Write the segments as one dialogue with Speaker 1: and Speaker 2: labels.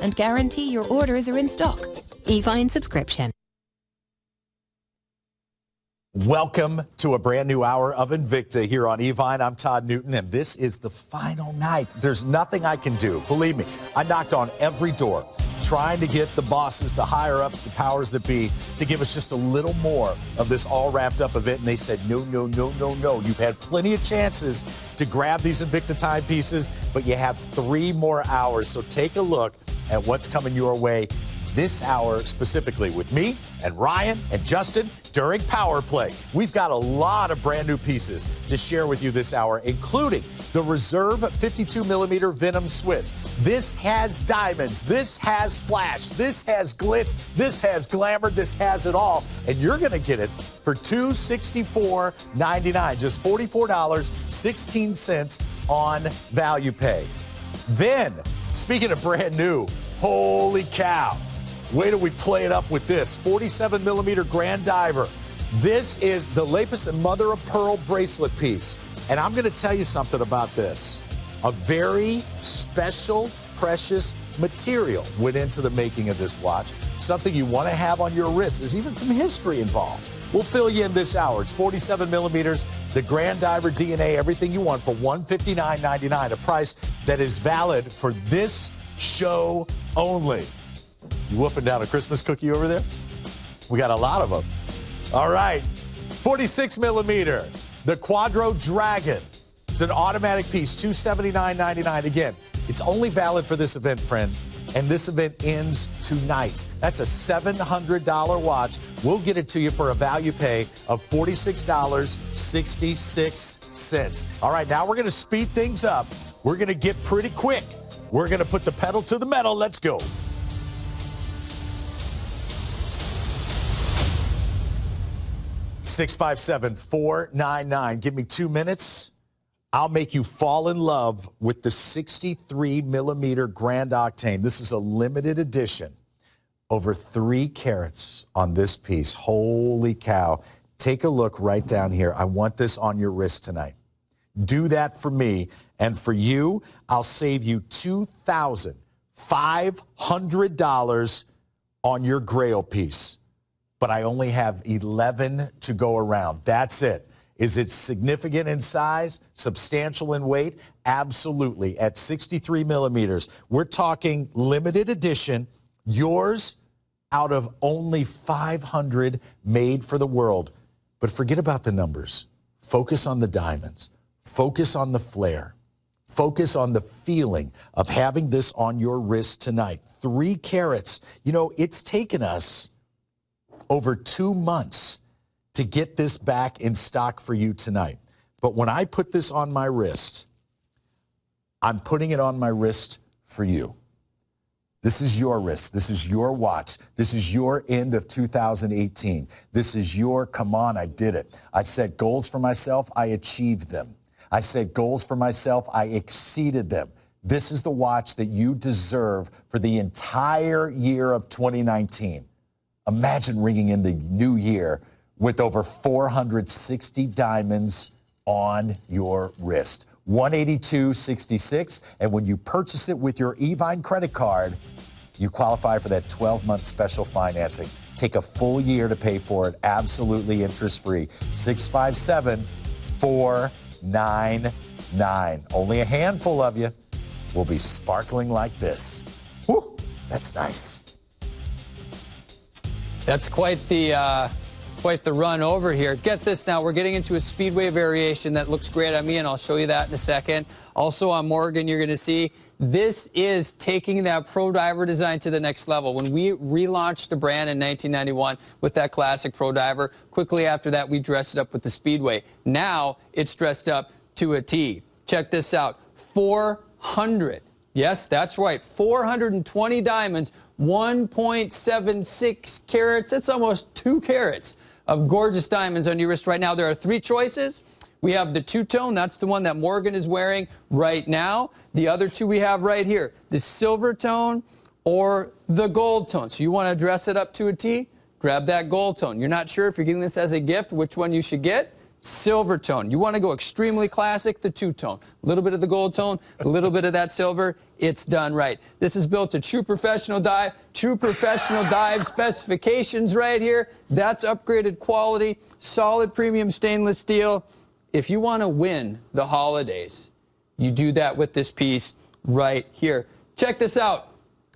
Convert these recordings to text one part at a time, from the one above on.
Speaker 1: and guarantee your orders are in stock. Evine subscription.
Speaker 2: Welcome to a brand new hour of Invicta here on Evine. I'm Todd Newton, and this is the final night. There's nothing I can do. Believe me, I knocked on every door trying to get the bosses, the higher-ups, the powers that be to give us just a little more of this all-wrapped-up event, and they said, no, no, no, no, no. You've had plenty of chances to grab these Invicta timepieces, but you have 3 more hours. So take a look at what's coming your way this hour specifically with me and Ryan and Justin during Power Play. We've got a lot of brand new pieces to share with you this hour, including the Reserve 52mm Venom Swiss. This has diamonds, this has splash, this has glitz, this has glamour, this has it all. And you're going to get it for $264.99, just $44.16 on Value Pay. Then, speaking of brand new, holy cow. Wait till we play it up with this 47mm Grande Diver. This is the lapis and mother of pearl bracelet piece. And I'm going to tell you something about this. A very special, precious material went into the making of this watch. Something you want to have on your wrist. There's even some history involved. We'll fill you in this hour. It's 47mm, the Grande Diver DNA, everything you want for $159.99, a price that is valid for this show only. You wolfing down a Christmas cookie over there? We got a lot of them. All right, 46mm, the Quadro Dragon. It's an automatic piece, $279.99. Again, it's only valid for this event, friend, and this event ends tonight. That's a $700 watch. We'll get it to you for a value pay of $46.66. All right, now we're going to speed things up. We're going to get pretty quick. We're going to put the pedal to the metal. Let's go. $657-499. Give me 2 minutes. I'll make you fall in love with the 63mm Grande Octane. This is a limited edition. Over 3 carats on this piece. Holy cow. Take a look right down here. I want this on your wrist tonight. Do that for me. And for you, I'll save you $2,500 on your Grail piece. But I only have 11 to go around. That's it. Is it significant in size, substantial in weight? Absolutely. At 63mm, we're talking limited edition, yours out of only 500 made for the world. But forget about the numbers. Focus on the diamonds. Focus on the flare. Focus on the feeling of having this on your wrist tonight. 3 carats. You know, it's taken us over 2 months to get this back in stock for you tonight. But when I put this on my wrist, I'm putting it on my wrist for you. This is your wrist. This is your watch. This is your end of 2018. This is your, come on, I did it. I set goals for myself. I achieved them. I set goals for myself. I exceeded them. This is the watch that you deserve for the entire year of 2019. Imagine ringing in the new year with over 460 diamonds on your wrist. $182.66, and when you purchase it with your Evine credit card, you qualify for that 12-month special financing. Take a full year to pay for it, absolutely interest-free. $657-499. Only a handful of you will be sparkling like this. Whew, that's nice.
Speaker 3: That's quite the run over here. Get this now, we're getting into a speedway variation that looks great on me, and I'll show you that in a second. Also on Morgan, you're going to see this is taking that Pro Diver design to the next level. When we relaunched the brand in 1991 with that classic Pro Diver, quickly after that, we dressed it up with the Speedway. Now it's dressed up to a T. Check this out, 400. Yes, that's right, 420 diamonds, 1.76 carats. That's almost 2 carats of gorgeous diamonds on your wrist right now. There are 3 choices. We have the two-tone. That's the one that Morgan is wearing right now. The other 2 we have right here, the silver tone or the gold tone. So you want to dress it up to a T? Grab that gold tone. You're not sure if you're getting this as a gift, which one you should get? Silver tone. You want to go extremely classic, the two-tone. A little bit of the gold tone, a little bit of that silver. it's done right. This is built to true professional dive specifications right here. That's upgraded quality, solid premium stainless steel. If you want to win the holidays, you do that with this piece right here. Check this out.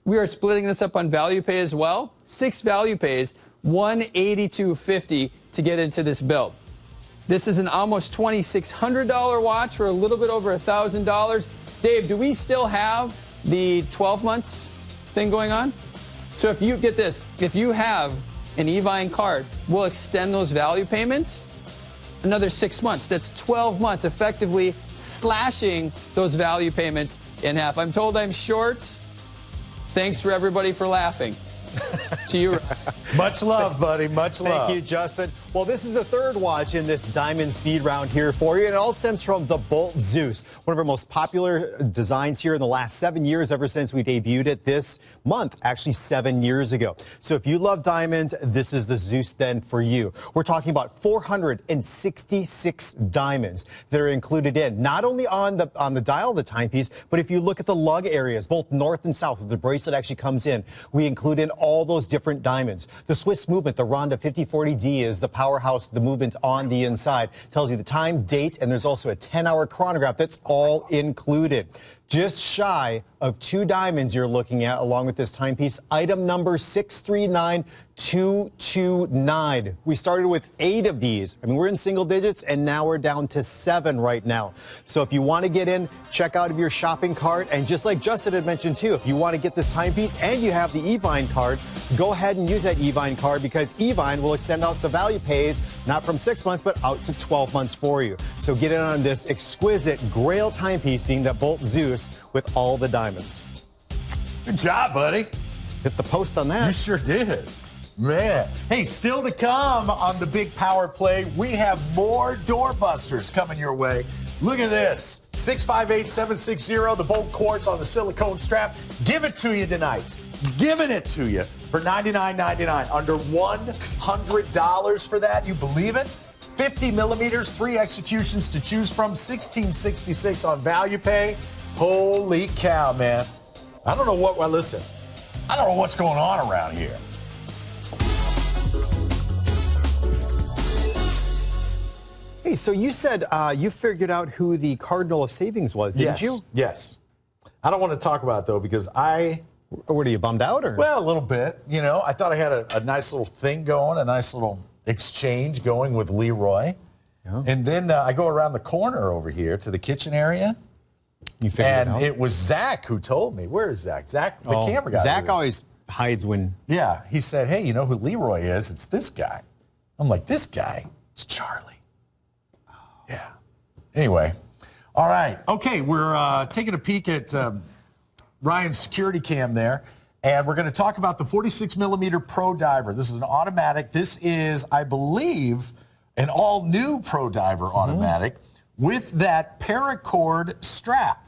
Speaker 3: We are splitting this up on value pay as well. 6 value pays, $182.50 to get into this build. This is an almost $2,600 watch for a little bit over $1,000. Dave, do we still have the 12 months thing going on? So if you get this, if you have an Evine card, we'll extend those value payments another 6 months. That's 12 months, effectively slashing those value payments in half. I'm told I'm short. Thanks for everybody for laughing. To you.
Speaker 2: Much love, buddy. Much love.
Speaker 4: Thank you, Justin. Well, this is the third watch in this diamond speed round here for you, and it all stems from the Bolt Zeus, one of our most popular designs here in the last 7 years, ever since we debuted it this month, actually 7 years ago. So if you love diamonds, this is the Zeus then for you. We're talking about 466 diamonds that are included in, not only on the dial of the timepiece, but if you look at the lug areas, both north and south, where the bracelet actually comes in, we include in all those different diamonds. The Swiss movement, the Grande 5040D, is the powerhouse, the movement on the inside. Tells you the time, date, and there's also a 10-hour chronograph. That's all included. Just shy of 2 diamonds you're looking at along with this timepiece. Item number 639229. We started with 8 of these. I mean, we're in single digits, and now we're down to 7 right now. So if you want to get in, check out of your shopping cart. And just like Justin had mentioned too, if you want to get this timepiece and you have the Evine card, go ahead and use that Evine card, because Evine will extend out the value pays, not from 6 months, but out to 12 months for you. So get in on this exquisite grail timepiece, being that Bolt Zeus with all the diamonds.
Speaker 2: Good job, buddy.
Speaker 4: Hit the post on that.
Speaker 2: You sure did. Man. Hey, still to come on the big power play, we have more doorbusters coming your way. Look at this. 658-760, the Bolt quartz on the silicone strap. Give it to you tonight. Giving it to you for $99.99. Under $100 for that. You believe it? 50 millimeters, 3 executions to choose from, $16.66 on value pay. Holy cow, man. I don't know what, well, listen, I don't know what's going on around here.
Speaker 4: Hey, so you said you figured out who the Cardinal of Savings was, didn't you?
Speaker 2: Yes. I don't want to talk about it, though, because
Speaker 4: What, are you bummed out, or?
Speaker 2: Well, a little bit. You know, I thought I had a nice little thing going, a nice little exchange going with Leroy. Yeah. And then I go around the corner over here to the kitchen area.
Speaker 4: You figured it out?
Speaker 2: And it was Zach who told me. Where is Zach? Zach, the camera guy.
Speaker 4: Zach always hides when...
Speaker 2: Yeah, he said, hey, you know who Leroy is? It's this guy. I'm like, this guy? It's Charlie. Oh. Yeah. Anyway. All right. Okay, we're taking a peek at Ryan's security cam there. And we're going to talk about the 46 millimeter Pro Diver. This is an automatic. This is, I believe, an all-new Pro Diver automatic with that paracord strap.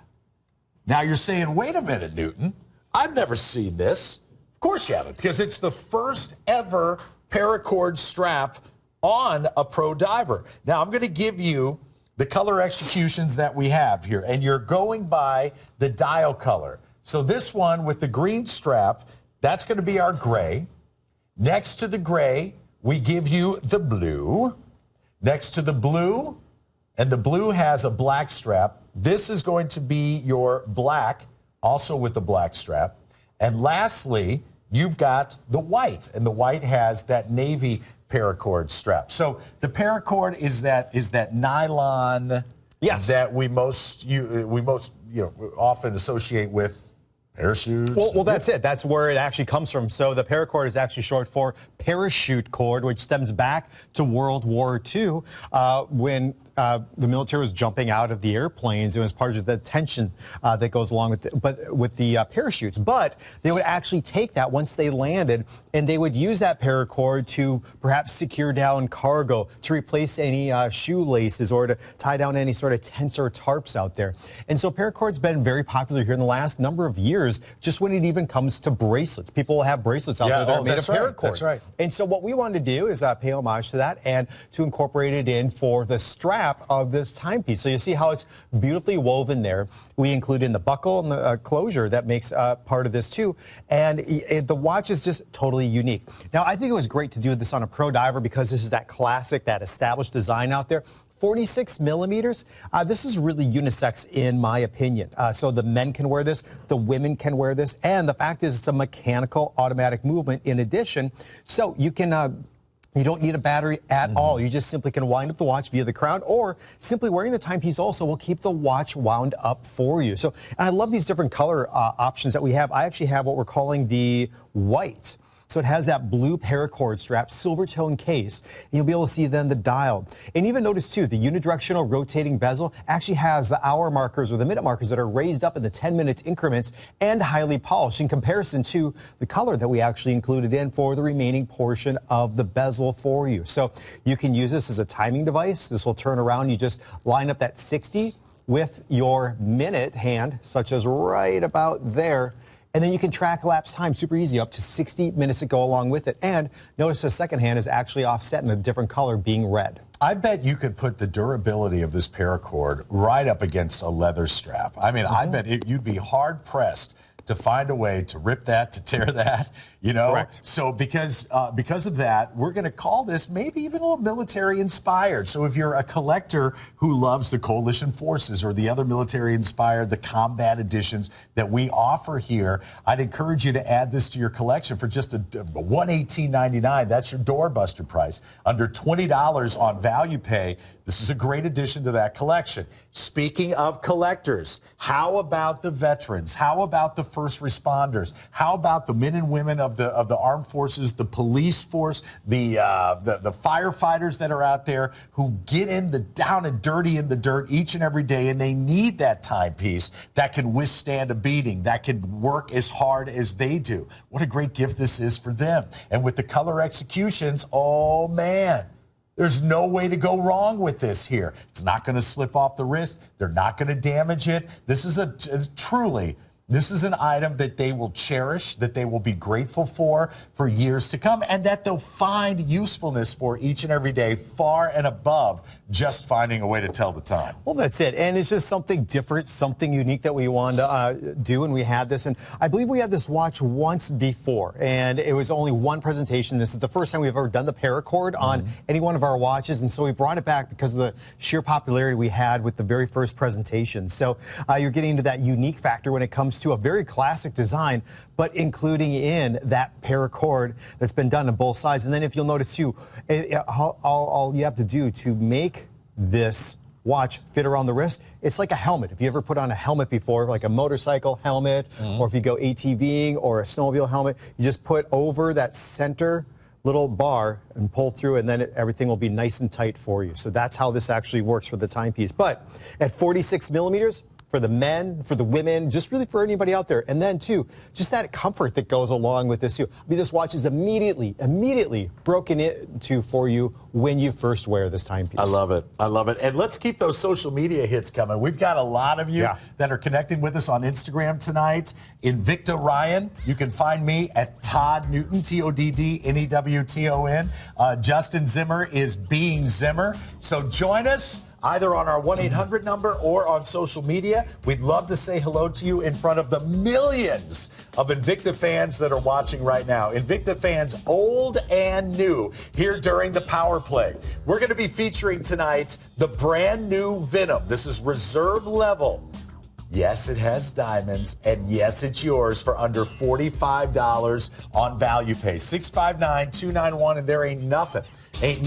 Speaker 2: Now you're saying, wait a minute, Newton. I've never seen this. Of course you haven't, because it's the first ever paracord strap on a Pro Diver. Now I'm going to give you the color executions that we have here, and you're going by the dial color. So this one with the green strap, that's going to be our gray. Next to the gray, we give you the blue. Next to the blue, and the blue has a black strap, this is going to be your black, also with the black strap. And lastly, you've got the white, and the white has that navy paracord strap. So the paracord is that nylon that we most often associate with parachutes.
Speaker 4: Well, that's it. That's where it actually comes from. So the paracord is actually short for parachute cord, which stems back to World War II when the military was jumping out of the airplanes. It was part of the tension that goes along with the parachutes. But they would actually take that once they landed, and they would use that paracord to perhaps secure down cargo, to replace any shoelaces, or to tie down any sort of tents or tarps out there. And so paracord's been very popular here in the last number of years, just when it even comes to bracelets. People will have bracelets out there that are made of paracord.
Speaker 2: That's right.
Speaker 4: And so what we wanted to do is pay homage to that and to incorporate it in for the strap strap of this timepiece. So you see how it's beautifully woven there. We include in the buckle and the closure that makes part of this too. And the watch is just totally unique. Now, I think it was great to do this on a pro diver because this is that classic, that established design out there. 46 millimeters. This is really unisex in my opinion. So the men can wear this, the women can wear this, and the fact is it's a mechanical automatic movement in addition. So you can you don't need a battery at all. You just simply can wind up the watch via the crown, or simply wearing the timepiece also will keep the watch wound up for you. So, and I love these different color options that we have. I actually have what we're calling the white. So it has that blue paracord strap, silver tone case, and you'll be able to see then the dial. And even notice too, the unidirectional rotating bezel actually has the hour markers or the minute markers that are raised up in the 10-minute increments and highly polished in comparison to the color that we actually included in for the remaining portion of the bezel for you. So you can use this as a timing device. This will turn around. You just line up that 60 with your minute hand, such as right about there. And then you can track elapsed time super easy, up to 60 minutes to go along with it. And notice the second hand is actually offset in a different color, being red.
Speaker 2: I bet you could put the durability of this paracord right up against a leather strap. I mean, I bet you'd be hard pressed to find a way to rip that, to tear that, you know?
Speaker 4: Correct.
Speaker 2: So because of that, we're going to call this maybe even a little military inspired. So if you're a collector who loves the coalition forces or the other military inspired, the combat editions that we offer here, I'd encourage you to add this to your collection for just a $118.99. That's your doorbuster price. Under $20 on value pay. This is a great addition to that collection. Speaking of collectors, how about the veterans? How about the first responders? How about the men and women of the armed forces, the police force, the firefighters that are out there who get down and dirty in the dirt each and every day, and they need that timepiece that can withstand a beating, that can work as hard as they do. What a great gift this is for them. And with the color executions, oh man, there's no way to go wrong with this here. It's not going to slip off the wrist. They're not going to damage it. This is this is an item that they will cherish, that they will be grateful for years to come, and that they'll find usefulness for each and every day, far and above just finding a way to tell the time.
Speaker 4: Well, that's it. And it's just something different, something unique that we wanted to do, and we had this. And I believe we had this watch once before, and it was only one presentation. This is the first time we've ever done the paracord on any one of our watches, and so we brought it back because of the sheer popularity we had with the very first presentation. So you're getting into that unique factor when it comes to a very classic design, but including in that paracord that's been done on both sides. And then if you'll notice too, all you have to do to make this watch fit around the wrist, it's like a helmet. If you ever put on a helmet before, like a motorcycle helmet, or if you go ATVing or a snowmobile helmet, you just put over that center little bar and pull through, and then everything will be nice and tight for you. So that's how this actually works for the timepiece. But at 46 millimeters, for the men, for the women, just really for anybody out there. And then too, just that comfort that goes along with this too. I mean, this watch is immediately broken into for you when you first wear this timepiece.
Speaker 2: I love it. I love it. And let's keep those social media hits coming. We've got a lot of you that are connecting with us on Instagram tonight. Invicta Ryan, you can find me at Todd Newton, TODDNEWTON. Justin Zimmer is Being Zimmer. So join us either on our 1-800 number or on social media. We'd love to say hello to you in front of the millions of Invicta fans that are watching right now. Invicta fans old and new here during the Power Play. We're going to be featuring tonight the brand new Venom. This is reserve level. Yes, it has diamonds, and yes, it's yours for under $45 on value pay. 659-291, and there ain't nothing in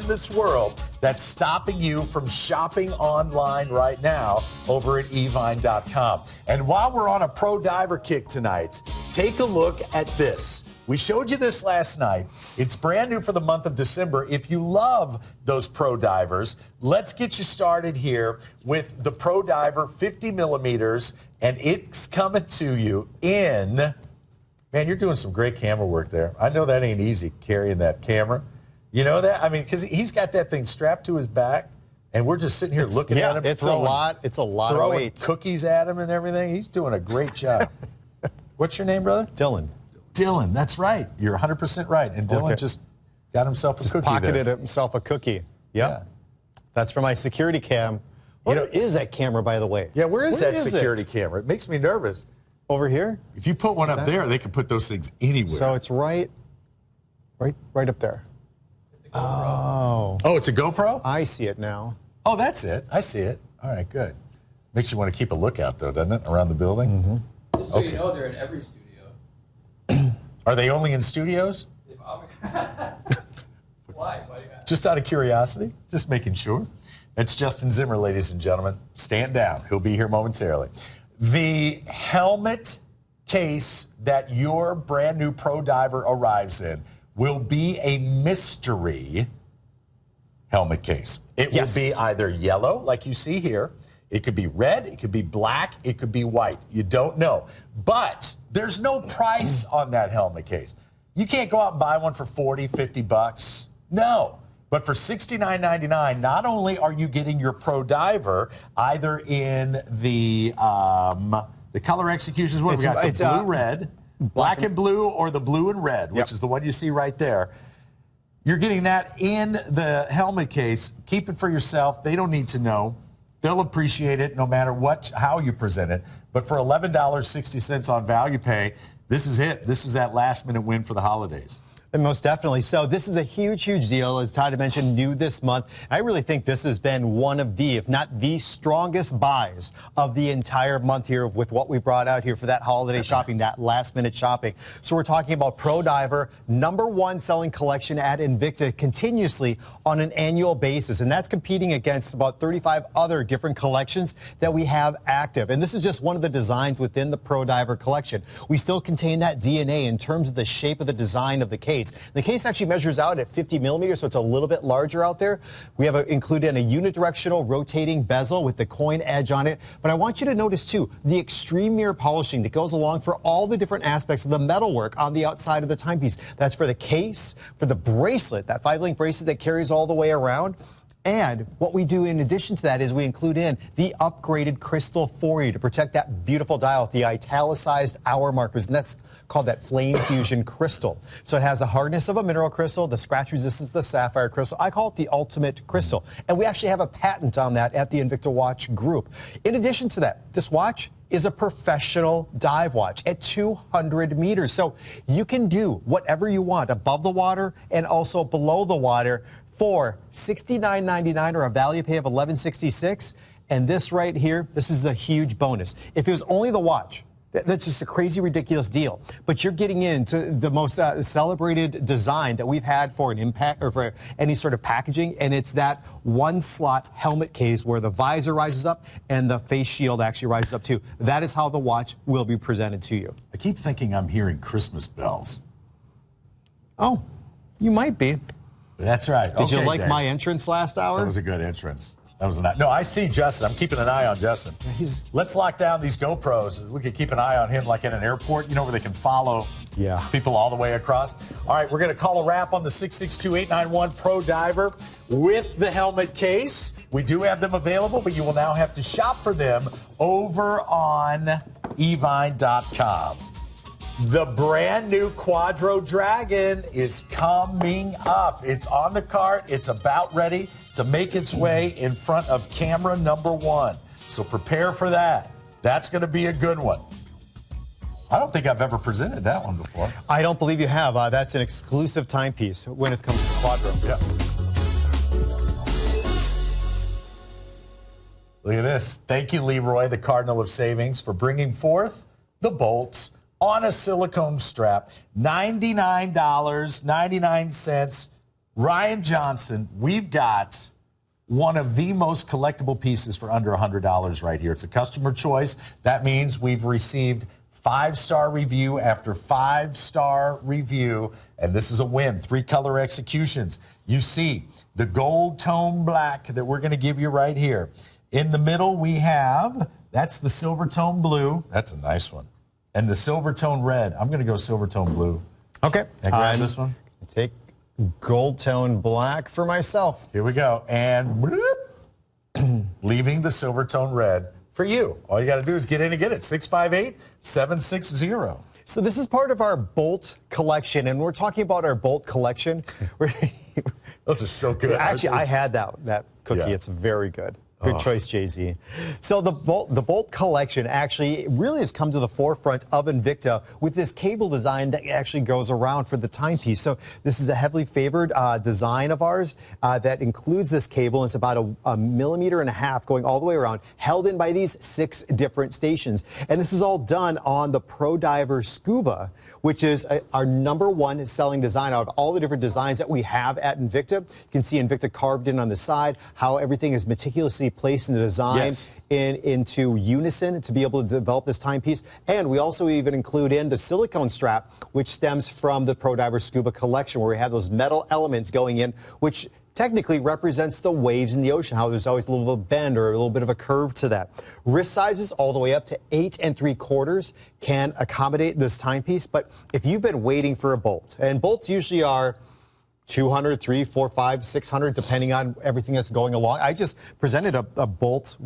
Speaker 2: this world that's stopping you from shopping online right now over at evine.com. And while we're on a pro diver kick tonight, take a look at this. We showed you this last night. It's brand new for the month of December. If you love those pro divers, let's get you started here with the Pro Diver 50 millimeters, and it's coming to you in, man, you're doing some great camera work there. I know that ain't easy carrying that camera. You know that? I mean, because he's got that thing strapped to his back, and we're just sitting here looking at him.
Speaker 4: It's a lot of weight.
Speaker 2: Cookies at him and everything. He's doing a great job. What's your name, brother?
Speaker 4: Dylan.
Speaker 2: Dylan, that's right. You're 100% right. And Dylan just got himself a cookie.
Speaker 4: Pocketed himself a cookie. Yep.
Speaker 2: Yeah.
Speaker 4: That's for my security cam. Where is that camera, by the way?
Speaker 2: Yeah, where is that security camera? It makes me nervous.
Speaker 4: Over here?
Speaker 2: If you put one up there, they can put those things anywhere.
Speaker 4: So it's right up there. Oh.
Speaker 2: Oh, it's a GoPro?
Speaker 4: I see it now.
Speaker 2: Oh, that's it. I see it. All right, good. Makes you want to keep a lookout, though, doesn't it, around the building?
Speaker 4: Mm-hmm.
Speaker 3: Just so you know, they're in every studio.
Speaker 2: Are they only in studios?
Speaker 3: Why? Why do you ask?
Speaker 2: Just out of curiosity, just making sure. That's Justin Zimmer, ladies and gentlemen. Stand down. He'll be here momentarily. The helmet case that your brand new Pro Diver arrives in will be a mystery helmet case. It will be either yellow, like you see here. It could be red. It could be black. It could be white. You don't know. But there's no price on that helmet case. You can't go out and buy one for 40, 50 bucks. No. But for $69.99, not only are you getting your Pro Diver either in the color executions, what we got, the blue, red, black and blue, or the blue and red, which is the one you see right there. You're getting that in the helmet case. Keep it for yourself. They don't need to know. They'll appreciate it no matter how you present it. But for $11.60 on value pay, this is it. This is that last-minute win for the holidays.
Speaker 4: And most definitely. So this is a huge, huge deal, as Todd mentioned, new this month. I really think this has been one of the, if not the strongest buys of the entire month here with what we brought out here for that holiday shopping, that last-minute shopping. So we're talking about Pro Diver, #1 selling collection at Invicta continuously on an annual basis. And that's competing against about 35 other different collections that we have active. And this is just one of the designs within the Pro Diver collection. We still contain that DNA in terms of the shape of the design of the case. The case actually measures out at 50 millimeters, so it's a little bit larger out there. We have included a unidirectional rotating bezel with the coin edge on it. But I want you to notice, too, the extreme mirror polishing that goes along for all the different aspects of the metalwork on the outside of the timepiece. That's for the case, for the bracelet, that 5-link bracelet that carries all the way around. And what we do in addition to that is we include in the upgraded crystal for you to protect that beautiful dial with the italicized hour markers, and that's called that Flame Fusion Crystal. So it has the hardness of a mineral crystal, the scratch resistance of the Sapphire Crystal. I call it the ultimate crystal. And we actually have a patent on that at the Invicta Watch Group. In addition to that, this watch is a professional dive watch at 200 meters. So you can do whatever you want above the water and also below the water for $69.99 or a value pay of $11.66. And this right here, this is a huge bonus. If it was only the watch, that's just a crazy, ridiculous deal. But you're getting into the most celebrated design that we've had for an impact or for any sort of packaging, and it's that one-slot helmet case where the visor rises up and the face shield actually rises up too. That is how the watch will be presented to you.
Speaker 2: I keep thinking I'm hearing Christmas bells.
Speaker 4: Oh, you might be.
Speaker 2: That's right.
Speaker 4: Did you like my entrance last hour?
Speaker 2: That was a good entrance. That was no, I see Justin. I'm keeping an eye on Justin. Let's lock down these GoPros. We could keep an eye on him like in an airport, you know, where they can follow people all the way across. All right, we're going to call a wrap on the 662-891 Pro Diver with the helmet case. We do have them available, but you will now have to shop for them over on evine.com. The brand new Quadro Dragon is coming up. It's on the cart. It's about ready to make its way in front of camera #1. So prepare for that. That's going to be a good one. I don't think I've ever presented that one before.
Speaker 4: I don't believe you have. That's an exclusive timepiece when it comes to Quadro.
Speaker 2: Yeah. Look at this. Thank you, Leroy, the Cardinal of Savings, for bringing forth the bolts on a silicone strap. $99.99. Ryan Johnson, we've got one of the most collectible pieces for under $100 right here. It's a customer choice. That means we've received 5-star review after 5-star review, and this is a win. 3 color executions. You see the gold tone black that we're going to give you right here. In the middle, we have, that's the silver tone blue. That's a nice one. And the silver tone red. I'm going to go silver tone blue.
Speaker 4: Okay.
Speaker 2: And grab this one.
Speaker 4: Take gold tone black for myself.
Speaker 2: Here we go. And leaving the silver tone red for you. All you got to do is get in and get it. 658-760.
Speaker 4: So this is part of our Bolt collection, and we're talking about our Bolt collection.
Speaker 2: Those are so good.
Speaker 4: Actually, I had that cookie.
Speaker 2: Yeah.
Speaker 4: It's very good. Good choice, Jay-Z. So the Bolt collection actually really has come to the forefront of Invicta with this cable design that actually goes around for the timepiece. So this is a heavily favored design of ours that includes this cable. It's about a 1.5 millimeters going all the way around, held in by these 6 different stations. And this is all done on the Pro Diver Scuba, which is our #1 selling design out of all the different designs that we have at Invicta. You can see Invicta carved in on the side, how everything is meticulously placed in the design into unison to be able to develop this timepiece. And we also even include in the silicone strap, which stems from the Pro Diver Scuba collection, where we have those metal elements going in, which technically represents the waves in the ocean, how there's always a little bit of a bend or a little bit of a curve to that. Wrist sizes all the way up to 8 3/4 can accommodate this timepiece. But if you've been waiting for a bolt, and bolts usually are 200, 300, 400, 500, 600, depending on everything that's going along. I just presented a bolt,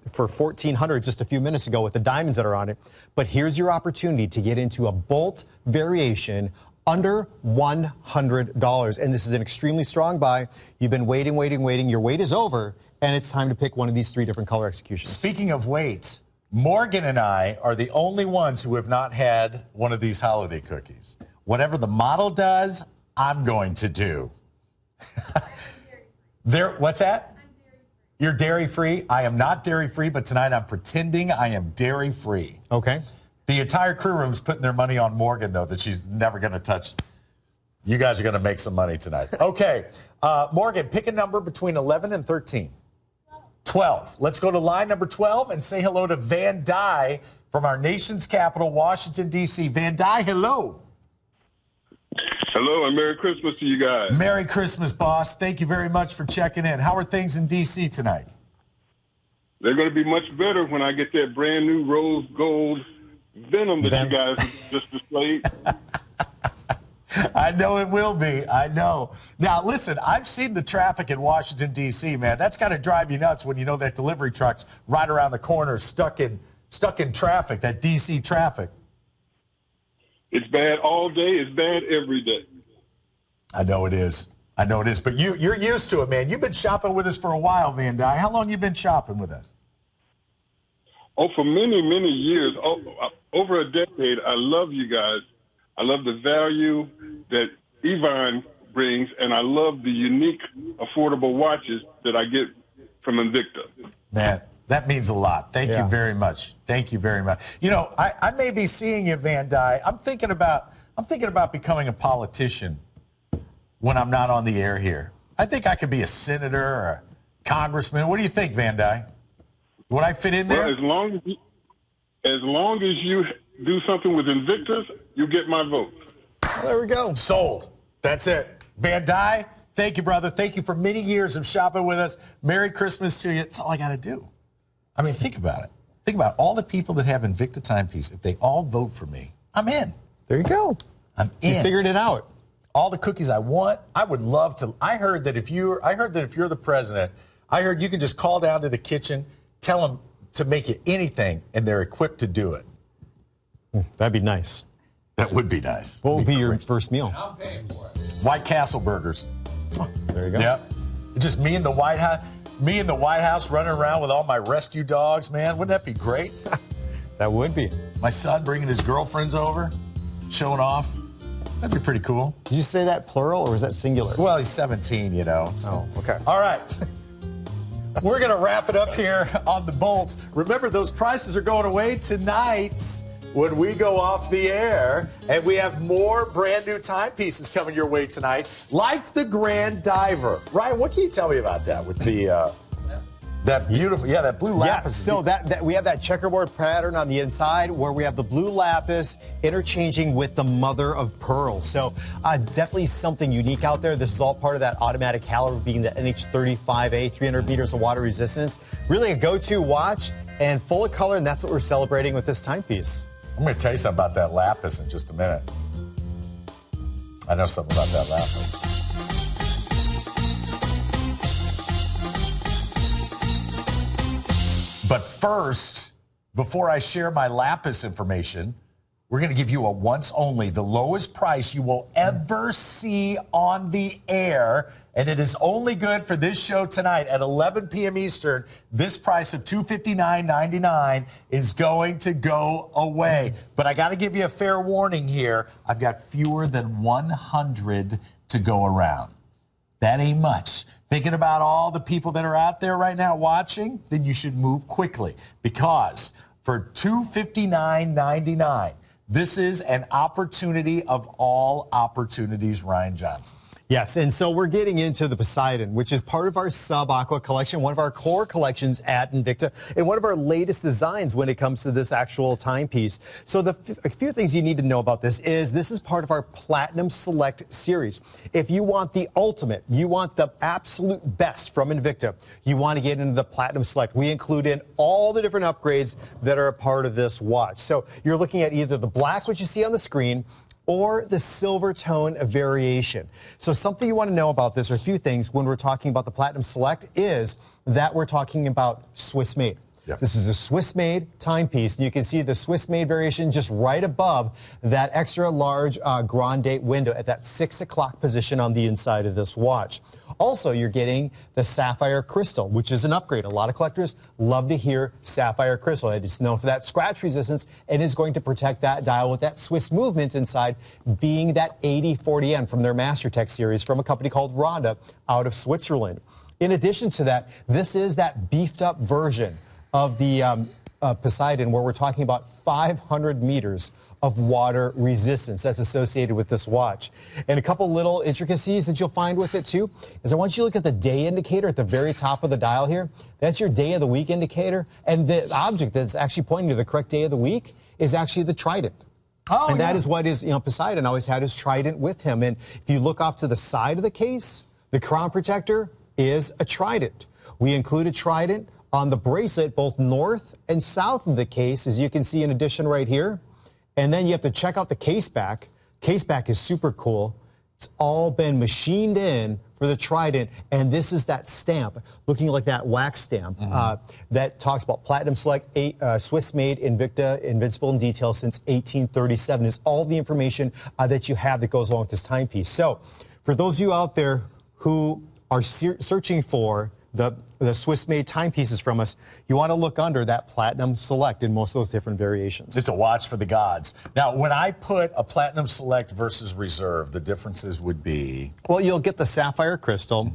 Speaker 4: for $1,400 just a few minutes ago with the diamonds that are on it. But here's your opportunity to get into a bolt variation under $100. And this is an extremely strong buy. You've been waiting. Your wait is over, and it's time to pick one of these 3 different color executions.
Speaker 2: Speaking of wait, Morgan and I are the only ones who have not had one of these holiday cookies. Whatever the model does, I'm going to do. What's that? I'm dairy-free. You're dairy-free? I am not dairy-free, but tonight I'm pretending I am dairy-free.
Speaker 4: Okay.
Speaker 2: The entire crew room's putting their money on Morgan, though, that she's never going to touch. You guys are going to make some money tonight. Okay. Morgan, pick a number between 11 and 13. 12. Let's go to line number 12 and say hello to Van Dyke from our nation's capital, Washington, D.C. Van Dyke, hello.
Speaker 5: Hello, and Merry Christmas to you guys.
Speaker 2: Merry Christmas, boss. Thank you very much for checking in. How are things in D.C. tonight?
Speaker 5: They're going to be much better when I get that brand new rose gold Venom that you guys just displayed.
Speaker 2: I know it will be. I know. Now, listen, I've seen the traffic in Washington, D.C., man. That's got to drive you nuts when you know that delivery truck's right around the corner stuck in traffic, that D.C. traffic.
Speaker 5: It's bad all day. It's bad every day.
Speaker 2: I know it is. But you're used to it, man. You've been shopping with us for a while, Van Dyke. How long you been shopping with us?
Speaker 5: Oh, for many, many years. Over a decade. I love you guys. I love the value that Yvonne brings, and I love the unique, affordable watches that I get from Invicta.
Speaker 2: Man, that means a lot. Thank you very much. Thank you very much. You know, I may be seeing you, Van Dyke. I'm thinking about becoming a politician when I'm not on the air here. I think I could be a senator or a congressman. What do you think, Van Dyke? Would I fit in there?
Speaker 5: Well, as long as you do something with Invictus, you get my vote.
Speaker 4: Well, there we go.
Speaker 2: Sold. That's it. Van Dyke, thank you, brother. Thank you for many years of shopping with us. Merry Christmas to you. That's all I got to do. I mean, think about it. Think about all the people that have Invicta timepiece. If they all vote for me, I'm in.
Speaker 4: There you go.
Speaker 2: I'm in.
Speaker 4: You figured it out.
Speaker 2: All the cookies I want. I would love to. I heard that if you're the president, I heard you can just call down to the kitchen, tell them to make you anything, and they're equipped to do it.
Speaker 4: That'd be nice.
Speaker 2: That would be nice.
Speaker 4: What would be your first meal?
Speaker 3: I'm paying for it.
Speaker 2: White Castle burgers.
Speaker 4: Oh, there you go.
Speaker 2: Yep. Just me in the White House running around with all my rescue dogs, man. Wouldn't that be great?
Speaker 4: That would be.
Speaker 2: My son bringing his girlfriends over, showing off. That'd be pretty cool.
Speaker 4: Did you say that plural or was that singular?
Speaker 2: Well, he's 17, you know.
Speaker 4: Oh, okay.
Speaker 2: All right. We're going to wrap it up here on the Bolt. Remember, those prices are going away tonight when we go off the air. And we have more brand new timepieces coming your way tonight, like the Grand Diver. Ryan, what can you tell me about that with the that beautiful, that blue lapis?
Speaker 4: So that we have that checkerboard pattern on the inside where we have the blue lapis interchanging with the mother of pearl. So definitely something unique out there. This is all part of that automatic caliber being the NH35A, 300 meters of water resistance. Really a go-to watch and full of color, and that's what we're celebrating with this timepiece.
Speaker 2: I'm going to tell you something about that lapis in just a minute. I know something about that lapis. But first, before I share my lapis information, we're going to give you a once only, the lowest price you will ever see on the air. And it is only good for this show tonight at 11 p.m. Eastern. This price of $259.99 is going to go away. But I got to give you a fair warning here. I've got fewer than 100 to go around. That ain't much. Thinking about all the people that are out there right now watching, then you should move quickly. Because for $259.99, this is an opportunity of all opportunities, Ryan Johnson.
Speaker 4: Yes, and so we're getting into the Poseidon, which is part of our Sub-Aqua collection, one of our core collections at Invicta, and one of our latest designs when it comes to this actual timepiece. So a few things you need to know about this is part of our Platinum Select series. If you want the ultimate, you want the absolute best from Invicta, you want to get into the Platinum Select. We include in all the different upgrades that are a part of this watch. So you're looking at either the black, which you see on the screen, or the silver tone variation. So something you want to know about this, or a few things when we're talking about the Platinum Select, is that we're talking about Swiss made. Yep. This is a Swiss made timepiece, and you can see the Swiss made variation just right above that extra large Grande window at that 6 o'clock position on the inside of this watch. Also, you're getting the Sapphire Crystal, which is an upgrade. A lot of collectors love to hear Sapphire Crystal. It's known for that scratch resistance and is going to protect that dial with that Swiss movement inside, being that 8040M from their MasterTech series from a company called Grande out of Switzerland. In addition to that, this is that beefed up version of the Poseidon, where we're talking about 500 meters of water resistance that's associated with this watch. And a couple little intricacies that you'll find with it too is I want you to look at the day indicator at the very top of the dial here. That's your day of the week indicator. And the object that's actually pointing to the correct day of the week is actually the trident. Oh, and that is what is, Poseidon always had his trident with him. And if you look off to the side of the case, the crown protector is a trident. We include a trident on the bracelet, both north and south of the case, as you can see in addition right here. And then you have to check out the case back. Case back is super cool. It's all been machined in for the trident, and this is that stamp, looking like that wax stamp that talks about Platinum Select, Swiss-made, Invicta, invincible in detail since 1837. Is all the information that you have that goes along with this timepiece. So, for those of you out there who are searching for the Swiss-made timepieces from us, you want to look under that Platinum Select in most of those different variations.
Speaker 2: It's a watch for the gods. Now, when I put a Platinum Select versus Reserve, the differences would be?
Speaker 4: Well, you'll get the Sapphire Crystal.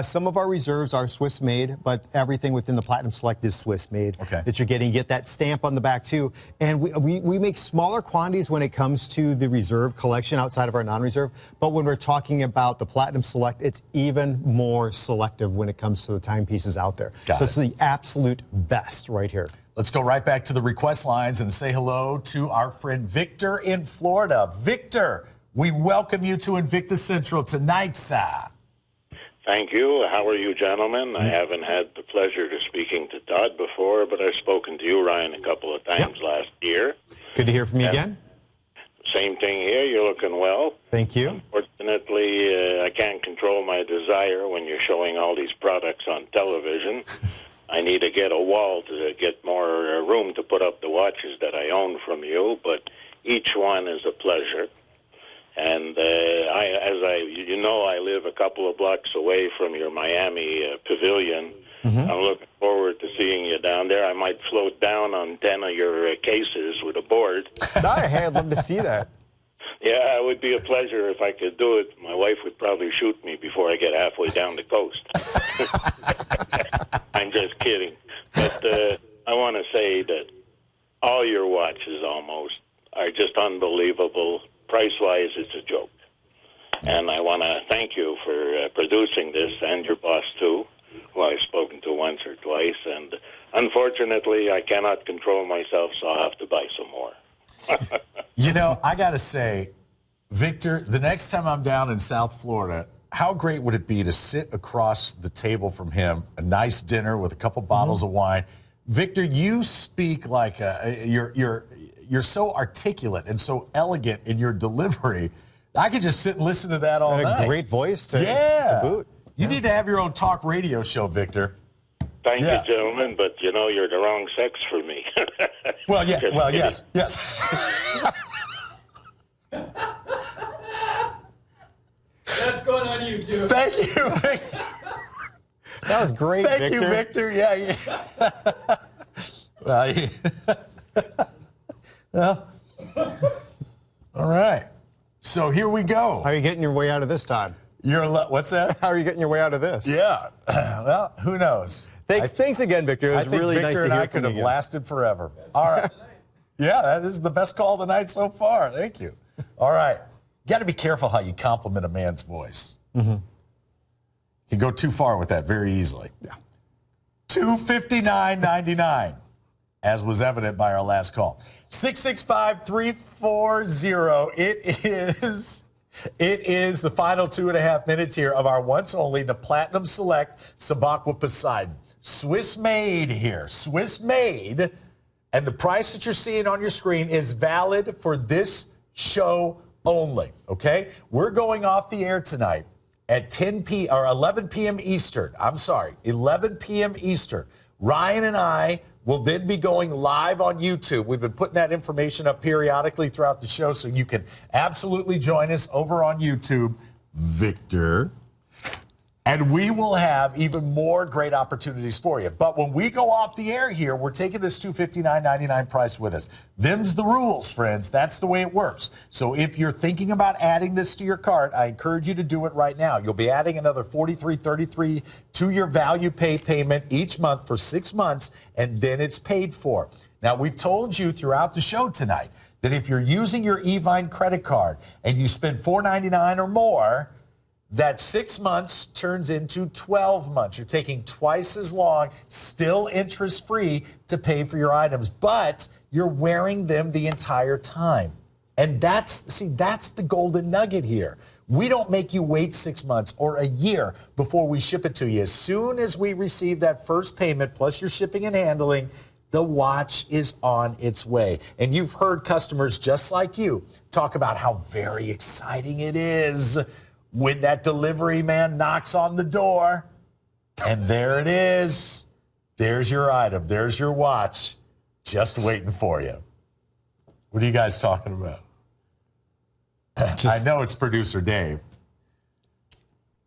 Speaker 4: Some of our Reserves are Swiss-made, but everything within the Platinum Select is Swiss-made.
Speaker 2: Okay.
Speaker 4: That you're getting. You get that stamp on the back, too. And we make smaller quantities when it comes to the Reserve collection outside of our non-Reserve, but when we're talking about the Platinum Select, it's even more selective when it comes to the timepieces out there. So it's the absolute best right here.
Speaker 2: Let's go right back to the request lines and say hello to our friend Victor in Florida. Victor, we welcome you to Invicta Central tonight, sir.
Speaker 6: Thank you. How are you, gentlemen? I haven't had the pleasure of speaking to Todd before, but I've spoken to you, Ryan, a couple of times last year.
Speaker 4: Good to hear from you again.
Speaker 6: Same thing here. You're looking well.
Speaker 4: Thank you.
Speaker 6: Unfortunately, I can't control my desire when you're showing all these products on television. I need to get a wall to get more room to put up the watches that I own from you, but each one is a pleasure. And I live a couple of blocks away from your Miami pavilion. I'm looking forward to seeing you down there. I might float down on 10 of your cases with a board.
Speaker 4: I'd love to see that.
Speaker 6: Yeah, it would be a pleasure if I could do it. My wife would probably shoot me before I get halfway down the coast. I'm just kidding. But I want to say that all your watches almost are just unbelievable. Price-wise, it's a joke. And I want to thank you for producing this, and your boss, too, who I've spoken to once or twice. And unfortunately, I cannot control myself, so I'll have to buy some more.
Speaker 2: I got to say, Victor, the next time I'm down in South Florida, how great would it be to sit across the table from him, a nice dinner with a couple bottles of wine? Victor, you speak like you're so articulate and so elegant in your delivery. I could just sit and listen to that all night.
Speaker 4: A great voice to boot.
Speaker 2: You need to have your own talk radio show, Victor.
Speaker 6: Thank you, gentlemen, but you know you're the wrong sex for me.
Speaker 2: Well, yeah.
Speaker 6: Just
Speaker 2: Well,
Speaker 6: kidding.
Speaker 2: yes.
Speaker 3: That's going on YouTube.
Speaker 2: Thank you, Victor.
Speaker 4: That was great,
Speaker 2: Thank
Speaker 4: Victor.
Speaker 2: you, Victor. Yeah. Well, all right. So here we go.
Speaker 4: How are you getting your way out of this, Todd?
Speaker 2: What's that?
Speaker 4: How are you getting your way out of this?
Speaker 2: Yeah. Well, who knows?
Speaker 4: Thanks again, Victor. It was
Speaker 2: I think
Speaker 4: really
Speaker 2: Victor
Speaker 4: nice to
Speaker 2: and
Speaker 4: hear
Speaker 2: I could
Speaker 4: from
Speaker 2: have
Speaker 4: you again.
Speaker 2: lasted forever. All right. Yeah, that is the best call of the night so far. Thank you. All right. You got to be careful how you compliment a man's voice. Mm-hmm. You can go too far with that very easily.
Speaker 4: Yeah.
Speaker 2: $259.99, as was evident by our last call. 665-340. It is the final 2.5 minutes here of our once only, the Platinum Select Sabacqua Poseidon. Swiss made here. Swiss made. And the price that you're seeing on your screen is valid for this show only. Okay? We're going off the air tonight at 11 p.m. Eastern. I'm sorry, 11 p.m. Eastern. Ryan and I will then be going live on YouTube. We've been putting that information up periodically throughout the show, so you can absolutely join us over on YouTube, Victor. And we will have even more great opportunities for you. But when we go off the air here, we're taking this $259.99 price with us. Them's the rules, friends. That's the way it works. So if you're thinking about adding this to your cart, I encourage you to do it right now. You'll be adding another $43.33 to your value pay payment each month for 6 months, and then it's paid for. Now, we've told you throughout the show tonight that if you're using your Evine credit card and you spend $4.99 or more, that 6 months turns into 12 months. You're taking twice as long, still interest-free, to pay for your items, but you're wearing them the entire time. And that's the golden nugget here. We don't make you wait 6 months or a year before we ship it to you. As soon as we receive that first payment, plus your shipping and handling, the watch is on its way. And you've heard customers just like you talk about how very exciting it is when that delivery man knocks on the door, and there it is. There's your item. There's your watch, just waiting for you. What are you guys talking about? I know it's producer Dave.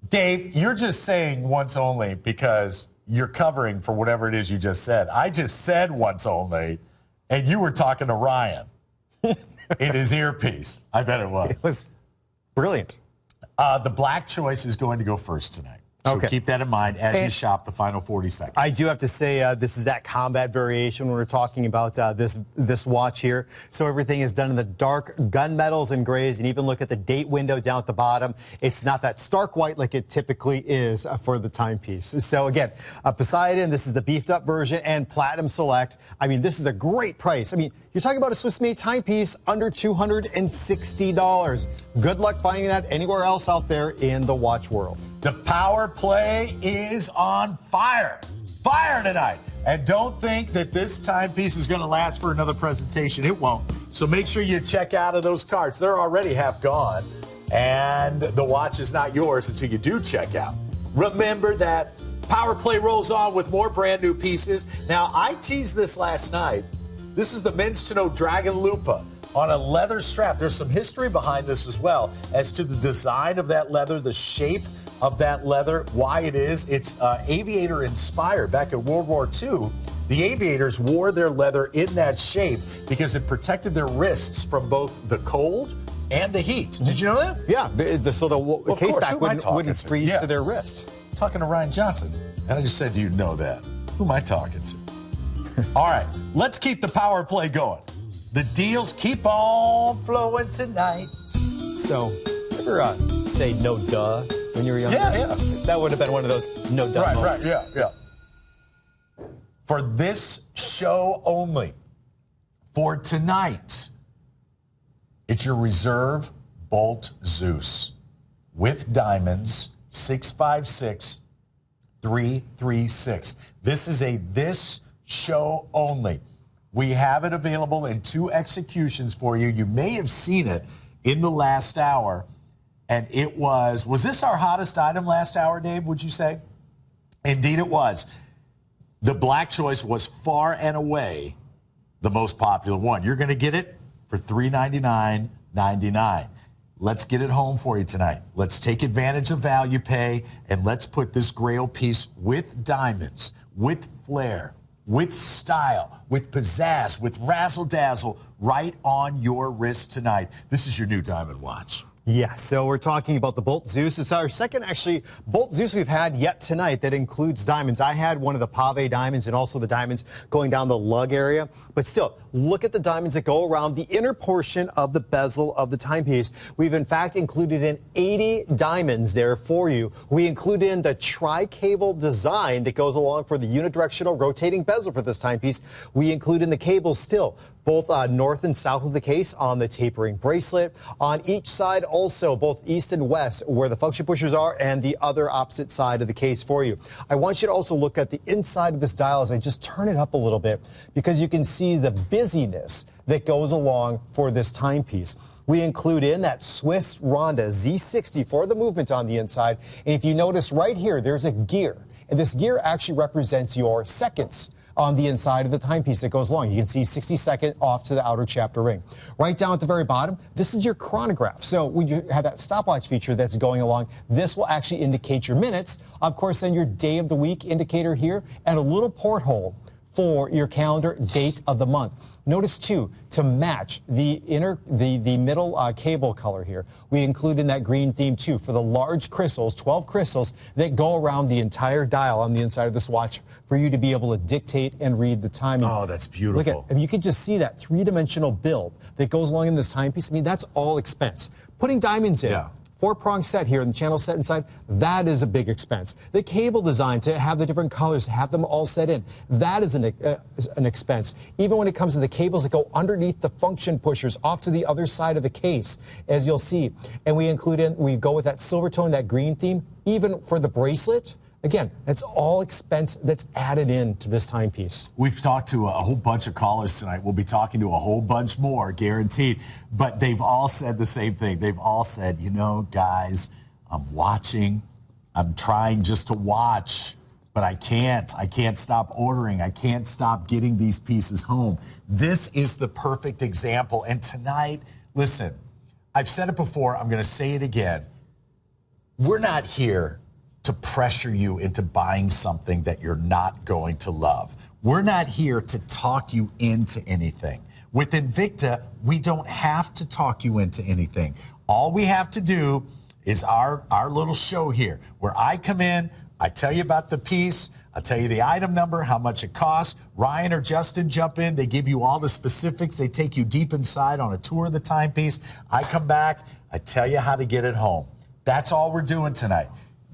Speaker 2: Dave, you're just saying once only because you're covering for whatever it is you just said. I just said once only, and you were talking to Ryan in his earpiece. I bet it was.
Speaker 4: It was brilliant.
Speaker 2: The black choice is going to go first tonight. So
Speaker 4: Okay.
Speaker 2: keep that in mind as you shop the final 40 seconds.
Speaker 4: I do have to say this is that combat variation when we're talking about this watch here. So everything is done in the dark gunmetals and grays, and even look at the date window down at the bottom. It's not that stark white like it typically is for the timepiece. So again, Poseidon, this is the beefed up version, and Platinum Select. I mean, this is a great price. I mean, you're talking about a Swiss-made timepiece under $260. Good luck finding that anywhere else out there in the watch world.
Speaker 2: The power play is on fire. Fire tonight. And don't think that this timepiece is going to last for another presentation. It won't. So make sure you check out of those cards. They're already half gone. And the watch is not yours until you do check out. Remember that power play rolls on with more brand new pieces. Now, I teased this last night. This is the Men's to Know Dragon Lupa on a leather strap. There's some history behind this as well as to the design of that leather, the shape of that leather, why it is. It's aviator inspired. Back in World War II, the aviators wore their leather in that shape because it protected their wrists from both the cold and the heat. Did you know that?
Speaker 4: Yeah, so the case
Speaker 2: course.
Speaker 4: back
Speaker 2: Who am I talking
Speaker 4: wouldn't
Speaker 2: to?
Speaker 4: freeze
Speaker 2: Yeah.
Speaker 4: to their wrist.
Speaker 2: Talking to Ryan Johnson. And I just said, do you know that? Who am I talking to? All right, let's keep the power play going. The deals keep on flowing tonight.
Speaker 4: So, ever say no duh when you were younger?
Speaker 2: Yeah.
Speaker 4: That would have been one of those no duh moments.
Speaker 2: Yeah. For this show only, for tonight, it's your Reserve Bolt Zeus with diamonds, 656-336. This is this show only. We have it available in 2 executions for you. You may have seen it in the last hour, and it was this our hottest item last hour, Dave, would you say? Indeed it was. The black choice was far and away the most popular one. You're going to get it for $399.99. Let's get it home for you tonight. Let's take advantage of value pay, and let's put this Grail piece with diamonds, with flair, with style, with pizzazz, with razzle-dazzle right on your wrist tonight. This is your new diamond watch.
Speaker 4: Yeah, so we're talking about the Bolt Zeus. It's our second, actually, Bolt Zeus we've had yet tonight that includes diamonds. I had one of the pave diamonds and also the diamonds going down the lug area. But still, look at the diamonds that go around the inner portion of the bezel of the timepiece. We've, in fact, included in 80 diamonds there for you. We included in the tri-cable design that goes along for the unidirectional rotating bezel for this timepiece. We include in the cables still, both north and south of the case on the tapering bracelet. On each side also, both east and west, where the function pushers are, and the other opposite side of the case for you. I want you to also look at the inside of this dial as I just turn it up a little bit, because you can see the busyness that goes along for this timepiece. We include in that Swiss Ronda Z60 for the movement on the inside. And if you notice right here, there's a gear. And this gear actually represents your seconds on the inside of the timepiece that goes along. You can see 60-second off to the outer chapter ring. Right down at the very bottom, this is your chronograph. So when you have that stopwatch feature that's going along, this will actually indicate your minutes. Of course, then your day of the week indicator here, and a little porthole for your calendar date of the month. Notice too, to match the middle cable color here, we include in that green theme too for the large crystals, 12 crystals that go around the entire dial on the inside of this watch for you to be able to dictate and read the timing.
Speaker 2: Oh, that's beautiful.
Speaker 4: Look at, and you can just see that three-dimensional build that goes along in this timepiece. I mean, that's all expense. Putting diamonds in. Yeah. Four-prong set here and the channel set inside, that is a big expense. The cable design to have the different colors, to have them all set in, that is an expense. Even when it comes to the cables that go underneath the function pushers off to the other side of the case, as you'll see. And we go with that silver tone, that green theme, even for the bracelet. Again, that's all expense that's added in to this timepiece.
Speaker 2: We've talked to a whole bunch of callers tonight. We'll be talking to a whole bunch more, guaranteed. But they've all said the same thing. They've all said, you know, guys, I'm watching. I'm trying just to watch, but I can't. I can't stop ordering. I can't stop getting these pieces home. This is the perfect example. And tonight, listen, I've said it before. I'm going to say it again. We're not here to pressure you into buying something that you're not going to love. We're not here to talk you into anything. With Invicta, we don't have to talk you into anything. All we have to do is our little show here, where I come in, I tell you about the piece, I tell you the item number, how much it costs. Ryan or Justin jump in, they give you all the specifics, they take you deep inside on a tour of the timepiece. I come back, I tell you how to get it home. That's all we're doing tonight.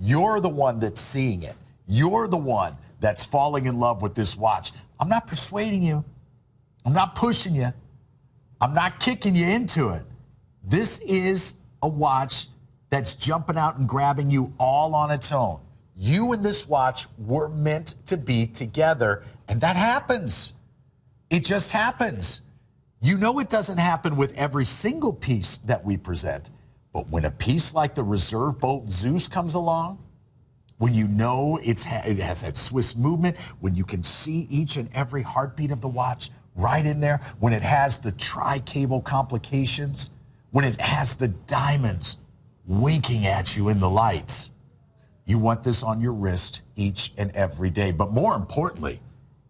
Speaker 2: You're the one that's seeing it. You're the one that's falling in love with this watch. I'm not persuading you. I'm not pushing you. I'm not kicking you into it. This is a watch that's jumping out and grabbing you all on its own. You and this watch were meant to be together, and that happens. It just happens. You know it doesn't happen with every single piece that we present. But when a piece like the Reserve Bolt Zeus comes along, when you know it has that Swiss movement, when you can see each and every heartbeat of the watch right in there, when it has the tri-cable complications, when it has the diamonds winking at you in the lights, you want this on your wrist each and every day. But more importantly,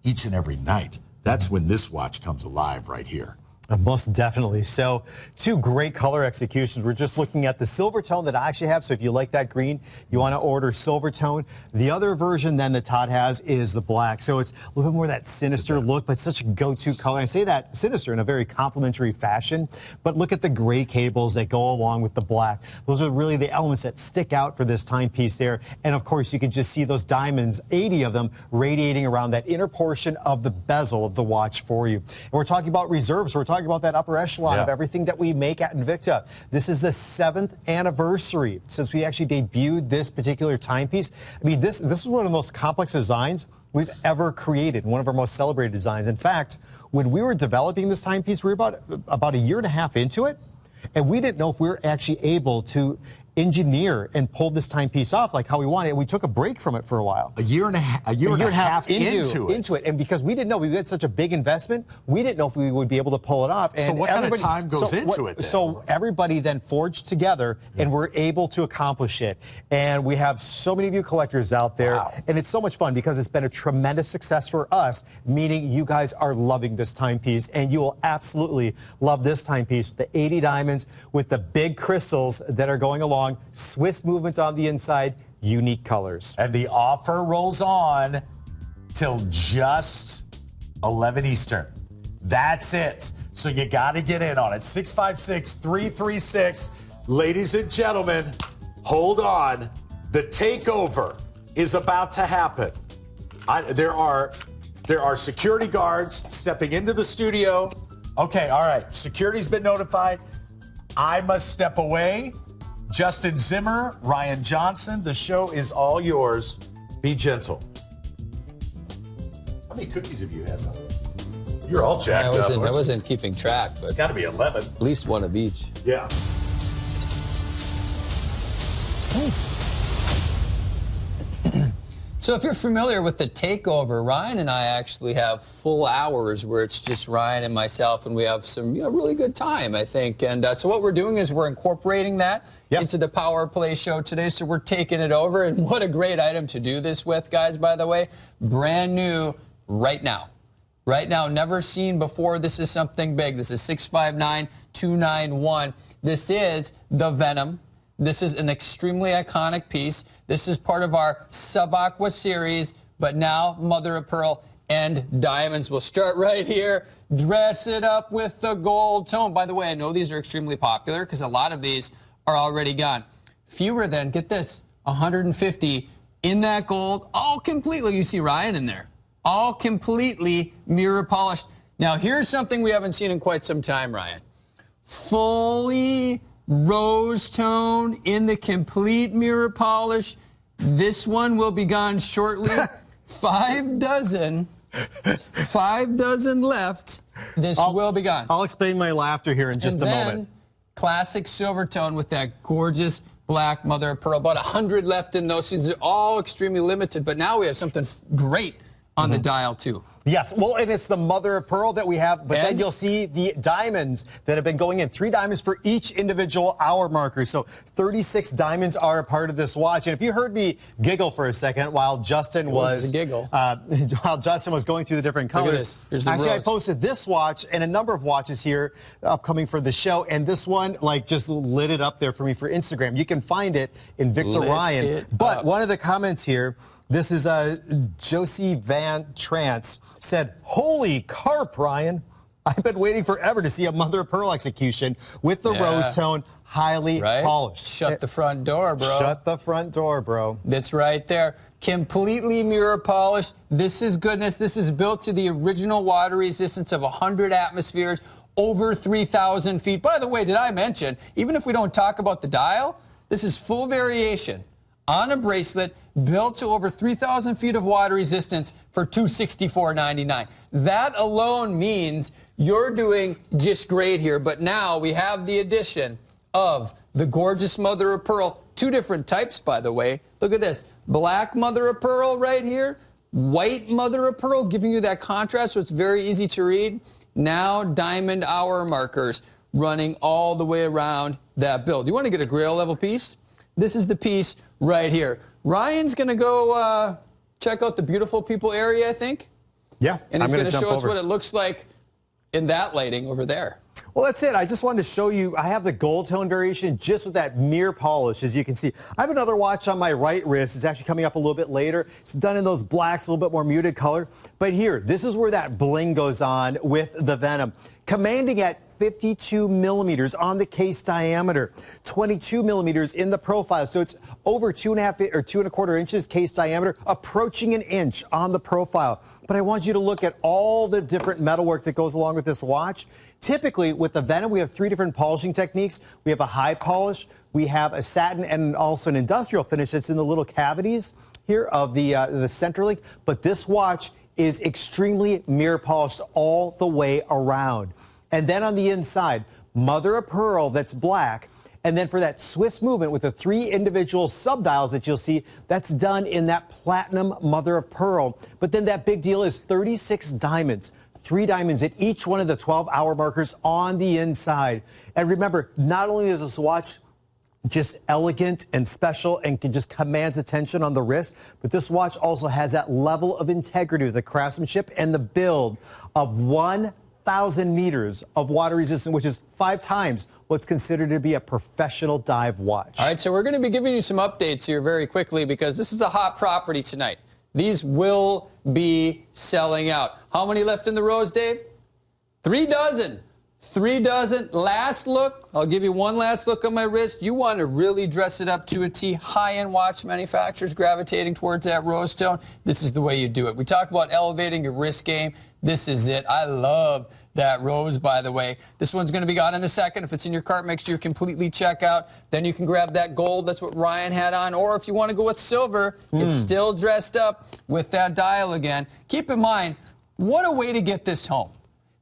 Speaker 2: each and every night. That's when this watch comes alive right here.
Speaker 4: Most definitely. So, two great color executions. We're just looking at the silver tone that I actually have. So if you like that green, you want to order silver tone. The other version then that Todd has is the black. So it's a little bit more that sinister look, but such a go-to color. I say that sinister in a very complimentary fashion, but look at the gray cables that go along with the black. Those are really the elements that stick out for this timepiece there. And of course, you can just see those diamonds, 80 of them, radiating around that inner portion of the bezel of the watch for you. And we're talking about reserves. We're talking about that upper echelon of everything that we make at Invicta. This is the 7th anniversary since we actually debuted this particular timepiece. I mean, this is one of the most complex designs we've ever created, one of our most celebrated designs. In fact, when we were developing this timepiece, we were about a year and a half into it, and we didn't know if we were actually able to engineer and pull this timepiece off like how we wanted. And we took a break from it for a while.
Speaker 2: A year and a half into it.
Speaker 4: And because we didn't know, we had such a big investment, we didn't know if we would be able to pull it off. And
Speaker 2: so what kind of time goes into it then?
Speaker 4: So everybody then forged together and we're able to accomplish it. And we have so many of you collectors out there.
Speaker 2: Wow.
Speaker 4: And it's so much fun because it's been a tremendous success for us, meaning you guys are loving this timepiece. And you will absolutely love this timepiece. The 80 diamonds with the big crystals that are going along. Swiss movements on the inside, unique colors.
Speaker 2: And the offer rolls on till just 11 Eastern. That's it. So you got to get in on it. 656-336. Ladies and gentlemen, hold on. The takeover is about to happen. There are security guards stepping into the studio. Okay, all right. Security's been notified. I must step away. Justin Zimmer, Ryan Johnson, the show is all yours. Be gentle. How many cookies have you had, though? You're all jacked up.
Speaker 3: I wasn't keeping track, but
Speaker 2: It's got to be 11.
Speaker 3: at least one of each.
Speaker 2: Yeah.
Speaker 3: So if you're familiar with the takeover, Ryan and I actually have full hours where it's just Ryan and myself, and we have some really good time, I think. And so what we're doing is we're incorporating that into the Power Play show today. So we're taking it over, and what a great item to do this with, guys, by the way. Brand new right now. Right now, never seen before. This is something big. This is 659291. This is the Venom. This is an extremely iconic piece. This is part of our Sub-Aqua series, but now Mother of Pearl and diamonds. We'll start right here. Dress it up with the gold tone. By the way, I know these are extremely popular because a lot of these are already gone. Fewer than, get this, 150 in that gold, all completely, you see Ryan in there, all completely mirror polished. Now, here's something we haven't seen in quite some time, Ryan. Fully rose tone in the complete mirror polish. This one will be gone shortly. 5 dozen left. This will be gone.
Speaker 4: I'll explain my laughter here in just a moment.
Speaker 3: Classic silver tone with that gorgeous black mother of pearl. About 100 left in those. These are all extremely limited, but now we have something great on the dial too.
Speaker 4: Yes, well, and it's the mother of pearl that we have, but then you'll see the diamonds that have been going in. 3 diamonds for each individual hour marker. So 36 diamonds are a part of this watch. And if you heard me giggle for a second while Justin was going through the different colors.
Speaker 3: Look at this. Here's the
Speaker 4: actually,
Speaker 3: rose.
Speaker 4: I posted this watch and a number of watches here upcoming for the show, and this one just lit it up there for me for Instagram. You can find it in Invicta Ryan. But one of the comments here, this is Josie Van Trance, said, "Holy carp, Ryan. I've been waiting forever to see a mother of pearl execution with the rose tone, highly polished."
Speaker 3: Shut the front door, bro.
Speaker 4: Shut the front door, bro.
Speaker 3: That's right there. Completely mirror polished. This is goodness. This is built to the original water resistance of 100 atmospheres, over 3,000 feet. By the way, did I mention, even if we don't talk about the dial, this is full variation on a bracelet built to over 3,000 feet of water resistance for $264.99. That alone means you're doing just great here. But now we have the addition of the gorgeous mother of pearl. 2 different types, by the way. Look at this. Black mother of pearl right here. White mother of pearl, giving you that contrast so it's very easy to read. Now diamond hour markers running all the way around that build. You want to get a grail level piece? This is the piece right here. Ryan's going to go check out the beautiful people area, I think.
Speaker 4: Yeah,
Speaker 3: and he's going to show us what it looks like in that lighting over there.
Speaker 4: Well, that's it. I just wanted to show you, I have the gold tone variation just with that mirror polish, as you can see. I have another watch on my right wrist. It's actually coming up a little bit later. It's done in those blacks, a little bit more muted color. But here, this is where that bling goes on with the Venom. Commanding at 52 millimeters on the case diameter, 22 millimeters in the profile. So it's over 2.5 or 2.25 inches case diameter, approaching an inch on the profile. But I want you to look at all the different metalwork that goes along with this watch. Typically, with the Venom, we have 3 different polishing techniques. We have a high polish, we have a satin, and also an industrial finish that's in the little cavities here of the center link. But this watch is extremely mirror polished all the way around. And then on the inside, mother of pearl that's black, And then for that Swiss movement with the 3 individual subdials that you'll see, that's done in that platinum mother of pearl. But then that big deal is 36 diamonds. 3 diamonds at each one of the 12-hour markers on the inside. And remember, not only is this watch just elegant and special and can just commands attention on the wrist, but this watch also has that level of integrity with the craftsmanship and the build of 1,000 meters of water resistance, which is 5 times what's considered to be a professional dive watch.
Speaker 3: All right, so we're going to be giving you some updates here very quickly because this is a hot property tonight. These will be selling out. How many left in the rows, Dave? 3 dozen. 3 dozen. Last look. I'll give you one last look on my wrist. You want to really dress it up to a T. High-end watch manufacturers gravitating towards that rose tone. This is the way you do it. We talk about elevating your wrist game. This is it. I love that rose, by the way. This one's going to be gone in a second. If it's in your cart, make sure you completely check out. Then you can grab that gold. That's what Ryan had on. Or if you want to go with silver, it's still dressed up with that dial again. Keep in mind, what a way to get this home.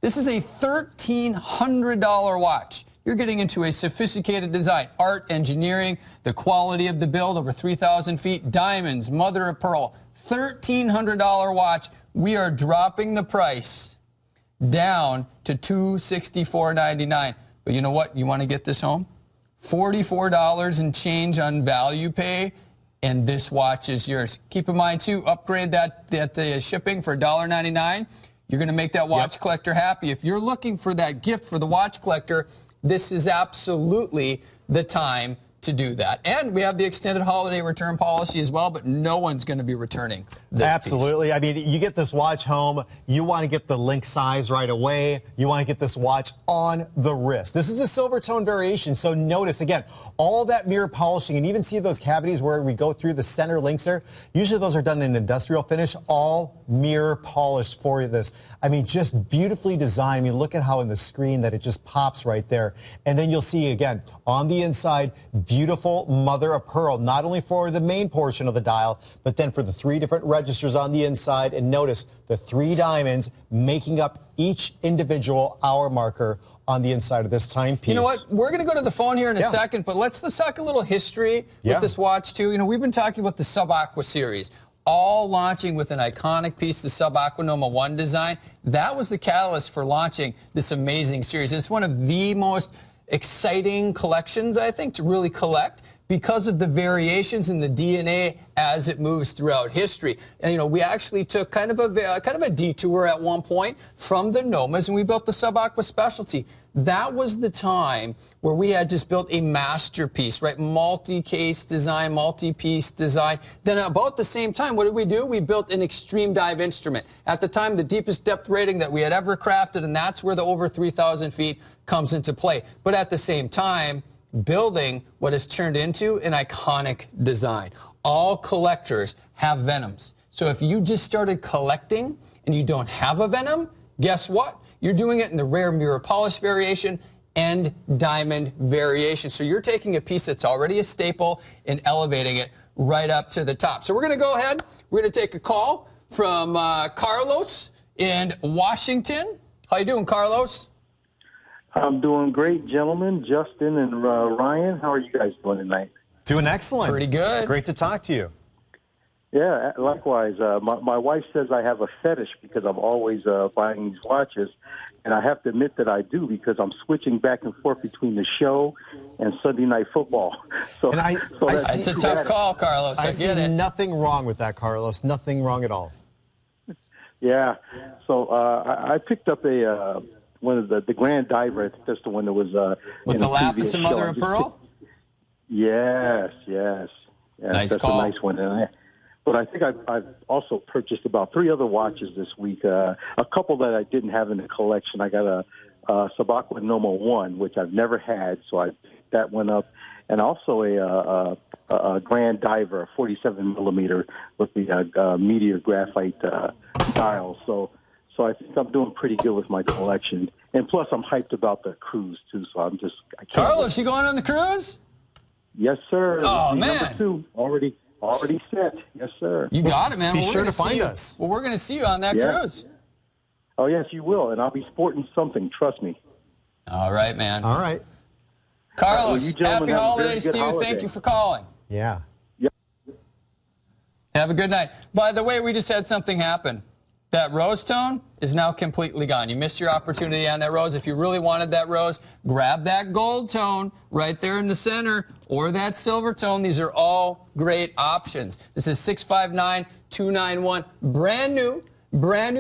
Speaker 3: This is a $1,300 watch. You're getting into a sophisticated design, art, engineering, the quality of the build, over 3,000 feet, diamonds, mother of pearl, $1,300 watch. We are dropping the price down to $264.99. But you know what? You want to get this home? $44 and change on value pay, and this watch is yours. Keep in mind, too, upgrade that shipping for $1.99. You're going to make that watch collector happy. If you're looking for that gift for the watch collector, this is absolutely the time to do that. And we have the extended holiday return policy as well, but no one's going to be returning this
Speaker 4: Absolutely.
Speaker 3: piece.
Speaker 4: I mean, you get this watch home, you want to get the link size right away. You want to get this watch on the wrist. This is a silver tone variation, so notice, again, all that mirror polishing, and even see those cavities where we go through the center links there. Usually those are done in industrial finish, all mirror polished for this. I mean, just beautifully designed. I mean, look at how in the screen that it just pops right there. And then you'll see, again, on the inside, beautiful mother of pearl, not only for the main portion of the dial, but then for the 3 different registers on the inside. And notice the 3 diamonds making up each individual hour marker on the inside of this timepiece.
Speaker 3: You know what? We're going to go to the phone here in a second, but let's talk a little history with this watch, too. You know, we've been talking about the Sub-Aqua series, all launching with an iconic piece, the Sub-Aqua Noma 1 design. That was the catalyst for launching this amazing series. It's one of the most exciting collections, I think, to really collect because of the variations in the DNA as it moves throughout history. And, you know, we actually took kind of a detour at one point from the Nomas, and we built the Sub-Aqua Specialty. That was the time where we had just built a masterpiece, right? Multi-case design, multi-piece design. Then about the same time, what did we do? We built an extreme dive instrument. At the time, the deepest depth rating that we had ever crafted, and that's where the over 3,000 feet comes into play. But at the same time, building what has turned into an iconic design. All collectors have Venoms. So if you just started collecting and you don't have a Venom, guess what? You're doing it in the rare mirror polish variation and diamond variation. So you're taking a piece that's already a staple and elevating it right up to the top. So we're going to go ahead. We're going to take a call from Carlos in Washington. How you doing, Carlos?
Speaker 7: I'm doing great, gentlemen. Justin and Ryan, how are you guys doing tonight?
Speaker 4: Doing excellent.
Speaker 3: Pretty good.
Speaker 4: Great to talk to you.
Speaker 7: Yeah, likewise. My wife says I have a fetish because I'm always buying these watches, and I have to admit that I do because I'm switching back and forth between the show and Sunday Night Football. So,
Speaker 3: It's a tough call, Carlos. I get it.
Speaker 4: Nothing wrong with that, Carlos. Nothing wrong at all.
Speaker 7: Yeah. So I picked up one of the Grand Divert. I think that's the one that was
Speaker 3: with the lapis and mother of pearl.
Speaker 7: Yes.
Speaker 3: Nice
Speaker 7: that's
Speaker 3: call.
Speaker 7: A nice one. But I think I've also purchased about 3 other watches this week. A couple that I didn't have in the collection. I got a Sub-Aqua Noma 1, which I've never had, so I picked that one up. And also a Grand Diver, 47 millimeter with the Meteor graphite dial. So I think I'm doing pretty good with my collection. And plus, I'm hyped about the cruise, too, so I can't
Speaker 3: Carlos, you going on the cruise?
Speaker 7: Yes, sir.
Speaker 3: Oh, man.
Speaker 7: Number 2, already set. Yes, sir.
Speaker 3: You got it, man.
Speaker 4: Be sure to find us.
Speaker 3: Well, we're going to see you on that cruise.
Speaker 7: Oh, yes, you will, and I'll be sporting something. Trust me.
Speaker 3: All right, man.
Speaker 4: All right.
Speaker 3: Carlos,
Speaker 7: you gentlemen
Speaker 3: happy
Speaker 7: have a very
Speaker 3: holidays
Speaker 7: good
Speaker 3: to you.
Speaker 7: holiday.
Speaker 3: Thank you for calling.
Speaker 4: Yeah.
Speaker 3: Have a good night. By the way, we just had something happen. That rose tone is now completely gone. You missed your opportunity on that rose. If you really wanted that rose, grab that gold tone right there in the center or that silver tone. These are all great options. This is 659-291. Brand new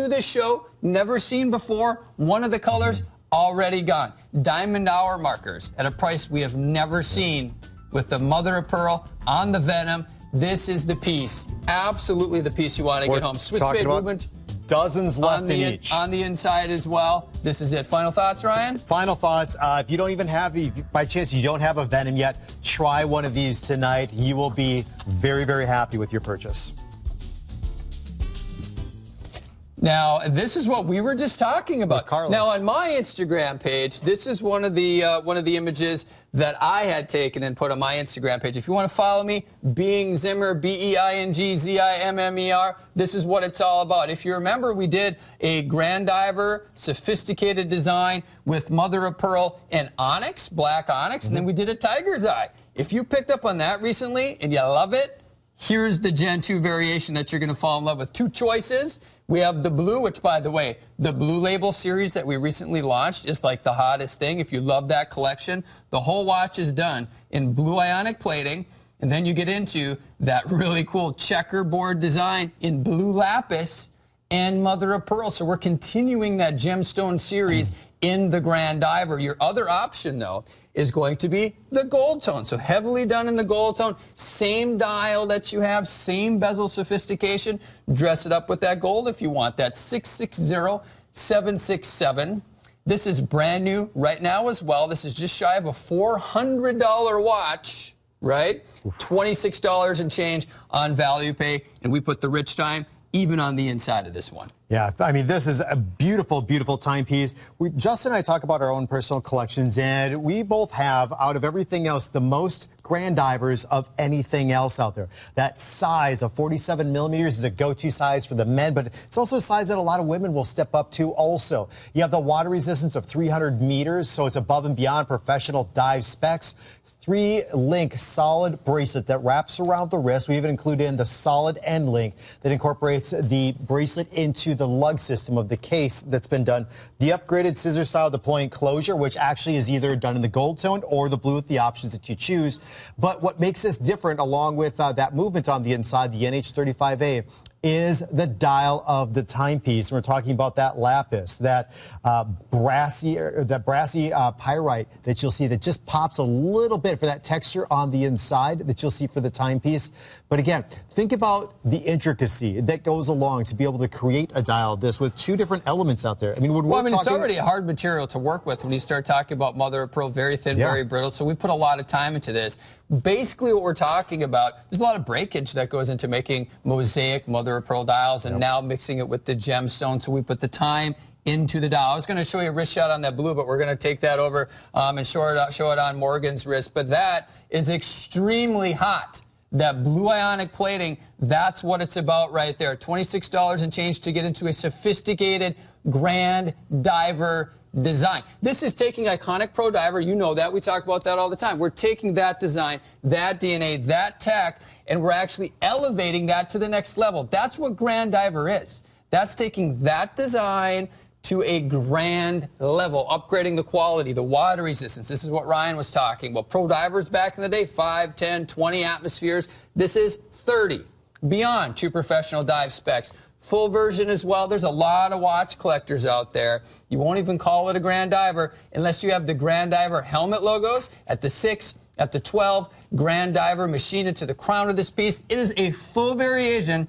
Speaker 3: this show, never seen before. One of the colors already gone. Diamond hour markers at a price we have never seen with the mother of pearl on the Venom. This is the piece, absolutely the piece you want to get home. Swiss Spade movement.
Speaker 4: Dozens left in each.
Speaker 3: On the inside as well. This is it. Final thoughts, Ryan?
Speaker 4: Final thoughts. If you don't even have, by chance you don't have a Venom yet, try one of these tonight. You will be very, very happy with your purchase.
Speaker 3: Now, this is what we were just talking about. Now, on my Instagram page, this is one of the images that I had taken and put on my Instagram page. If you want to follow me, Being Zimmer, BeingZimmer, this is what it's all about. If you remember, we did a Grande, sophisticated design with mother of pearl and onyx, black onyx, and then we did a tiger's eye. If you picked up on that recently and you love it, here's the Gen 2 variation that you're going to fall in love with. Two choices. We have the blue, which, by the way, the Blue Label series that we recently launched is like the hottest thing. If you love that collection, the whole watch is done in blue ionic plating. And then you get into that really cool checkerboard design in blue lapis and mother of pearl. So we're continuing that gemstone series in the Grand Diver. Your other option, though, is going to be the gold tone. So heavily done in the gold tone, same dial that you have, same bezel sophistication. Dress it up with that gold if you want. That's 660-767. This is brand new right now as well. This is just shy of a $400 watch, right? $26 and change on value pay, and we put the rich time even on the inside of this one.
Speaker 4: Yeah, I mean, this is a beautiful, beautiful timepiece. Justin and I talk about our own personal collections, and we both have, out of everything else, the most Grand Divers of anything else out there. That size of 47 millimeters is a go-to size for the men, but it's also a size that a lot of women will step up to also. You have the water resistance of 300 meters, so it's above and beyond professional dive specs. 3-link solid bracelet that wraps around the wrist. We even include in the solid end link that incorporates the bracelet into the lug system of the case that's been done. The upgraded scissor style deploying closure, which actually is either done in the gold tone or the blue with the options that you choose. But what makes this different, along with that movement on the inside, the NH35A, is the dial of the timepiece. We're talking about that lapis, that brassy pyrite that you'll see that just pops a little bit for that texture on the inside that you'll see for the timepiece. But again, think about the intricacy that goes along to be able to create a dial of this with two different elements out there. I mean,
Speaker 3: it's already a hard material to work with when you start talking about mother of pearl, very thin, very brittle. So we put a lot of time into this. Basically what we're talking about, there's a lot of breakage that goes into making mosaic mother of pearl dials and now mixing it with the gemstone. So we put the time into the dial. I was going to show you a wrist shot on that blue, but we're going to take that over and show it on Morgan's wrist. But that is extremely hot. That blue ionic plating, that's what it's about right there. $26 and change to get into a sophisticated Grand Diver design. This is taking iconic pro diver. You know that. We talk about that all the time. We're taking that design, that DNA, that tech, and we're actually elevating that to the next level. That's what Grand Diver is. That's taking that design to a grand level, upgrading the quality, the water resistance. This is what Ryan was talking about. Pro divers back in the day, 5, 10, 20 atmospheres. This is 30, beyond to professional dive specs. Full version as well. There's a lot of watch collectors out there. You won't even call it a Grand Diver unless you have the Grand Diver helmet logos at the 6, at the 12. Grand Diver machined into the crown of this piece. It is a full variation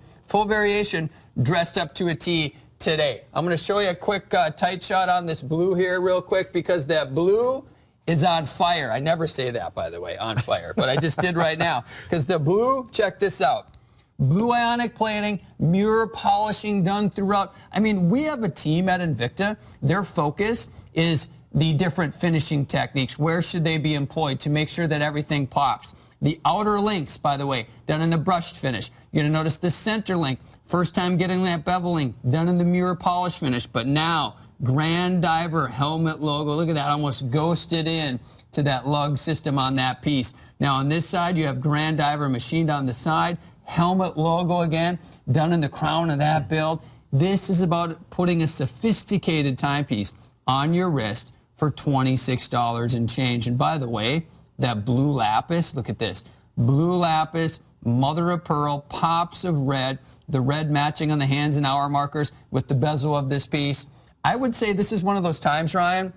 Speaker 3: dressed up to a T today. I'm going to show you a quick tight shot on this blue here real quick because that blue is on fire. I never say that, by the way, on fire, but I just did right now because the blue, check this out. Blue ionic plating, mirror polishing done throughout. I mean, we have a team at Invicta. Their focus is the different finishing techniques. Where should they be employed to make sure that everything pops? The outer links, by the way, done in the brushed finish. You're going to notice the center link, first time getting that beveling, done in the mirror polish finish. But now, Grand Diver helmet logo. Look at that, almost ghosted in to that lug system on that piece. Now on this side, you have Grand Diver machined on the side. Helmet logo again, done in the crown of that build. This is about putting a sophisticated timepiece on your wrist for $26 and change. And by the way, that blue lapis, look at this. Blue lapis, mother of pearl, pops of red, the red matching on the hands and hour markers with the bezel of this piece. I would say this is one of those times, Ryan,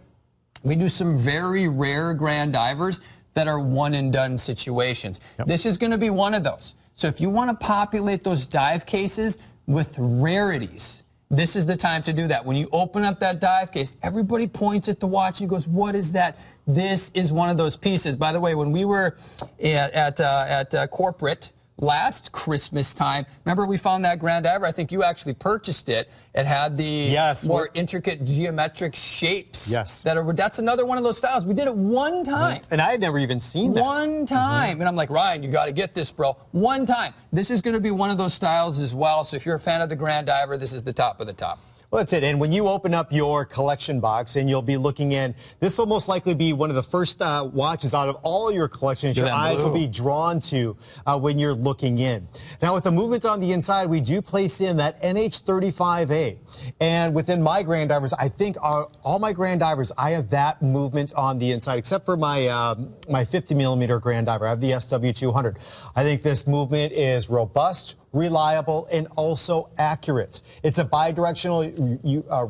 Speaker 3: we do some very rare Grand Divers that are one and done situations. Yep. This is going to be one of those. So if you want to populate those dive cases with rarities, this is the time to do that. When you open up that dive case, everybody points at the watch and goes, what is that? This is one of those pieces. By the way, when we were at corporate last Christmas time, remember we found that Grand Diver? I think you actually purchased it. It had the more intricate geometric shapes.
Speaker 4: Yes.
Speaker 3: That's another one of those styles. We did it one time.
Speaker 4: And I had never even seen that.
Speaker 3: One time. And I'm like, Ryan, you got to get this, bro. One time. This is going to be one of those styles as well. So if you're a fan of the Grand Diver, this is the top of the top.
Speaker 4: Well, that's it. And when you open up your collection box and you'll be looking in, this will most likely be one of the first watches out of all your collections your eyes will be drawn to when you're looking in. Now, with the movement on the inside, we do place in that NH35A. And within my Grand Divers, I think all my Grand Divers, I have that movement on the inside, except for my my 50 millimeter Grand Diver. I have the SW200. I think this movement is robust, reliable, and also accurate. It's a bidirectional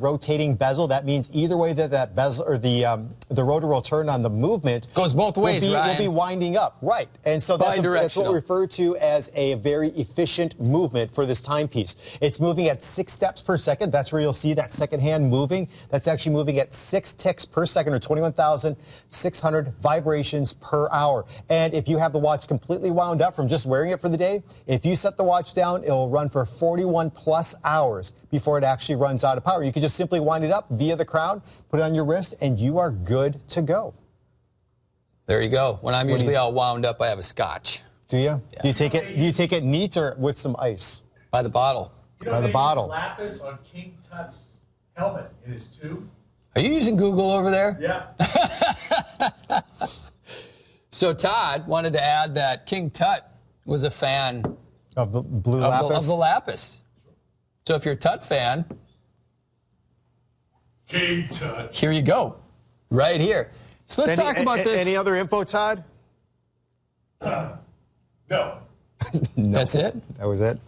Speaker 4: rotating bezel. That means either way that bezel or the rotor will turn on the movement
Speaker 3: goes both ways.
Speaker 4: Will be winding up, right? And so that's what we refer to as a very efficient movement for this timepiece. It's moving at 6 steps per second. That's where you'll see that second hand moving. That's actually moving at 6 ticks per second, or 21,600 vibrations per hour. And if you have the watch completely wound up from just wearing it for the day, if you set the watch down, it'll run for 41 plus hours before it actually runs out of power. You can just simply wind it up via the crown, put it on your wrist, and you are good to go.
Speaker 3: There you go. When I'm usually all wound up, I have a scotch.
Speaker 4: Do you? Yeah. Do you take it neat or with some ice?
Speaker 3: By the bottle.
Speaker 2: You know,
Speaker 4: by the bottle.
Speaker 2: Lapis on King Tut's helmet in his tube.
Speaker 3: Are you using Google over there?
Speaker 2: Yeah.
Speaker 3: So Todd wanted to add that King Tut was a fan
Speaker 4: of the blue lapis?
Speaker 3: Of the lapis. So if you're a Tut fan,
Speaker 2: King Tut.
Speaker 3: Here you go. Right here. So let's talk about this.
Speaker 4: Any other info, Todd?
Speaker 2: No.
Speaker 4: No.
Speaker 3: That's it?
Speaker 4: That was it?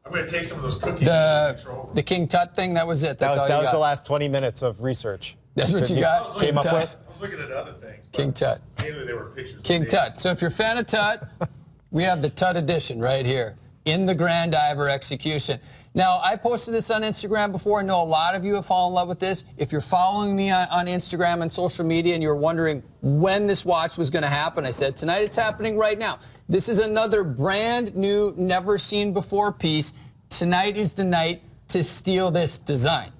Speaker 2: I'm going to take some of those cookies.
Speaker 3: The King Tut thing, that was it. That
Speaker 4: was the last 20 minutes of research.
Speaker 3: That's what you got?
Speaker 2: Came up with? I was looking at other things.
Speaker 3: King Tut.
Speaker 2: Mainly they were pictures.
Speaker 3: King Tut. So if you're a fan of Tut, we have the Tut edition right here in the Grand Diver execution. Now, I posted this on Instagram before. I know a lot of you have fallen in love with this. If you're following me on Instagram and social media and you're wondering when this watch was going to happen, I said tonight it's happening right now. This is another brand new, never seen before piece. Tonight is the night to steal this design.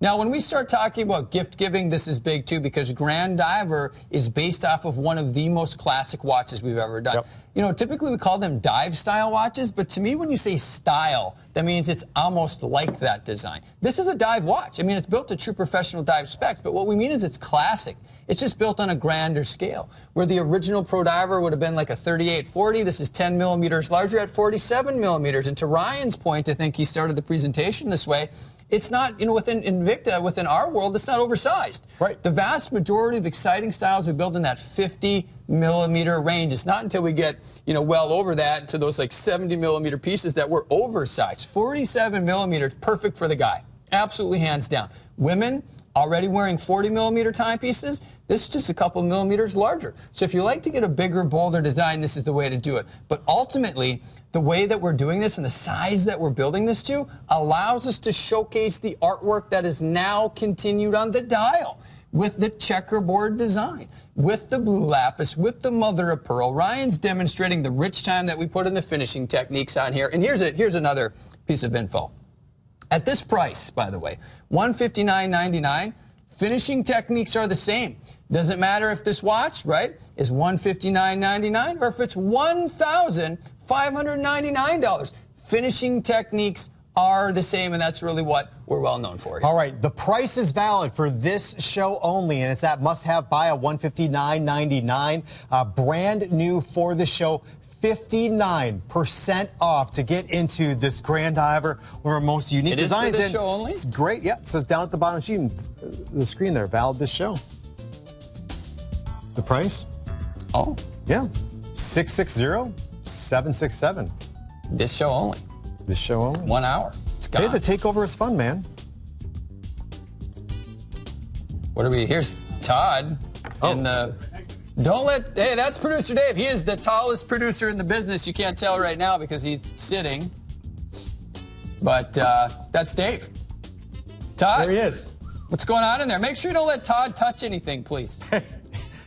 Speaker 3: Now, when we start talking about gift giving, this is big too, because Grand Diver is based off of one of the most classic watches we've ever done. Yep. You know, typically we call them dive style watches, but to me, when you say style, that means it's almost like that design. This is a dive watch. I mean, it's built to true professional dive specs, but what we mean is it's classic. It's just built on a grander scale. Where the original Pro Diver would have been like a 3840, this is 10 millimeters larger at 47 millimeters. And to Ryan's point, I think he started the presentation this way, it's not, you know, within Invicta, within our world, it's not oversized.
Speaker 4: Right.
Speaker 3: The vast majority of exciting styles we build in that 50 millimeter range. It's not until we get, you know, well over that to those like 70 millimeter pieces that were oversized. 47 millimeters, perfect for the guy. Absolutely hands down. Women already wearing 40 millimeter timepieces, this is just a couple millimeters larger. So if you like to get a bigger, bolder design, this is the way to do it. But ultimately, the way that we're doing this and the size that we're building this to allows us to showcase the artwork that is now continued on the dial with the checkerboard design, with the blue lapis, with the mother of pearl. Ryan's demonstrating the rich time that we put in the finishing techniques on here. And here's another piece of info. At this price, by the way, $159.99, finishing techniques are the same. Doesn't matter if this watch, right, is $159.99 or if it's $1,599. Finishing techniques are the same, and that's really what we're well known for here.
Speaker 4: All right, the price is valid for this show only, and it's that must-have buy at $159.99. Brand new for the show, 59% off to get into this Grand Diver, one of our most unique designs.
Speaker 3: It is for this show only?
Speaker 4: It's great, yeah. It says down at the bottom of the screen there, valid this show. The price?
Speaker 3: Oh.
Speaker 4: Yeah, 660-767.
Speaker 3: This show only.
Speaker 4: This show only.
Speaker 3: 1 hour. It's gone.
Speaker 4: Hey, the takeover is fun, man.
Speaker 3: What are we? Here's Todd in the. Don't let. Hey, that's producer Dave. He is the tallest producer in the business. You can't tell right now because he's sitting. But that's Dave. Todd.
Speaker 2: There he is.
Speaker 3: What's going on in there? Make sure you don't let Todd touch anything, please.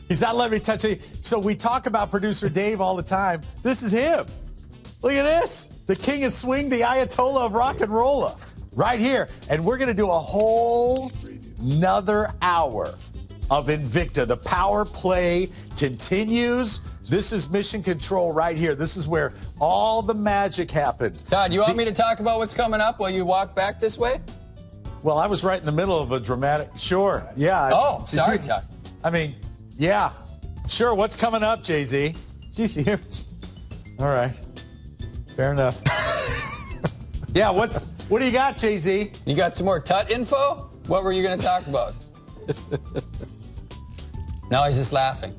Speaker 2: He's not letting me touch it. So we talk about producer Dave all the time. This is him. Look at this. The king of swing, the Ayatollah of rock and rolla, right here. And we're going to do a whole another hour of Invicta. The power play continues. This is mission control right here. This is where all the magic happens.
Speaker 3: Todd, you want me to talk about what's coming up while you walk back this way?
Speaker 2: Well, I was right in the middle of a dramatic. Sure. Yeah.
Speaker 3: Oh, sorry, Todd.
Speaker 2: I mean, yeah. Sure. What's coming up, Jay-Z? Jeez, here. All right. Fair enough. Yeah, what do you got, Jay-Z?
Speaker 3: You got some more Tut info? What were you going to talk about? Now he's just laughing.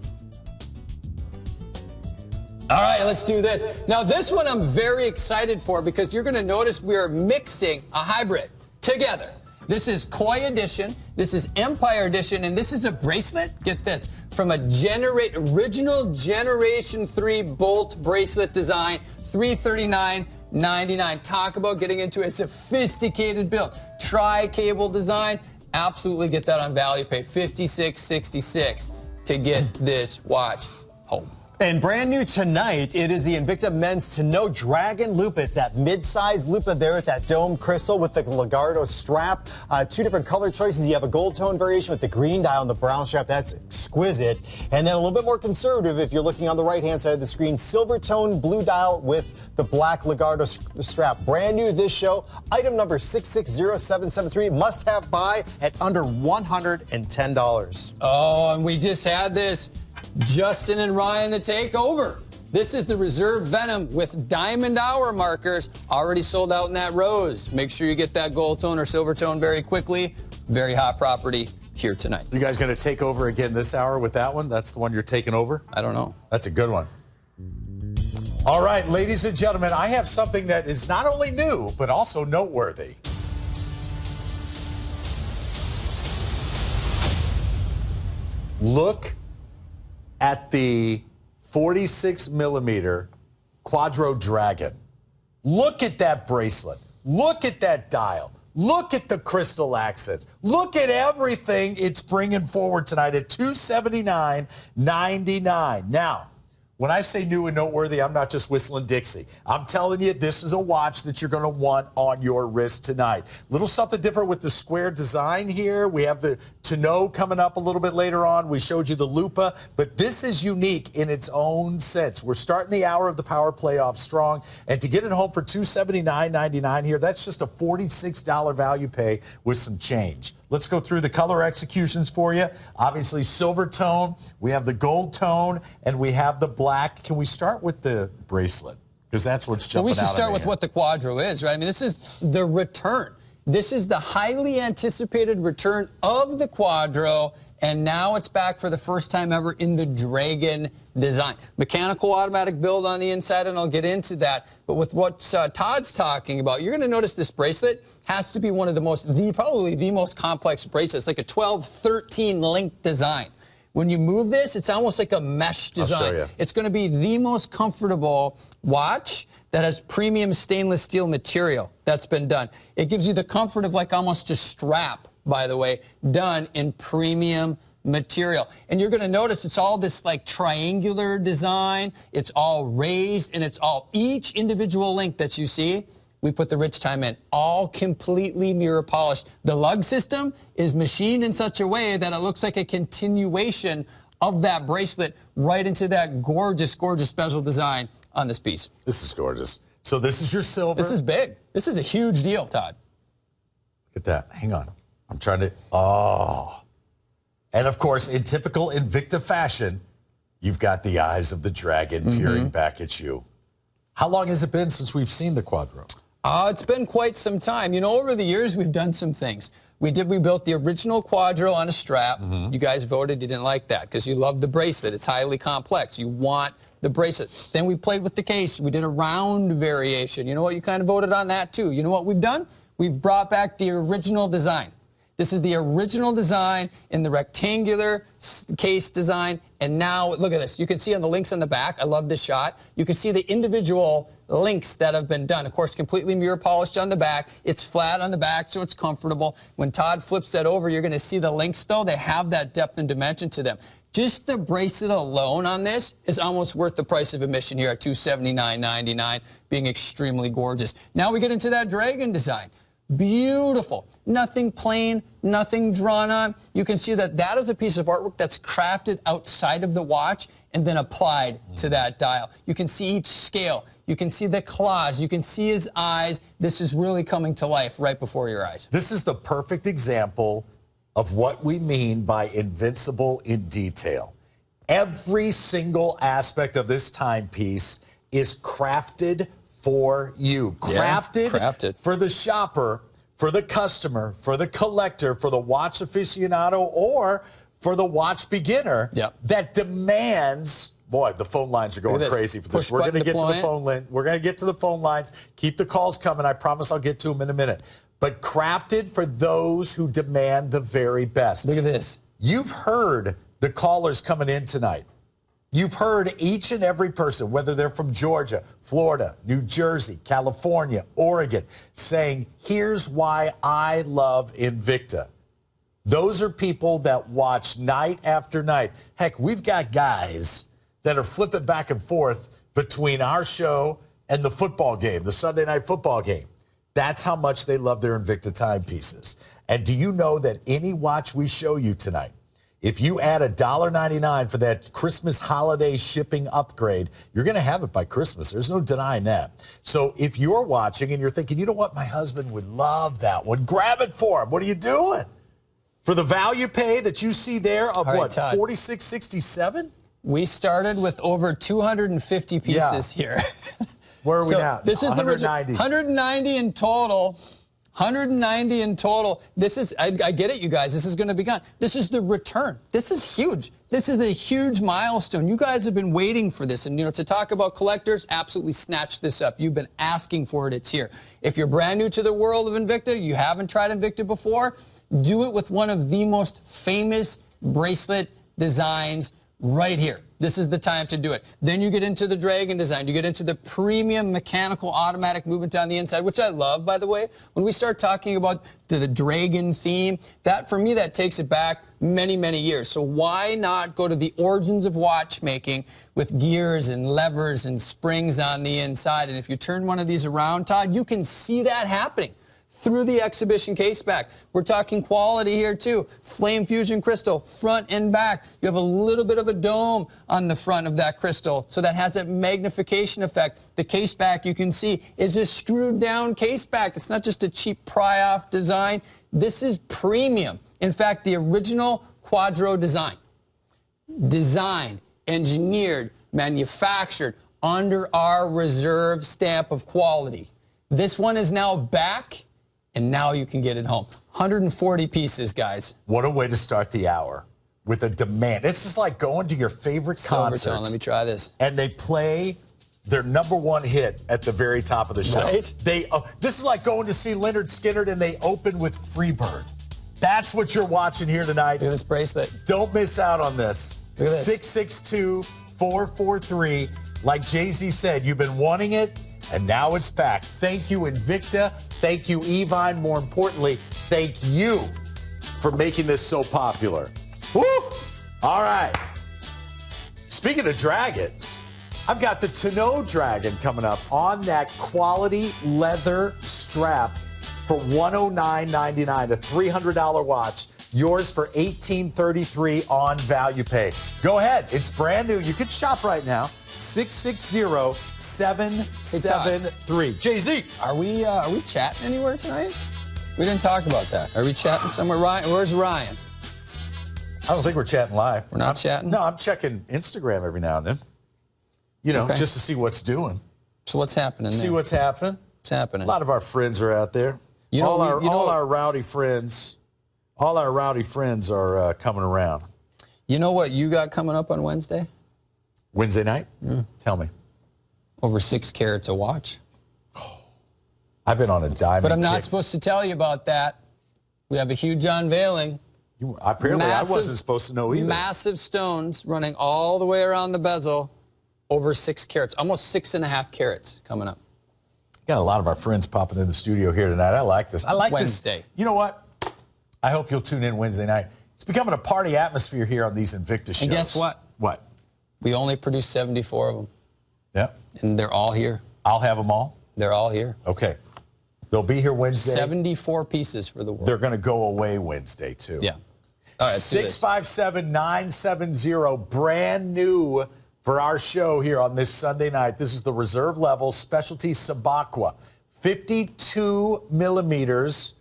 Speaker 3: All right, let's do this. Now, this one I'm very excited for because you're going to notice we are mixing a hybrid together. This is Koi Edition, this is Empire Edition, and this is a bracelet, get this, from a original Generation 3 bolt bracelet design, $339.99. Talk about getting into a sophisticated build. Tri-cable design, absolutely get that on value pay, $56.66 to get this watch home.
Speaker 4: And brand new tonight, it is the Invicta Men's To Know Dragon Lupa. It's that mid-size Lupa there at that dome crystal with the Legardo strap. Two different color choices. You have a gold tone variation with the green dial and the brown strap. That's exquisite. And then a little bit more conservative, if you're looking on the right-hand side of the screen, silver tone blue dial with the black Legardo strap. Brand new this show. Item number 660773. Must-have buy at under $110.
Speaker 3: Oh, and we just had this. Justin and Ryan, the takeover. This is the Reserve Venom with diamond hour markers, already sold out in that rose. Make sure you get that gold tone or silver tone very quickly. Very hot property here tonight.
Speaker 2: You guys going to take over again this hour with that one? That's the one you're taking over?
Speaker 3: I don't know.
Speaker 2: That's a good one. All right, ladies and gentlemen, I have something that is not only new, but also noteworthy. Look at the 46 millimeter Quadro Dragon. Look at that bracelet. Look at that dial. Look at the crystal accents. Look at everything it's bringing forward tonight at $279.99. Now, when I say new and noteworthy, I'm not just whistling Dixie. I'm telling you, this is a watch that you're going to want on your wrist tonight. Little something different with the square design here. We have the To Know coming up a little bit later on. We showed you the Lupa, but this is unique in its own sense. We're starting the hour of the power play off strong, and to get it home for $279.99 here, that's just a $46 value pay with some change. Let's go through the color executions for you. Obviously, silver tone. We have the gold tone, and we have the black. Can we start with the bracelet? Because that's what's jumping out.
Speaker 3: Well, we should start with what the Quadro is, right? I mean, this is the return. This is the highly anticipated return of the Quadro, and now it's back for the first time ever in the Dragon design. Mechanical automatic build on the inside, and I'll get into that. But with what Todd's talking about, you're going to notice this bracelet has to be one of the most, probably the most complex bracelets, like a 12-13 link design. When you move this, it's almost like a mesh design.
Speaker 2: I'll show you.
Speaker 3: It's going to be the most comfortable watch that has premium stainless steel material that's been done. It gives you the comfort of like almost a strap, by the way, done in premium material. And you're going to notice it's all this like triangular design. It's all raised, and it's all, each individual link that you see, we put the rich time in, all completely mirror polished. The lug system is machined in such a way that it looks like a continuation of that bracelet right into that gorgeous, gorgeous bezel design on this piece.
Speaker 2: This is gorgeous. So this is your silver.
Speaker 3: This is big. This is a huge deal, Todd.
Speaker 2: Look at that. Hang on. I'm trying to. Oh. And of course, in typical Invicta fashion, you've got the eyes of the dragon peering back at you. How long has it been since we've seen the Quadro?
Speaker 3: It's been quite some time. You know, over the years, we've done some things. We built the original Quadro on a strap. You guys voted you didn't like that because you love the bracelet. It's highly complex. You want the bracelet. Then we played with the case. We did a round variation. You know what? You kind of voted on that too. You know what we've done? We've brought back the original design. This is the original design in the rectangular case design. And now, look at this. You can see on the links on the back. I love this shot. You can see the individual links that have been done. Of course, completely mirror polished on the back. It's flat on the back, so it's comfortable. When Todd flips that over, you're going to see the links, though. They have that depth and dimension to them. Just the bracelet alone on this is almost worth the price of admission here at $279.99, being extremely gorgeous. Now we get into that dragon design. Beautiful. Nothing plain, nothing drawn on. You can see that that is a piece of artwork that's crafted outside of the watch and then applied to that dial. You can see each scale. You can see the claws. You can see his eyes. This is really coming to life right before your eyes.
Speaker 2: This is the perfect example of what we mean by invincible in detail. Every single aspect of this timepiece is crafted for you. Crafted for the shopper, for the customer, for the collector, for the watch aficionado, or for the watch beginner that demands. Boy, the phone lines are going crazy for this. We're going to get to the phone line. We're going to get to the phone lines. Keep the calls coming. I promise I'll get to them in a minute. But crafted for those who demand the very best.
Speaker 3: Look at this.
Speaker 2: You've heard the callers coming in tonight. You've heard each and every person, whether they're from Georgia, Florida, New Jersey, California, Oregon, saying, here's why I love Invicta. Those are people that watch night after night. Heck, we've got guys that are flipping back and forth between our show and the football game, the Sunday night football game. That's how much they love their Invicta timepieces. And do you know that any watch we show you tonight, if you add $1.99 for that Christmas holiday shipping upgrade, you're going to have it by Christmas. There's no denying that. So if you're watching and you're thinking, you know what, my husband would love that one, grab it for him. What are you doing? For the value pay that you see there of what, $46.67?
Speaker 3: We started with over 250 pieces here.
Speaker 2: Where are we now?
Speaker 3: This is 190. 190 in total. 190 in total. This is, I get it, you guys. This is going to be gone. This is the return. This is huge. This is a huge milestone. You guys have been waiting for this. And, you know, to talk about collectors, absolutely snatch this up. You've been asking for it. It's here. If you're brand new to the world of Invicta, you haven't tried Invicta before, do it with one of the most famous bracelet designs right here. This is the time to do it. Then you get into the dragon design. You get into the premium mechanical automatic movement down the inside, which I love, by the way. When we start talking about the dragon theme, that, for me, that takes it back many, many years. So why not go to the origins of watchmaking with gears and levers and springs on the inside? And if you turn one of these around, Todd, you can see that happening through the exhibition case back. We're talking quality here too. Flame fusion crystal, front and back. You have a little bit of a dome on the front of that crystal, so that has that magnification effect. The case back, you can see, is a screwed down case back. It's not just a cheap pry-off design. This is premium. In fact, the original Quadro design, designed, engineered, manufactured under our reserve stamp of quality. This one is now back, and now you can get it home. 140 pieces, guys.
Speaker 2: What a way to start the hour with a demand. This is like going to your favorite concert.
Speaker 3: Let me try this.
Speaker 2: And they play their #1 hit at the very top of the show.
Speaker 3: Right?
Speaker 2: This is like going to see Lynyrd Skynyrd and they open with Freebird. That's what you're watching here tonight.
Speaker 3: Look at this bracelet.
Speaker 2: Don't miss out on this.
Speaker 3: Look at this.
Speaker 2: 662-443. Like Jay-Z said, you've been wanting it, and now it's back. Thank you, Invicta. Thank you, Evine. More importantly, thank you for making this so popular. Woo! All right. Speaking of dragons, I've got the Tonneau Dragon coming up on that quality leather strap for $109.99, a $300 watch. Yours for $1833 on value pay. Go ahead. It's brand new. You can shop right now. 660-773. Jay-Z.
Speaker 3: Are we chatting anywhere tonight? We didn't talk about that. Are we chatting somewhere? Ryan, where's Ryan?
Speaker 2: I don't think we're chatting live.
Speaker 3: We're not chatting?
Speaker 2: No, I'm checking Instagram every now and then. You know, just to see what's doing.
Speaker 3: So what's happening there?
Speaker 2: See what's happening.
Speaker 3: What's happening?
Speaker 2: A lot of our friends are out there. All our rowdy friends are coming around.
Speaker 3: You know what you got coming up on Wednesday?
Speaker 2: Wednesday night? Tell me.
Speaker 3: Over 6 carats a watch.
Speaker 2: I've been on a diamond
Speaker 3: But I'm not
Speaker 2: kick.
Speaker 3: supposed to tell you about that. We have a huge unveiling.
Speaker 2: Apparently, I wasn't supposed to know either.
Speaker 3: Massive stones running all the way around the bezel, over 6 carats, almost 6.5 carats coming up.
Speaker 2: Got a lot of our friends popping in the studio here tonight. I like this. I like
Speaker 3: Wednesday.
Speaker 2: this. You know what? I hope you'll tune in Wednesday night. It's becoming a party atmosphere here on these Invicta shows.
Speaker 3: And guess what?
Speaker 2: What?
Speaker 3: We only produced 74 of them.
Speaker 2: Yeah.
Speaker 3: And they're all here.
Speaker 2: I'll have them all?
Speaker 3: They're all here.
Speaker 2: Okay. They'll be here Wednesday.
Speaker 3: 74 pieces for the world.
Speaker 2: They're going to go away Wednesday, too.
Speaker 3: Yeah. All right,
Speaker 2: 657-970, brand new for our show here on this Sunday night. This is the reserve level specialty Sabaqua, 52 millimeters,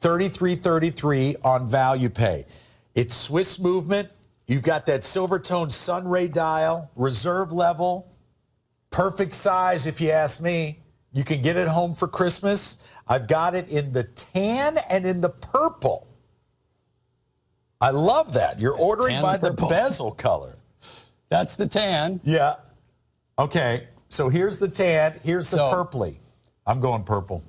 Speaker 2: 3333 on value pay. It's Swiss movement. You've got that silver tone sunray dial, reserve level, perfect size if you ask me. You can get it home for Christmas. I've got it in the tan and in the purple. I love that. You're ordering by the bezel color.
Speaker 3: That's the tan.
Speaker 2: Yeah. Okay. So here's the tan. Here's the purpley. I'm going purple.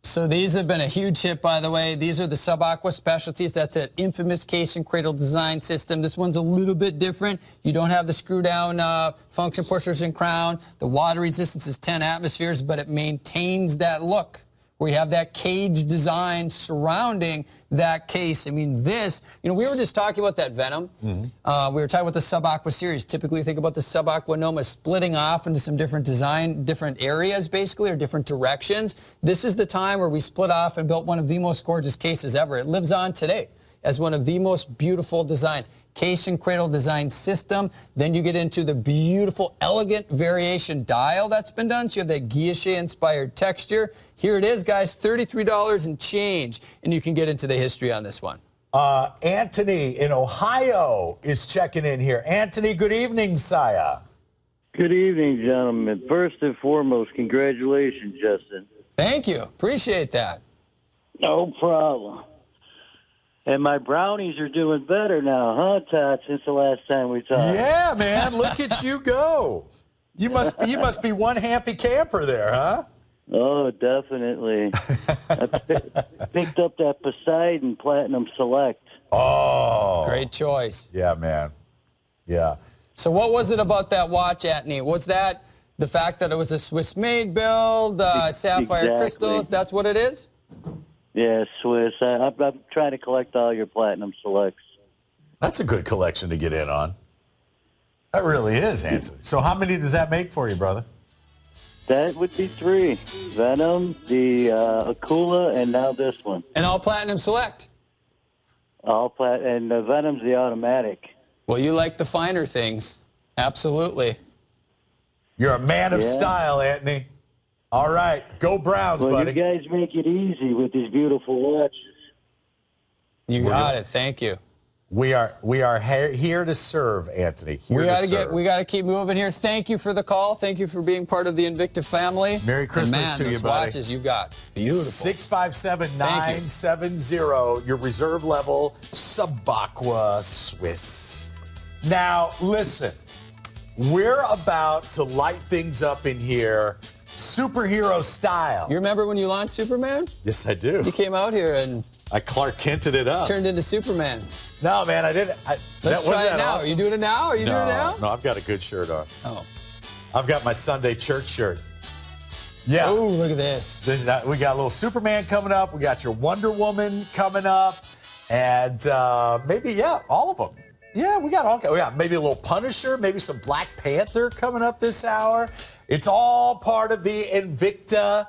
Speaker 3: So these have been a huge hit, by the way. These are the Sabaqua specialties. That's an infamous case and cradle design system. This one's a little bit different. You don't have the screw-down function pushers and crown. The water resistance is 10 atmospheres, but it maintains that look where you have that cage design surrounding that case. I mean, this, you know, we were just talking about that Venom. We were talking about the Sabaqua series. Typically, you think about the Sabaqua Noma splitting off into some different design, different areas, basically, or different directions. This is the time where we split off and built one of the most gorgeous cases ever. It lives on today as one of the most beautiful designs. Case and cradle design system. Then you get into the beautiful, elegant variation dial that's been done. So you have that guilloche-inspired texture. Here it is, guys, $33 and change. And you can get into the history on this one.
Speaker 2: Anthony in Ohio is checking in here. Anthony, good evening, Saya.
Speaker 8: Good evening, gentlemen. First and foremost, congratulations, Justin.
Speaker 3: Thank you. Appreciate that.
Speaker 8: No problem. And my brownies are doing better now, huh, Todd, since the last time we talked?
Speaker 2: Yeah, man. Look at you go. You must be one happy camper there, huh?
Speaker 8: Oh, definitely. I picked up that Poseidon Platinum Select.
Speaker 2: Oh.
Speaker 3: Great choice.
Speaker 2: Yeah, man. Yeah.
Speaker 3: So what was it about that watch, Anthony? Was that the fact that it was a Swiss-made build, Sapphire Crystals? That's what it is?
Speaker 8: Yeah, Swiss. I'm trying to collect all your Platinum Selects.
Speaker 2: That's a good collection to get in on. That really is, Anthony. So how many does that make for you, brother?
Speaker 8: That would be 3. Venom, the Akula, and now this one.
Speaker 3: And all Platinum Select?
Speaker 8: And Venom's the automatic.
Speaker 3: Well, you like the finer things. Absolutely.
Speaker 2: You're a man of style, Anthony. All right. Go Browns, buddy.
Speaker 8: You guys make it easy with these beautiful watches.
Speaker 3: You got it. Thank you.
Speaker 2: We are here to serve, Anthony.
Speaker 3: We got to keep moving here. Thank you for the call. Thank you for being part of the Invicta family.
Speaker 2: Merry Christmas to you, buddy.
Speaker 3: Watches you got. Beautiful.
Speaker 2: 657-970, your reserve level Sabaqua Swiss. Now, listen, we're about to light things up in here, superhero style.
Speaker 3: You remember when you launched Superman?
Speaker 2: Yes, I do.
Speaker 3: You came out here and
Speaker 2: I Clark Kented it up.
Speaker 3: Turned into Superman.
Speaker 2: No, man, I didn't.
Speaker 3: Let's try it now.
Speaker 2: Awesome?
Speaker 3: Are you doing it now? Are you doing it now?
Speaker 2: No, I've got a good shirt on.
Speaker 3: Oh.
Speaker 2: I've got my Sunday church shirt. Yeah.
Speaker 3: Oh, look at this.
Speaker 2: We got a little Superman coming up. We got your Wonder Woman coming up. And maybe, all of them. Yeah, we got maybe a little Punisher, maybe some Black Panther coming up this hour. It's all part of the Invicta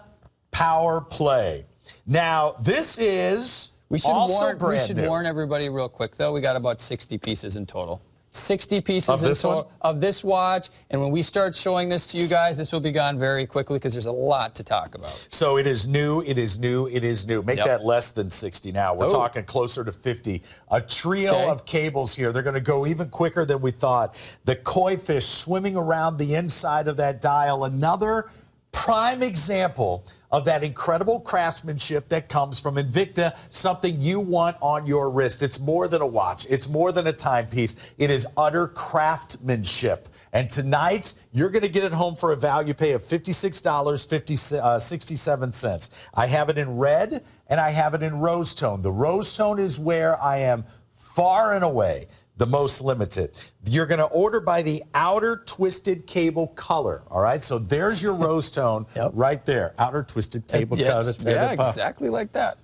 Speaker 2: Power Play. Now, this is
Speaker 3: We should
Speaker 2: also
Speaker 3: warn
Speaker 2: brand new.
Speaker 3: warn everybody real quick, though. We got about 60 pieces in total. 60 pieces
Speaker 2: Of
Speaker 3: in
Speaker 2: this
Speaker 3: total
Speaker 2: one?
Speaker 3: of this watch. And when we start showing this to you guys, this will be gone very quickly because there's a lot to talk about.
Speaker 2: So it is new, it is new, it is new. Make that less than 60 now. We're talking closer to 50. A trio of cables here. They're going to go even quicker than we thought. The koi fish swimming around the inside of that dial. Another prime example of that incredible craftsmanship that comes from Invicta, something you want on your wrist. It's more than a watch. It's more than a timepiece. It is utter craftsmanship. And tonight, you're going to get it home for a value pay of $56.67. I have it in red, and I have it in rose tone. The rose tone is where I am far and away the most limited. You're going to order by the outer twisted cable color, all right? So there's your rose tone right there, outer twisted cable color.
Speaker 3: Yeah, exactly like that.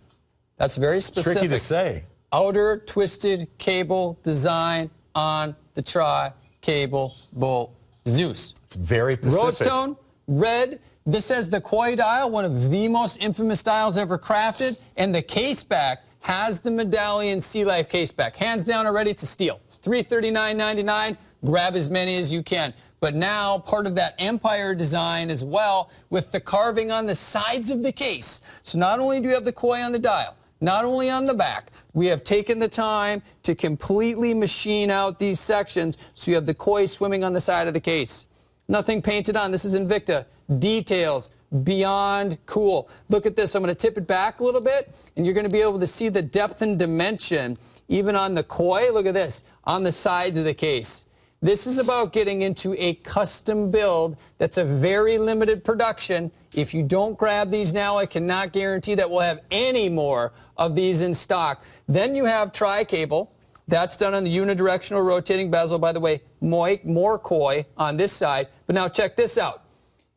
Speaker 3: That's very specific.
Speaker 2: Tricky to say.
Speaker 3: Outer twisted cable design on the tri-cable bolt Zeus.
Speaker 2: It's very specific.
Speaker 3: Rose tone, red. This has the koi dial, one of the most infamous dials ever crafted, and the case back has the medallion Sea Life case back. Hands down already, it's a steal. $339.99. Grab as many as you can. But now part of that empire design as well with the carving on the sides of the case. So not only do you have the koi on the dial, not only on the back, we have taken the time to completely machine out these sections so you have the koi swimming on the side of the case. Nothing painted on. This is Invicta. Details beyond cool. Look at this. I'm going to tip it back a little bit, and you're going to be able to see the depth and dimension even on the koi. Look at this, on the sides of the case. This is about getting into a custom build that's a very limited production. If you don't grab these now, I cannot guarantee that we'll have any more of these in stock. Then you have tri-cable. That's done on the unidirectional rotating bezel. By the way, more koi on this side. But now check this out.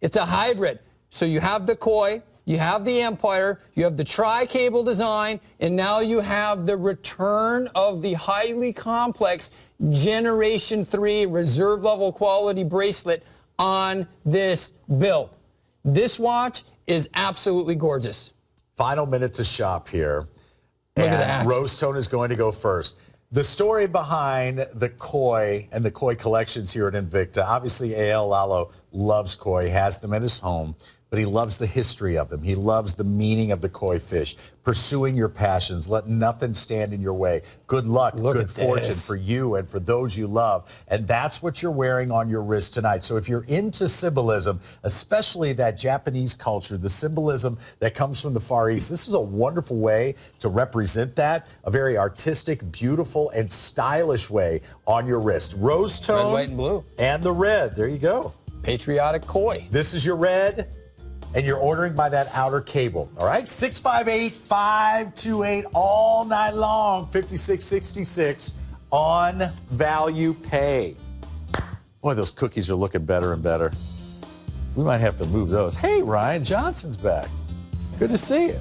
Speaker 3: It's a hybrid. So you have the koi, you have the empire, you have the tri-cable design, and now you have the return of the highly complex Generation 3 reserve level quality bracelet on this build. This watch is absolutely gorgeous.
Speaker 2: Final minute to shop here.
Speaker 3: Look at that.
Speaker 2: Rose tone is going to go first. The story behind the koi and the koi collections here at Invicta, obviously A.L. Lalo loves koi, has them in his home, but he loves the history of them. He loves the meaning of the koi fish, pursuing your passions. Let nothing stand in your way. Good luck, good fortune for you and for those you love. And that's what you're wearing on your wrist tonight. So if you're into symbolism, especially that Japanese culture, the symbolism that comes from the Far East, this is a wonderful way to represent that, a very artistic, beautiful, and stylish way on your wrist. Rose tone.
Speaker 3: Red, white, and blue.
Speaker 2: And the red. There you go.
Speaker 3: Patriotic koi.
Speaker 2: This is your red. And you're ordering by that outer cable, all right? 658-528 all night long, $56.66 on value pay. Boy, those cookies are looking better and better. We might have to move those. Hey, Ryan Johnson's back. Good to see you.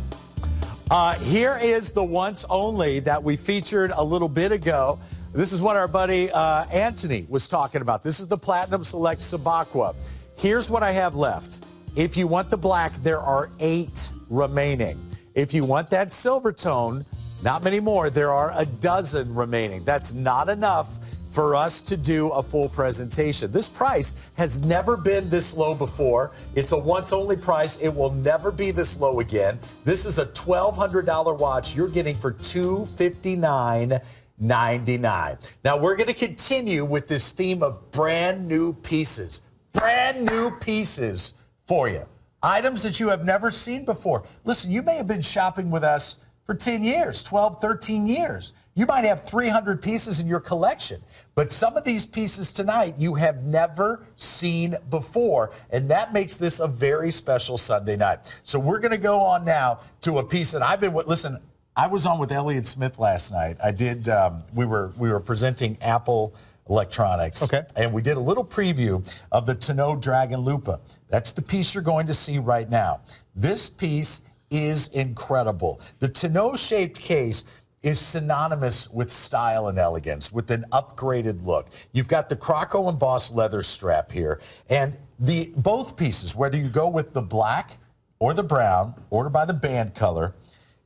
Speaker 2: Here is the once only that we featured a little bit ago. This is what our buddy Anthony was talking about. This is the Platinum Select Sabacqua. Here's what I have left. If you want the black, there are 8 remaining. If you want that silver tone, not many more. There are a dozen remaining. That's not enough for us to do a full presentation. This price has never been this low before. It's a once-only price. It will never be this low again. This is a $1,200 watch you're getting for $259.99. Now, we're going to continue with this theme of brand new pieces. Brand new pieces for you. Items that you have never seen before. Listen, you may have been shopping with us for 10 years, 12, 13 years. You might have 300 pieces in your collection, but some of these pieces tonight you have never seen before, and that makes this a very special Sunday night. So we're going to go on now to a piece that I've been with. Listen, I was on with Elliott Smith last night. I did. We were presenting Apple Electronics. Okay. And we did a little preview of the Tonneau Dragon Lupa. That's the piece you're going to see right now. This piece is incredible. The Tonneau-shaped case is synonymous with style and elegance, with an upgraded look. You've got the Croco embossed leather strap here. And both pieces, whether you go with the black or the brown, ordered by the band color,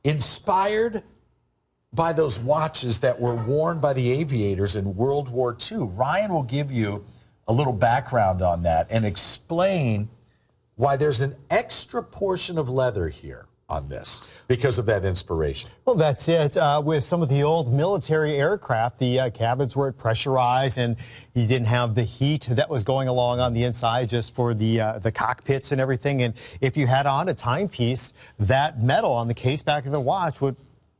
Speaker 2: inspired by those watches that were worn by the aviators in World War II. Ryan will give you a little background on that and explain why there's an extra portion of leather here on this because of that inspiration.
Speaker 4: Well, that's it. With some of the old military aircraft, the cabins were pressurized, and you didn't have the heat that was going along on the inside just for the cockpits and everything. And if you had on a timepiece, that metal on the case back of the watch would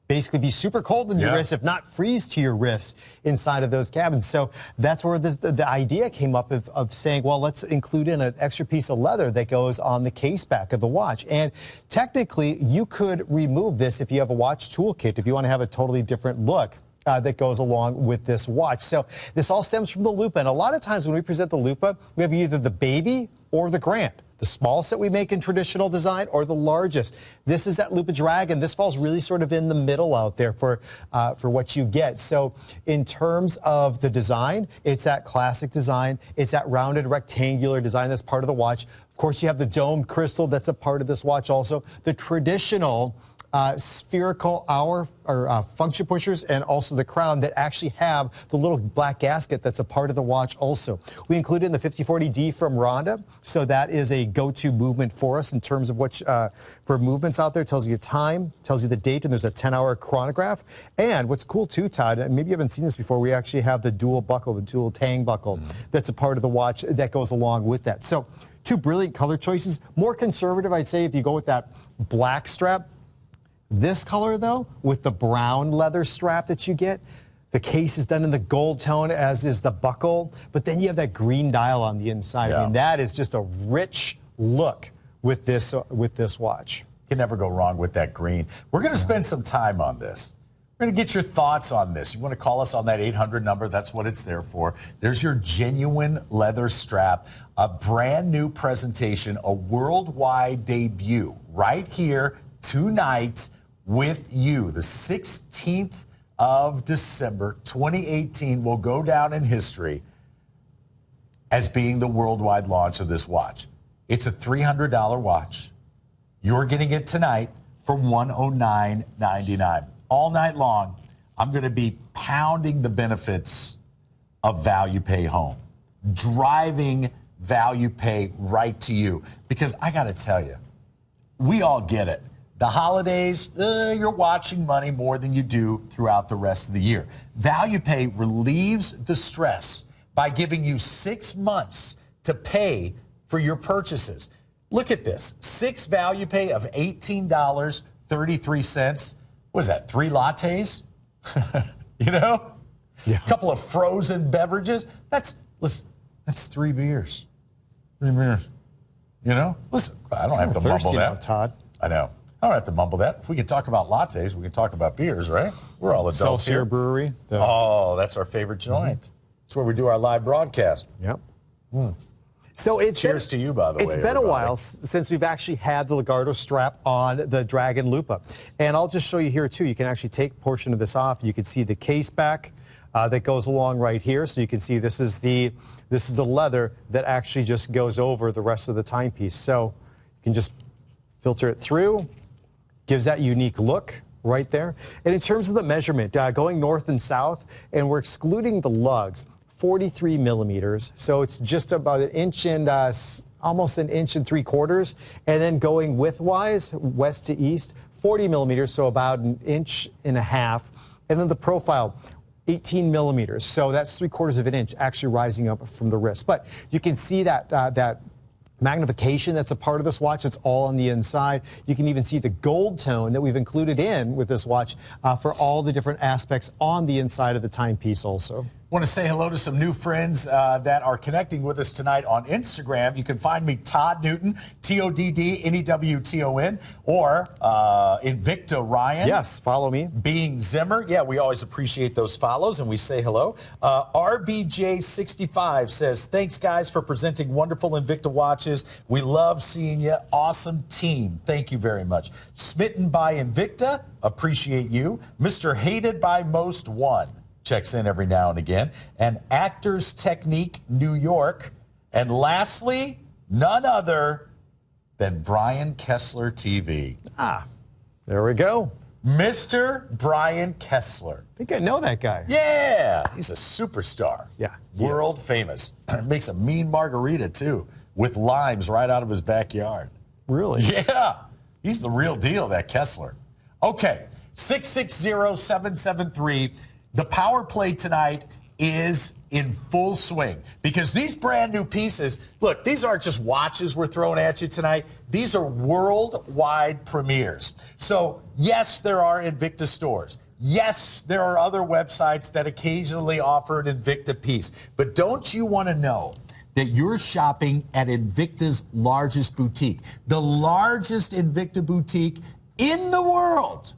Speaker 4: basically be super cold in your wrist, if not freeze to your wrist inside of those cabins. So that's where the idea came up of saying, well, let's include in an extra piece of leather that goes on the case back of the watch. And technically, you could remove this if you have a watch toolkit, if you want to have a totally different look. That goes along with this watch. So this all stems from the Lupa. And a lot of times when we present the Lupa, we have either the baby or the Grande. The smallest that we make in traditional design or the largest. This is that Lupa Dragon. This falls really sort of in the middle out there for what you get. So in terms of the design, it's that classic design. It's that rounded rectangular design that's part of the watch. Of course, you have the domed crystal that's a part of this watch also. The traditional spherical hour or function pushers, and also the crown that actually have the little black gasket that's a part of the watch also. We included in the 5040D from Grande, so that is a go-to movement for us in terms of what for movements out there. It tells you time, tells you the date, and there's a 10-hour chronograph. And what's cool too, Todd, and maybe you haven't seen this before, we actually have the dual buckle, the dual tang buckle that's a part of the watch that goes along with that. So two brilliant color choices. More conservative, I'd say, if you go with that black strap. This color, though, with the brown leather strap that you get, the case is done in the gold tone, as is the buckle, but then you have that green dial on the inside. I mean, that is just a rich look with this watch.
Speaker 2: You can never go wrong with that green. We're going to spend some time on this. We're going to get your thoughts on this. You want to call us on that 800 number. That's what it's there for. There's your genuine leather strap, a brand new presentation, a worldwide debut right here tonight with you. The 16th of December, 2018 will go down in history as being the worldwide launch of this watch. It's a $300 watch. You're getting it tonight for $109.99. All night long, I'm going to be pounding the benefits of Value Pay home, driving Value Pay right to you. Because I got to tell you, we all get it. The holidays, you're watching money more than you do throughout the rest of the year. Value Pay relieves the stress by giving you 6 months to pay for your purchases. Look at this. 6 Value Pay of $18.33. What is that, 3 lattes? You know? Yeah. A couple of frozen beverages. That's 3 beers. 3 beers. You know? Listen, I don't have to mumble that.
Speaker 4: Now, Todd.
Speaker 2: I know. I don't have to mumble that. If we can talk about lattes, we can talk about beers, right? We're all adults
Speaker 4: Celsius
Speaker 2: here.
Speaker 4: Brewery.
Speaker 2: Oh, that's our favorite joint. It's where we do our live broadcast.
Speaker 4: Yep. So it's
Speaker 2: Cheers to you, by the way.
Speaker 4: It's been a while since we've actually had the Legardo strap on the Dragon Lupa. And I'll just show you here, too. You can actually take a portion of this off. You can see the case back that goes along right here. So you can see this is the leather that actually just goes over the rest of the timepiece. So you can just filter it through. Gives that unique look right there. And in terms of the measurement, going north and south, and we're excluding the lugs, 43 millimeters. So it's just about an inch and almost an inch and 3/4. And then going widthwise, west to east, 40 millimeters, so about an inch and a half. And then the profile, 18 millimeters. So that's 3/4 of an inch actually rising up from the wrist. But you can see that that magnification that's a part of this watch. It's all on the inside. You can even see the gold tone that we've included in with this watch for all the different aspects on the inside of the timepiece also.
Speaker 2: Want to say hello to some new friends that are connecting with us tonight on Instagram. You can find me, Todd Newton, TODD-NEWTON, or Invicta Ryan.
Speaker 4: Yes, follow me.
Speaker 2: Being Zimmer. Yeah, we always appreciate those follows, and we say hello. RBJ65 says, thanks, guys, for presenting wonderful Invicta watches. We love seeing you. Awesome team. Thank you very much. Smitten by Invicta. Appreciate you. Mr. Hated by Most One. Checks in every now and again. And Actors Technique New York. And lastly, none other than Brian Kessler TV.
Speaker 4: There we go.
Speaker 2: Mr. Brian Kessler.
Speaker 4: I think I know that guy.
Speaker 2: Yeah, he's a superstar.
Speaker 4: Yeah,
Speaker 2: world famous. Makes a mean margarita, too, with limes right out of his backyard.
Speaker 4: Really?
Speaker 2: Yeah, he's the real deal, that Kessler. Okay, 660-773. The power play tonight is in full swing because these brand new pieces, look, these aren't just watches we're throwing at you tonight. These are worldwide premieres. So, yes, there are Invicta stores. Yes, there are other websites that occasionally offer an Invicta piece. But don't you want to know that you're shopping at Invicta's largest boutique, the largest Invicta boutique in the world,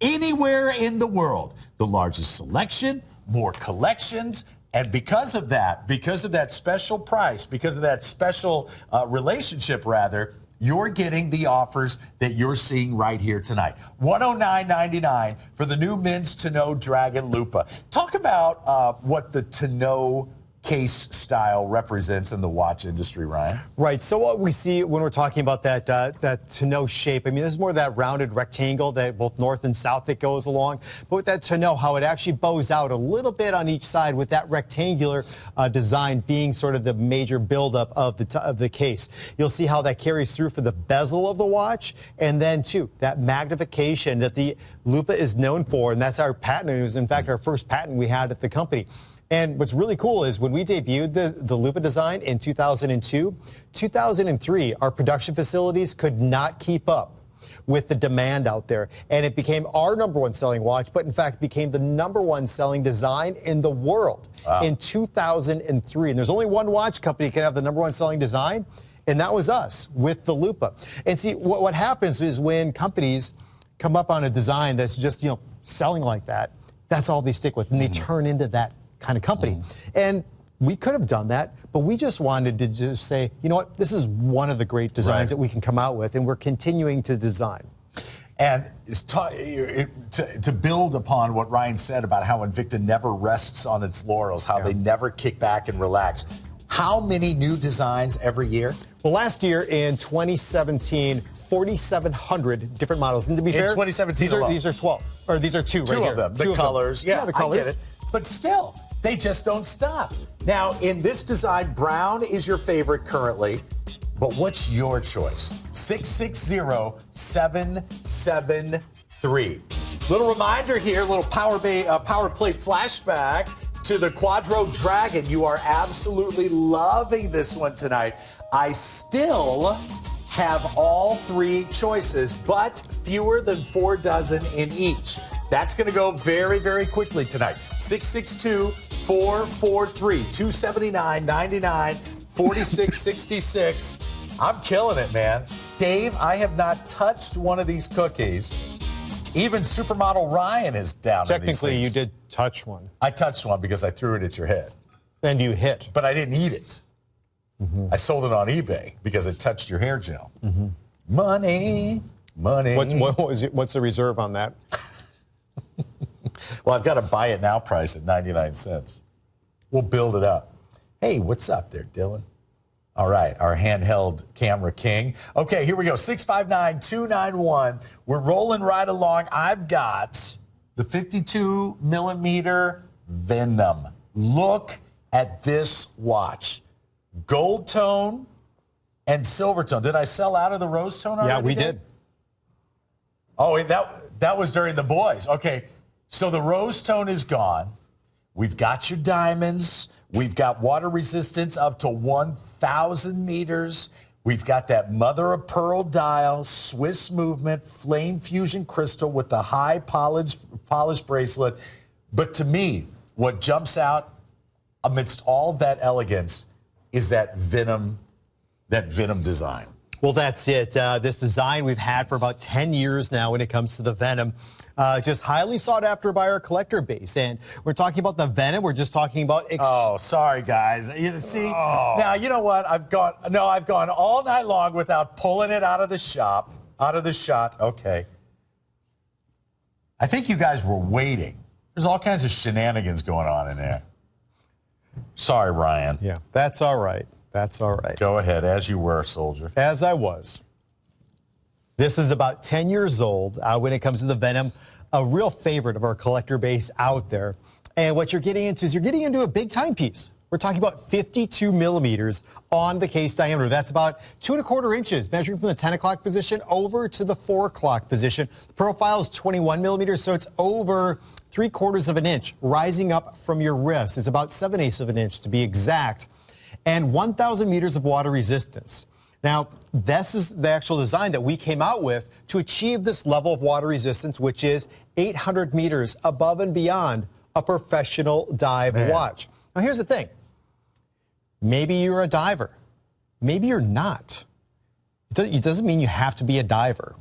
Speaker 2: anywhere in the world, the largest selection, more collections, and because of that special price, because of that special relationship, rather, you're getting the offers that you're seeing right here tonight. $109.99 for the new men's Tonneau Dragon Lupa. Talk about what the Tonneau case style represents in the watch industry, Ryan.
Speaker 4: Right. So what we see when we're talking about that tonneau shape, I mean, this is more of that rounded rectangle that both north and south that goes along. But with that tonneau, how it actually bows out a little bit on each side with that rectangular design being sort of the major buildup of the case. You'll see how that carries through for the bezel of the watch, and then too that magnification that the Lupa is known for, and that's our patent. It was in fact our first patent we had at the company. And what's really cool is when we debuted the Lupa design in 2002, 2003, our production facilities could not keep up with the demand out there. And it became our #1 selling watch, but in fact became the #1 selling design in the world in 2003. And there's only one watch company that can have the #1 selling design, and that was us with the Lupa. And see, what happens is when companies come up on a design that's just, selling like that, that's all they stick with, and they turn into that kind of company. And we could have done that, but we just wanted to just say, you know what, this is one of the great designs that we can come out with, and we're continuing to design.
Speaker 2: And to build upon what Ryan said about how Invicta never rests on its laurels, how they never kick back and relax. How many new designs every year?
Speaker 4: Well, last year in 2017, 4,700 different models. And to be fair,
Speaker 2: 2017
Speaker 4: these are 12, or these are two right here.
Speaker 2: Two of them, the colors. Yeah,
Speaker 4: the colors.
Speaker 2: I get it. But still, they just don't stop. Now, in this design, brown is your favorite currently, but what's your choice? 660-773. Little reminder here, little power play flashback to the Quadro Dragon. You are absolutely loving this one tonight. I still have all three choices, but fewer than 4 dozen in each. That's going to go very, very quickly tonight. 662-443-279-99, 4666. I'm killing it, man. Dave, I have not touched one of these cookies. Even supermodel Ryan is down in these
Speaker 4: Technically,
Speaker 2: things.
Speaker 4: you did touch one.
Speaker 2: I touched one because I threw it at your head.
Speaker 4: And you hit.
Speaker 2: But I didn't eat it. I sold it on eBay because it touched your hair gel. Money.
Speaker 4: What's the reserve on that?
Speaker 2: Well, I've got a buy it now price at 99 cents. We'll build it up. Hey, what's up there, Dylan? All right, our handheld camera king. Okay, here we go. 659-291. We're rolling right along. I've got the 52 millimeter Venom. Look at this watch. Gold tone and silver tone. Did I sell out of the rose tone already?
Speaker 4: Yeah, we did.
Speaker 2: Oh, that was during the boys. Okay, so the rose tone is gone. We've got your diamonds. We've got water resistance up to 1,000 meters. We've got that mother of pearl dial, Swiss movement, flame fusion crystal with the high polished bracelet. But to me, what jumps out amidst all of that elegance is that Venom design.
Speaker 4: Well, that's it. This design we've had for about 10 years now when it comes to the Venom. Just highly sought after by our collector base. And we're talking about the Venom. We're just talking about...
Speaker 2: Oh, sorry, guys. Now, you know what? I've gone all night long without pulling it out of the shop, out of the shot. Okay. I think you guys were waiting. There's all kinds of shenanigans going on in there. Sorry, Ryan.
Speaker 4: Yeah, that's all right. That's all right.
Speaker 2: Go ahead, as you were, soldier.
Speaker 4: As I was. This is about 10 years old when it comes to the Venom, a real favorite of our collector base out there. And what you're getting into is you're getting into a big timepiece. We're talking about 52 millimeters on the case diameter. That's about 2¼ inches, measuring from the 10 o'clock position over to the 4 o'clock position. The profile is 21 millimeters, so it's over 3/4 of an inch, rising up from your wrist. It's about 7/8 of an inch to be exact, and 1,000 meters of water resistance. Now, this is the actual design that we came out with to achieve this level of water resistance, which is 800 meters above and beyond a professional dive watch. Now, here's the thing. Maybe you're a diver. Maybe you're not. It doesn't mean you have to be a diver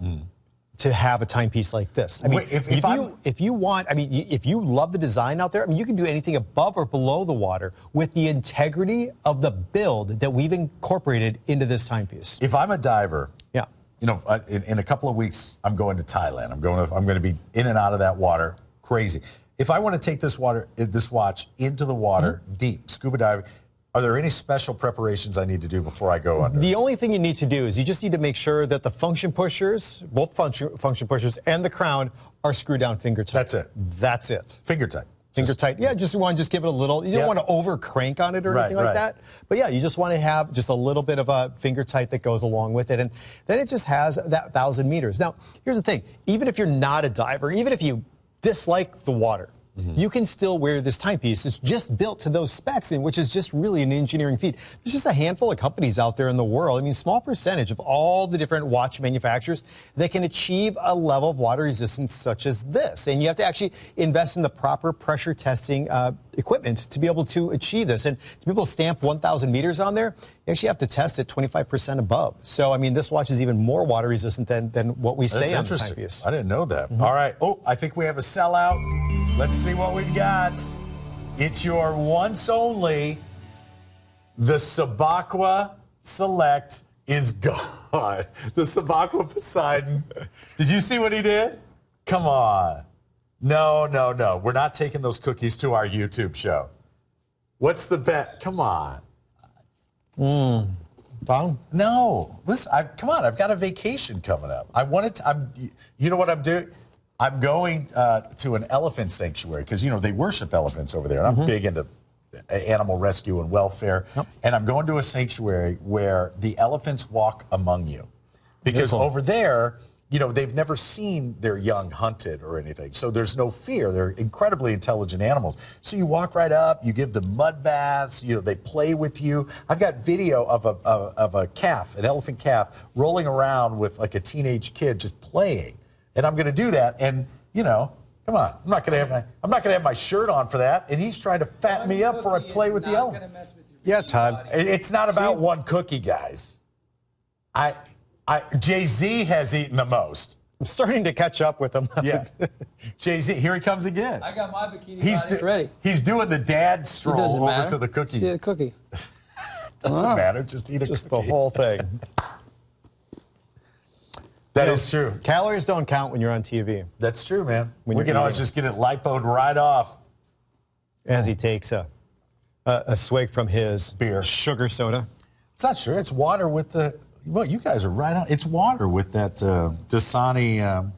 Speaker 4: to have a timepiece like this. I mean, if you want, I mean, if you love the design out there, I mean, you can do anything above or below the water with the integrity of the build that we've incorporated into this timepiece.
Speaker 2: If I'm a diver, you know, in a couple of weeks, I'm going to Thailand. I'm going to be in and out of that water, crazy. If I want to take this watch into the water, deep, scuba diving, are there any special preparations I need to do before I go under?
Speaker 4: The only thing you need to do is you just need to make sure that the function pushers, both function pushers and the crown are screwed down finger tight.
Speaker 2: That's it.
Speaker 4: That's it.
Speaker 2: Finger tight.
Speaker 4: Finger tight. Yeah, just want to give it a little. You don't want to over crank on it or anything like that. But yeah, you just want to have just a little bit of a finger tight that goes along with it. And then it just has that 1,000 meters. Now, here's the thing. Even if you're not a diver, even if you dislike the water, you can still wear this timepiece. It's just built to those specs, which is just really an engineering feat. There's just a handful of companies out there in the world. I mean, small percentage of all the different watch manufacturers that can achieve a level of water resistance such as this. And you have to actually invest in the proper pressure testing equipment to be able to achieve this. And to be able to stamp 1,000 meters on there, you actually have to test it 25% above. So, I mean, this watch is even more water resistant than what we say on the timepiece.
Speaker 2: I didn't know that. All right. Oh, I think we have a sellout. Let's see what we've got. It's your once only. The Sabaqua Select is gone. The Sabaqua Poseidon. Did you see what he did? Come on. No. We're not taking those cookies to our YouTube show. What's the bet? Come on.
Speaker 4: Tom?
Speaker 2: No. Listen, come on. I've got a vacation coming up. You know what I'm doing? I'm going to an elephant sanctuary because, you know, they worship elephants over there. And I'm big into animal rescue and welfare. And I'm going to a sanctuary where the elephants walk among you. Because over there, you know, they've never seen their young hunted or anything. So there's no fear. They're incredibly intelligent animals. So you walk right up, you give them mud baths, you know, they play with you. I've got video of a calf, an elephant calf, rolling around with like a teenage kid just playing. And I'm going to do that. And, you know, come on. I'm not going to have my shirt on for that. And he's trying to fatten me up before I play with the elephant.
Speaker 4: Yeah, Todd.
Speaker 2: It's not about one cookie, guys. Jay-Z has eaten the most.
Speaker 4: I'm starting to catch up with him.
Speaker 2: Yeah. Jay-Z, here he comes again.
Speaker 3: I got my bikini ready.
Speaker 2: He's doing the dad stroll over to the cookie.
Speaker 3: See the cookie.
Speaker 2: Doesn't matter. Just eat a
Speaker 4: Just
Speaker 2: cookie.
Speaker 4: the whole thing.
Speaker 2: That is true.
Speaker 4: Calories don't count when you're on TV.
Speaker 2: That's true, man. We can always just get it lipoed right off.
Speaker 4: As he takes a swig from his
Speaker 2: beer,
Speaker 4: sugar soda.
Speaker 2: It's not sure. It's water with the. Well, you guys are right on. It's water with that Dasani.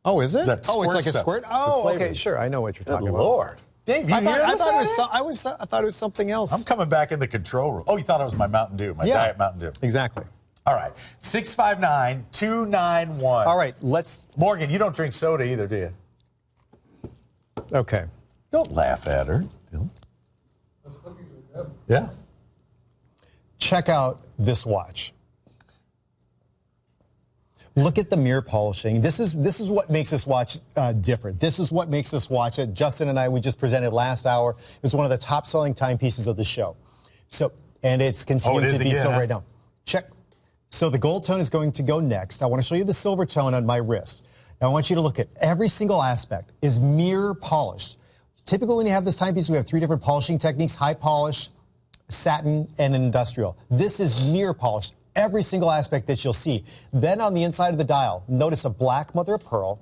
Speaker 4: Oh, is it?
Speaker 2: That
Speaker 4: it's like
Speaker 2: stuff,
Speaker 4: a squirt. Oh, okay, sure. I know what you're talking about.
Speaker 2: Lord, Dave, I
Speaker 4: thought it was something else.
Speaker 2: I'm coming back in the control room. Oh, you thought it was my Mountain Dew, my Diet Mountain Dew.
Speaker 4: Exactly.
Speaker 2: All right, 659-291.
Speaker 4: All right, let's.
Speaker 2: Morgan, you don't drink soda either, do you?
Speaker 4: Okay.
Speaker 2: Don't laugh at her. Yeah.
Speaker 4: Check out this watch. Look at the mirror polishing. This is what makes this watch different. This is what makes this watch that Justin and we just presented last hour. Is one of the top selling timepieces of the show. So, and it's continuing to be so right now. Check. So the gold tone is going to go next. I want to show you the silver tone on my wrist. Now I want you to look at every single aspect is mirror polished. Typically when you have this timepiece, we have 3 different polishing techniques: high polish, satin, and industrial. This is mirror polished, every single aspect that you'll see. Then on the inside of the dial, notice a black mother of pearl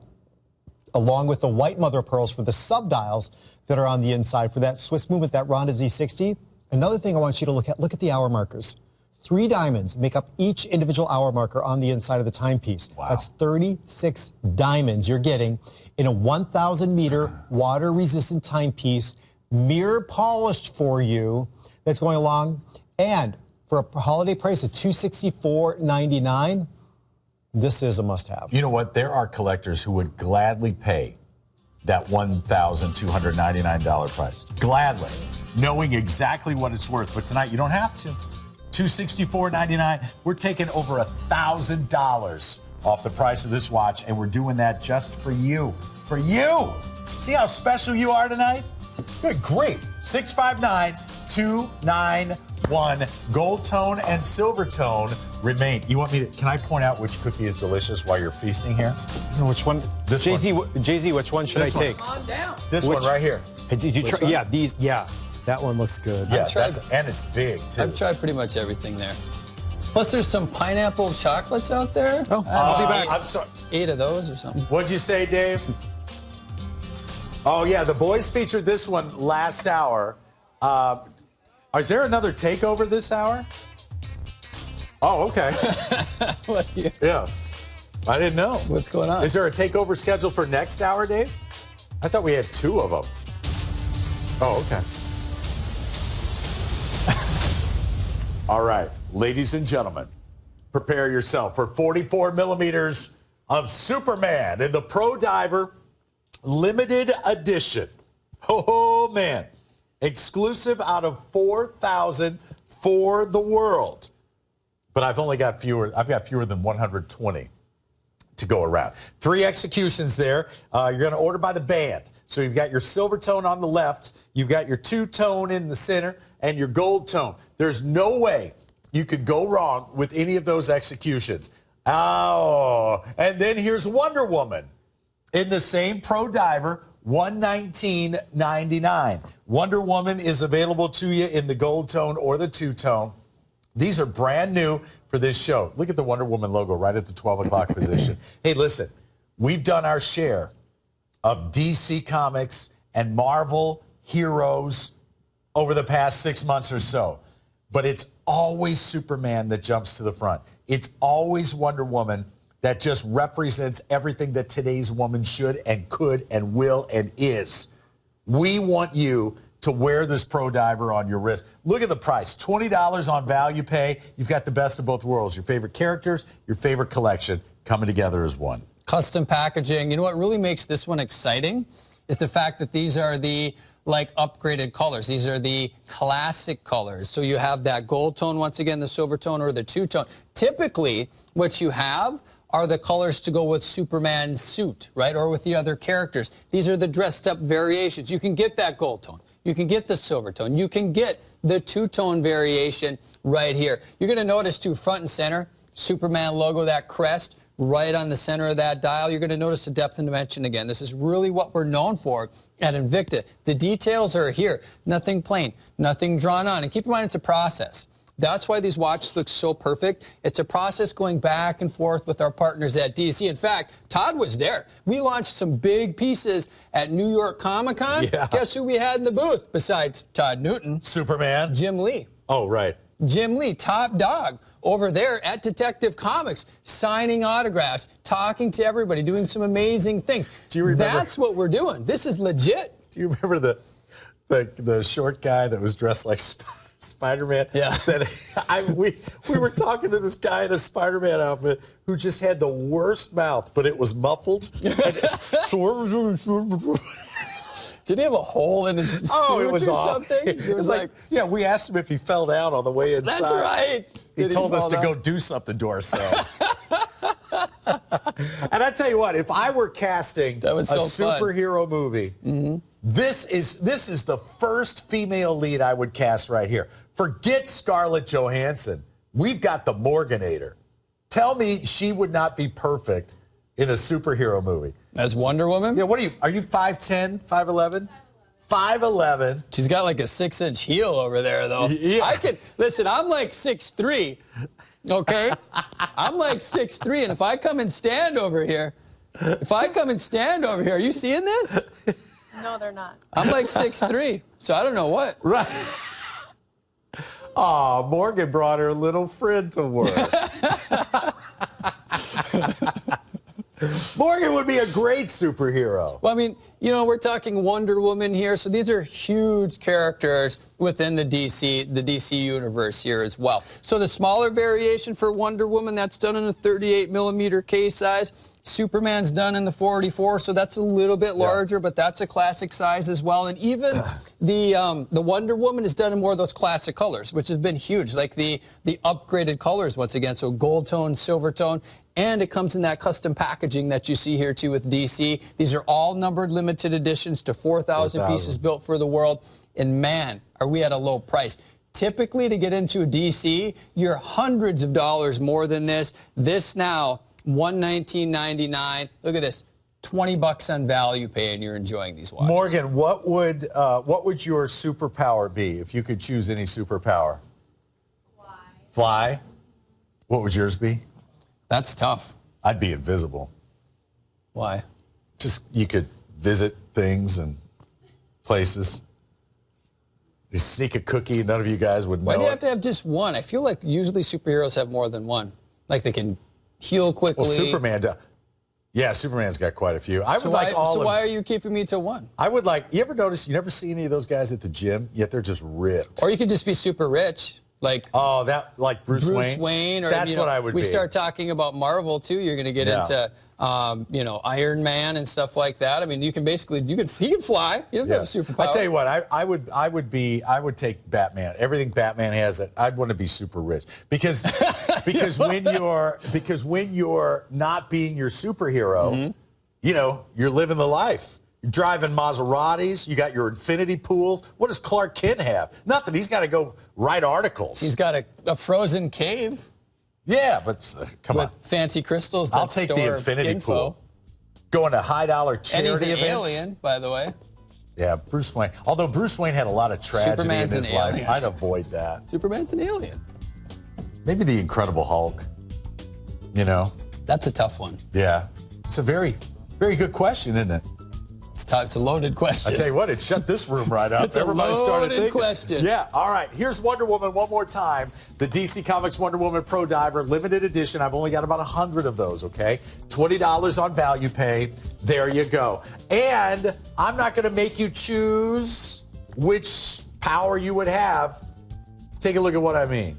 Speaker 4: along with the white mother of pearls for the sub-dials that are on the inside for that Swiss movement, that Grande Z60. Another thing I want you to look at the hour markers. 3 diamonds make up each individual hour marker on the inside of the timepiece.
Speaker 2: Wow.
Speaker 4: That's 36 diamonds you're getting in a 1,000-meter water-resistant timepiece, mirror polished for you, that's going along. And for a holiday price of $264.99, this is a must-have.
Speaker 2: You know what? There are collectors who would gladly pay that $1,299 price. Gladly, knowing exactly what it's worth. But tonight, you don't have to. $264.99. We're taking over $1,000 off the price of this watch, and we're doing that just for you. For you! See how special you are tonight? Good, great. 659-291. Gold tone and silver tone remain. You want me to, can I point out which cookie is delicious while you're feasting here?
Speaker 4: You know which one?
Speaker 2: This
Speaker 4: Jay-Z, which one should I
Speaker 2: This one.
Speaker 4: take?
Speaker 3: On down.
Speaker 2: This one right here.
Speaker 4: Hey, did you try?
Speaker 3: one?
Speaker 4: Yeah, these. Yeah, that one looks good.
Speaker 2: Yeah,
Speaker 3: tried-
Speaker 2: and it's big, too.
Speaker 3: I've tried pretty much everything there. Plus, there's some pineapple chocolates out there.
Speaker 4: Oh, I'll be back.
Speaker 2: I'm sorry.
Speaker 3: 8 of those or something.
Speaker 2: What'd you say, Dave? Oh, yeah, the boys featured this one last hour. Is there another takeover this hour? Oh, okay.
Speaker 3: What,
Speaker 2: Yeah. I didn't know.
Speaker 3: what's going on?
Speaker 2: Is there a takeover scheduled for next hour, Dave? I thought we had 2 of them. Oh, okay. All right, ladies and gentlemen, prepare yourself for 44 millimeters of Superman in the Pro Diver limited edition. Oh, man. Exclusive out of 4,000 for the world. But I've got fewer than 120 to go around. 3 executions there. You're going to order by the band. So you've got your silver tone on the left, you've got your 2-tone in the center, and your gold tone. There's no way you could go wrong with any of those executions. Oh, and then here's Wonder Woman in the same Pro Diver, $119.99. Wonder Woman is available to you in the gold tone or the 2-tone. These are brand new for this show. Look at the Wonder Woman logo right at the 12 o'clock position. Hey, listen, we've done our share of DC Comics and Marvel heroes over the past 6 months or so. But it's always Superman that jumps to the front. It's always Wonder Woman that just represents everything that today's woman should and could and will and is. We want you to wear this Pro Diver on your wrist. Look at the price, $20 on value pay. You've got the best of both worlds. Your favorite characters, your favorite collection coming together as one.
Speaker 3: Custom packaging. You know what really makes this one exciting is the fact that these are the upgraded colors. These are the classic colors. So you have that gold tone, once again, the silver tone or the 2-tone. Typically, what you have are the colors to go with Superman's suit, right, or with the other characters. These are the dressed up variations. You can get that gold tone. You can get the silver tone. You can get the 2-tone variation right here. You're going to notice, too, front and center, Superman logo, that crest, right on the center of that dial. You're going to notice the depth and dimension again. This is really what we're known for at Invicta. The details are here. Nothing plain, nothing drawn on. And keep in mind, it's a process. That's why these watches look so perfect. It's a process going back and forth with our partners at DC. In fact, Todd was there. We launched some big pieces at New York Comic Con.
Speaker 2: Yeah.
Speaker 3: Guess who we had in the booth besides Todd Newton?
Speaker 2: Superman.
Speaker 3: Jim Lee.
Speaker 2: Oh, right.
Speaker 3: Jim Lee, top dog, over there at Detective Comics, signing autographs, talking to everybody, doing some amazing things.
Speaker 2: Do you remember?
Speaker 3: That's what we're doing. This is legit.
Speaker 2: Do you remember the short guy that was dressed like Spider-Man?
Speaker 3: Yeah.
Speaker 2: We were talking to this guy in a Spider-Man outfit who just had the worst mouth, but it was muffled.
Speaker 3: Did he have a hole in his suit
Speaker 2: it was
Speaker 3: or
Speaker 2: awful.
Speaker 3: something?
Speaker 2: It was like, yeah, we asked him if he fell down on the way inside.
Speaker 3: That's right.
Speaker 2: He
Speaker 3: Did
Speaker 2: told us
Speaker 3: fall
Speaker 2: to
Speaker 3: down?
Speaker 2: go do something to ourselves. And I tell you what, if I were casting
Speaker 3: That was
Speaker 2: a
Speaker 3: so fun.
Speaker 2: superhero movie, this is the first female lead I would cast right here. Forget Scarlett Johansson. We've got the Morganator. Tell me she would not be perfect in a superhero movie.
Speaker 3: As Wonder Woman?
Speaker 2: Yeah, are you 5'10", 5'11"? 5'11".
Speaker 3: She's got like a 6-inch heel over there, though.
Speaker 2: Yeah.
Speaker 3: Listen, I'm like 6'3", okay? I'm like 6'3", and if I come and stand over here, are you seeing this?
Speaker 9: No, they're not.
Speaker 3: I'm like 6'3", so I don't know what.
Speaker 2: Right. Aw, Morgan brought her little friend to work. Morgan would be a great superhero.
Speaker 3: Well, I mean, you know, we're talking Wonder Woman here, so these are huge characters within the DC universe here as well. So the smaller variation for Wonder Woman, that's done in a 38mm case size. Superman's done in the 44, so that's a little bit larger, but that's a classic size as well. And even the Wonder Woman is done in more of those classic colors, which has been huge, like the upgraded colors once again, so gold tone, silver tone. And it comes in that custom packaging that you see here, too, with DC. These are all numbered limited editions to 4,000 pieces built for the world. And, man, are we at a low price. Typically, to get into a DC, you're hundreds of dollars more than this. This now, $119.99. Look at this, $20 on value pay, and you're enjoying these watches.
Speaker 2: Morgan, what would your superpower be if you could choose any superpower?
Speaker 9: Fly.
Speaker 2: Fly? What would yours be?
Speaker 3: That's tough.
Speaker 2: I'd be invisible.
Speaker 3: Why?
Speaker 2: Just you could visit things and places. You sneak a cookie, none of you guys would know.
Speaker 3: Why do you have to have just one? I feel like usually superheroes have more than one. Like they can heal quickly.
Speaker 2: Well, Superman does. Yeah, Superman's got quite a few.
Speaker 3: So why are you keeping me to one?
Speaker 2: I would like, you ever notice, you never see any of those guys at the gym, yet they're just ripped.
Speaker 3: Or you could just be super rich. Like
Speaker 2: like Bruce Wayne.
Speaker 3: Or,
Speaker 2: that's what I would be.
Speaker 3: We start talking about Marvel too. You're going to get into Iron Man and stuff like that. I mean, he can fly. He doesn't have a superpower.
Speaker 2: I tell you what, I would take Batman. Everything Batman has, I'd want to be super rich because when you're not being your superhero, you're living the life. You're driving Maseratis. You got your infinity pools. What does Clark Kent have? Nothing. He's got to go write articles.
Speaker 3: He's got a frozen cave.
Speaker 2: Yeah, but come on.
Speaker 3: With fancy crystals that
Speaker 2: I'll take the infinity pool. Going to high-dollar charity events.
Speaker 3: And he's an alien, by the way.
Speaker 2: Yeah, Bruce Wayne. Although Bruce Wayne had a lot of tragedy in his life. I'd avoid that.
Speaker 3: Superman's an alien.
Speaker 2: Maybe the Incredible Hulk.
Speaker 3: That's a tough one.
Speaker 2: Yeah. It's a very, very good question, isn't it?
Speaker 3: It's a loaded question.
Speaker 2: I tell you what, it shut this room right up.
Speaker 3: It's Everybody a loaded question.
Speaker 2: Yeah, all right. Here's Wonder Woman one more time. The DC Comics Wonder Woman Pro Diver, limited edition. I've only got about 100 of those, okay? $20 on value pay. There you go. And I'm not going to make you choose which power you would have. Take a look at what I mean.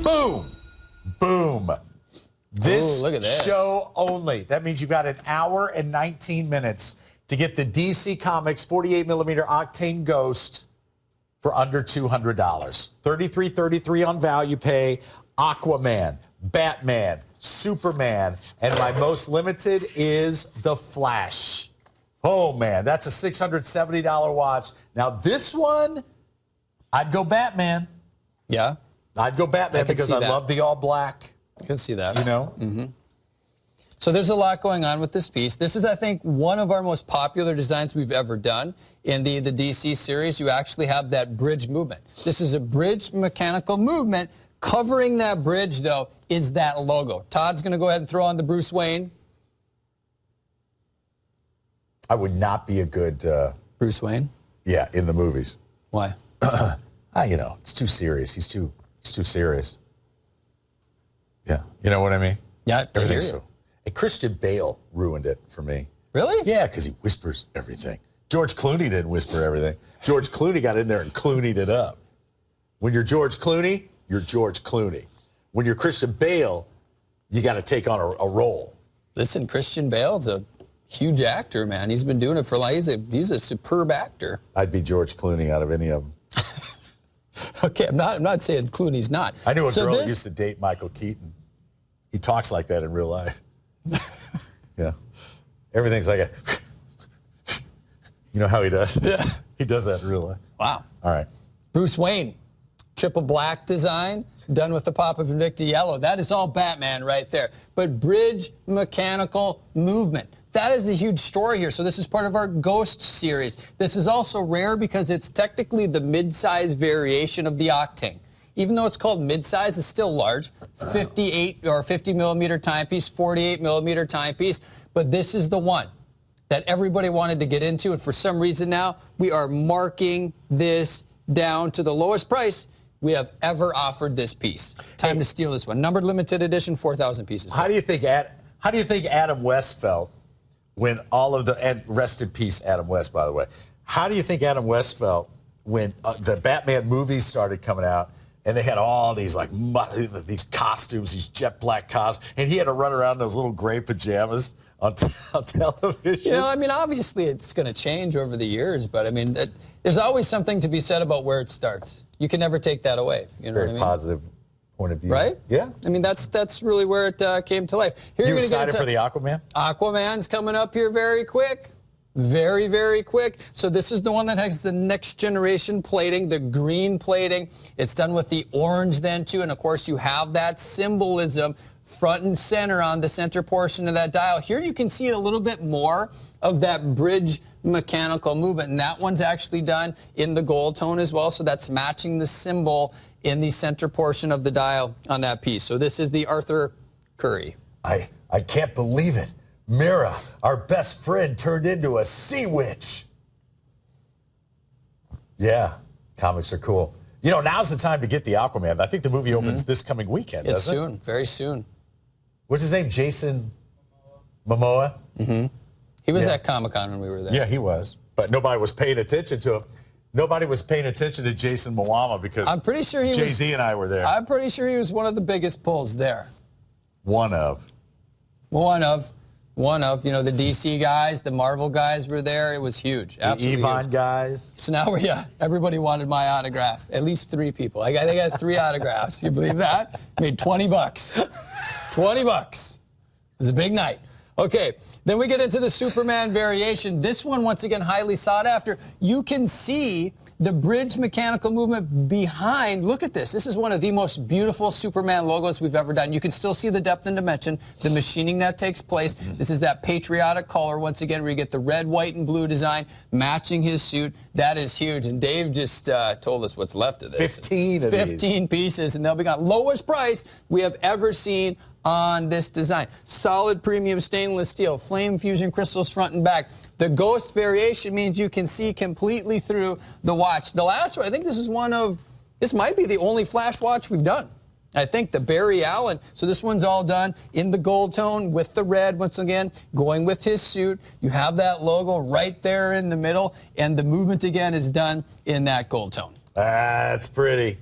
Speaker 2: Boom. Boom. This
Speaker 3: look at this.
Speaker 2: Show only. That means you've got an hour and 19 minutes to get the DC Comics 48mm Octane Ghost for under $200. $33.33 on value pay. Aquaman, Batman, Superman, and my most limited is The Flash. Oh, man, that's a $670 watch. Now, this one, I'd go Batman.
Speaker 3: Yeah?
Speaker 2: I'd go Batman because I love the all black.
Speaker 3: I can see that.
Speaker 2: Mm-hmm.
Speaker 3: So there's a lot going on with this piece. This is, I think, one of our most popular designs we've ever done in the DC series. You actually have that bridge movement. This is a bridge mechanical movement. Covering that bridge, though, is that logo. Todd's going to go ahead and throw on the Bruce Wayne.
Speaker 2: I would not be a good...
Speaker 3: Bruce Wayne?
Speaker 2: Yeah, in the movies.
Speaker 3: Why?
Speaker 2: It's too serious. He's too serious. Yeah, you know what I mean?
Speaker 3: Yeah,
Speaker 2: everything's so. And Christian Bale ruined it for me.
Speaker 3: Really?
Speaker 2: Yeah, because he whispers everything. George Clooney didn't whisper everything. George Clooney got in there and Clooney'd it up. When you're George Clooney, you're George Clooney. When you're Christian Bale, you got to take on a role.
Speaker 3: Listen, Christian Bale's a huge actor, man. He's been doing it for he's a superb actor.
Speaker 2: I'd be George Clooney out of any of them.
Speaker 3: Okay, I'm not saying Clooney's not.
Speaker 2: I knew a girl that used to date Michael Keaton. He talks like that in real life. Yeah. Everything's like you know how he does?
Speaker 3: Yeah.
Speaker 2: He does that in real life.
Speaker 3: Wow.
Speaker 2: All right.
Speaker 3: Bruce Wayne, triple black design, done with the pop of Invicta yellow. That is all Batman right there. But bridge mechanical movement. That is the huge story here. So this is part of our Ghost series. This is also rare because it's technically the mid-size variation of the Octane. Even though it's called mid-size, it's still large. 58 or 50 millimeter timepiece, 48 millimeter timepiece. But this is the one that everybody wanted to get into, and for some reason now, we are marking this down to the lowest price we have ever offered this piece. Time to steal this one. Numbered limited edition, 4,000 piees.
Speaker 2: How do you think Adam West felt when all of the, and rest in peace, Adam West, by the way. How do you think Adam West felt when the Batman movies started coming out and they had all these these costumes, these jet black costumes, and he had to run around in those little gray pajamas on television?
Speaker 3: You know, I mean, obviously it's going to change over the years, but I mean, there's always something to be said about where it starts. You can never take that away. You know what I mean?
Speaker 2: Positive point of view.
Speaker 3: Right?
Speaker 2: Yeah.
Speaker 3: I mean, that's really where it came to life.
Speaker 2: Here, you excited for the Aquaman?
Speaker 3: Aquaman's coming up here very quick. Very, very quick. So this is the one that has the next generation plating, the green plating. It's done with the orange then, too. And, of course, you have that symbolism front and center on the center portion of that dial. Here you can see a little bit more of that bridge mechanical movement. And that one's actually done in the gold tone as well. So that's matching the symbol in the center portion of the dial on that piece. So this is the Arthur Curry.
Speaker 2: I can't believe it. Mira, our best friend, turned into a sea witch. Yeah, comics are cool. You know, now's the time to get the Aquaman. I think the movie opens this coming weekend,
Speaker 3: It's
Speaker 2: doesn't it?
Speaker 3: soon, very soon.
Speaker 2: What's his name? Jason Momoa?
Speaker 3: Mm-hmm. He was at Comic-Con when we were there.
Speaker 2: Yeah, he was. But nobody was paying attention to him. Nobody was paying attention to Jason Momoa because
Speaker 3: I'm pretty sure he
Speaker 2: Jay-Z and I were there.
Speaker 3: I'm pretty sure he was one of the biggest pulls there.
Speaker 2: One of.
Speaker 3: You know, the DC guys, the Marvel guys were there. It was huge. Absolutely
Speaker 2: the Evine
Speaker 3: huge.
Speaker 2: guys.
Speaker 3: So now everybody wanted my autograph. At least 3 people. They got 3 autographs. You believe that? Made $20. $20. It was a big night. Okay, then we get into the Superman variation. This one, once again, highly sought after. You can see the bridge mechanical movement behind. Look at this. This is one of the most beautiful Superman logos we've ever done. You can still see the depth and dimension, the machining that takes place. This is that patriotic color, once again, where you get the red, white, and blue design matching his suit. That is huge. And Dave just told us what's left of this. 15 pieces, and they'll be gone. Lowest price we have ever seen on this design. Solid premium stainless steel, flame fusion crystals front and back. The ghost variation means you can see completely through the watch. The last one, I think this might be the only flash watch we've done. I think the Barry Allen, so this one's all done in the gold tone with the red, once again, going with his suit. You have that logo right there in the middle, and the movement again is done in that gold tone.
Speaker 2: That's pretty.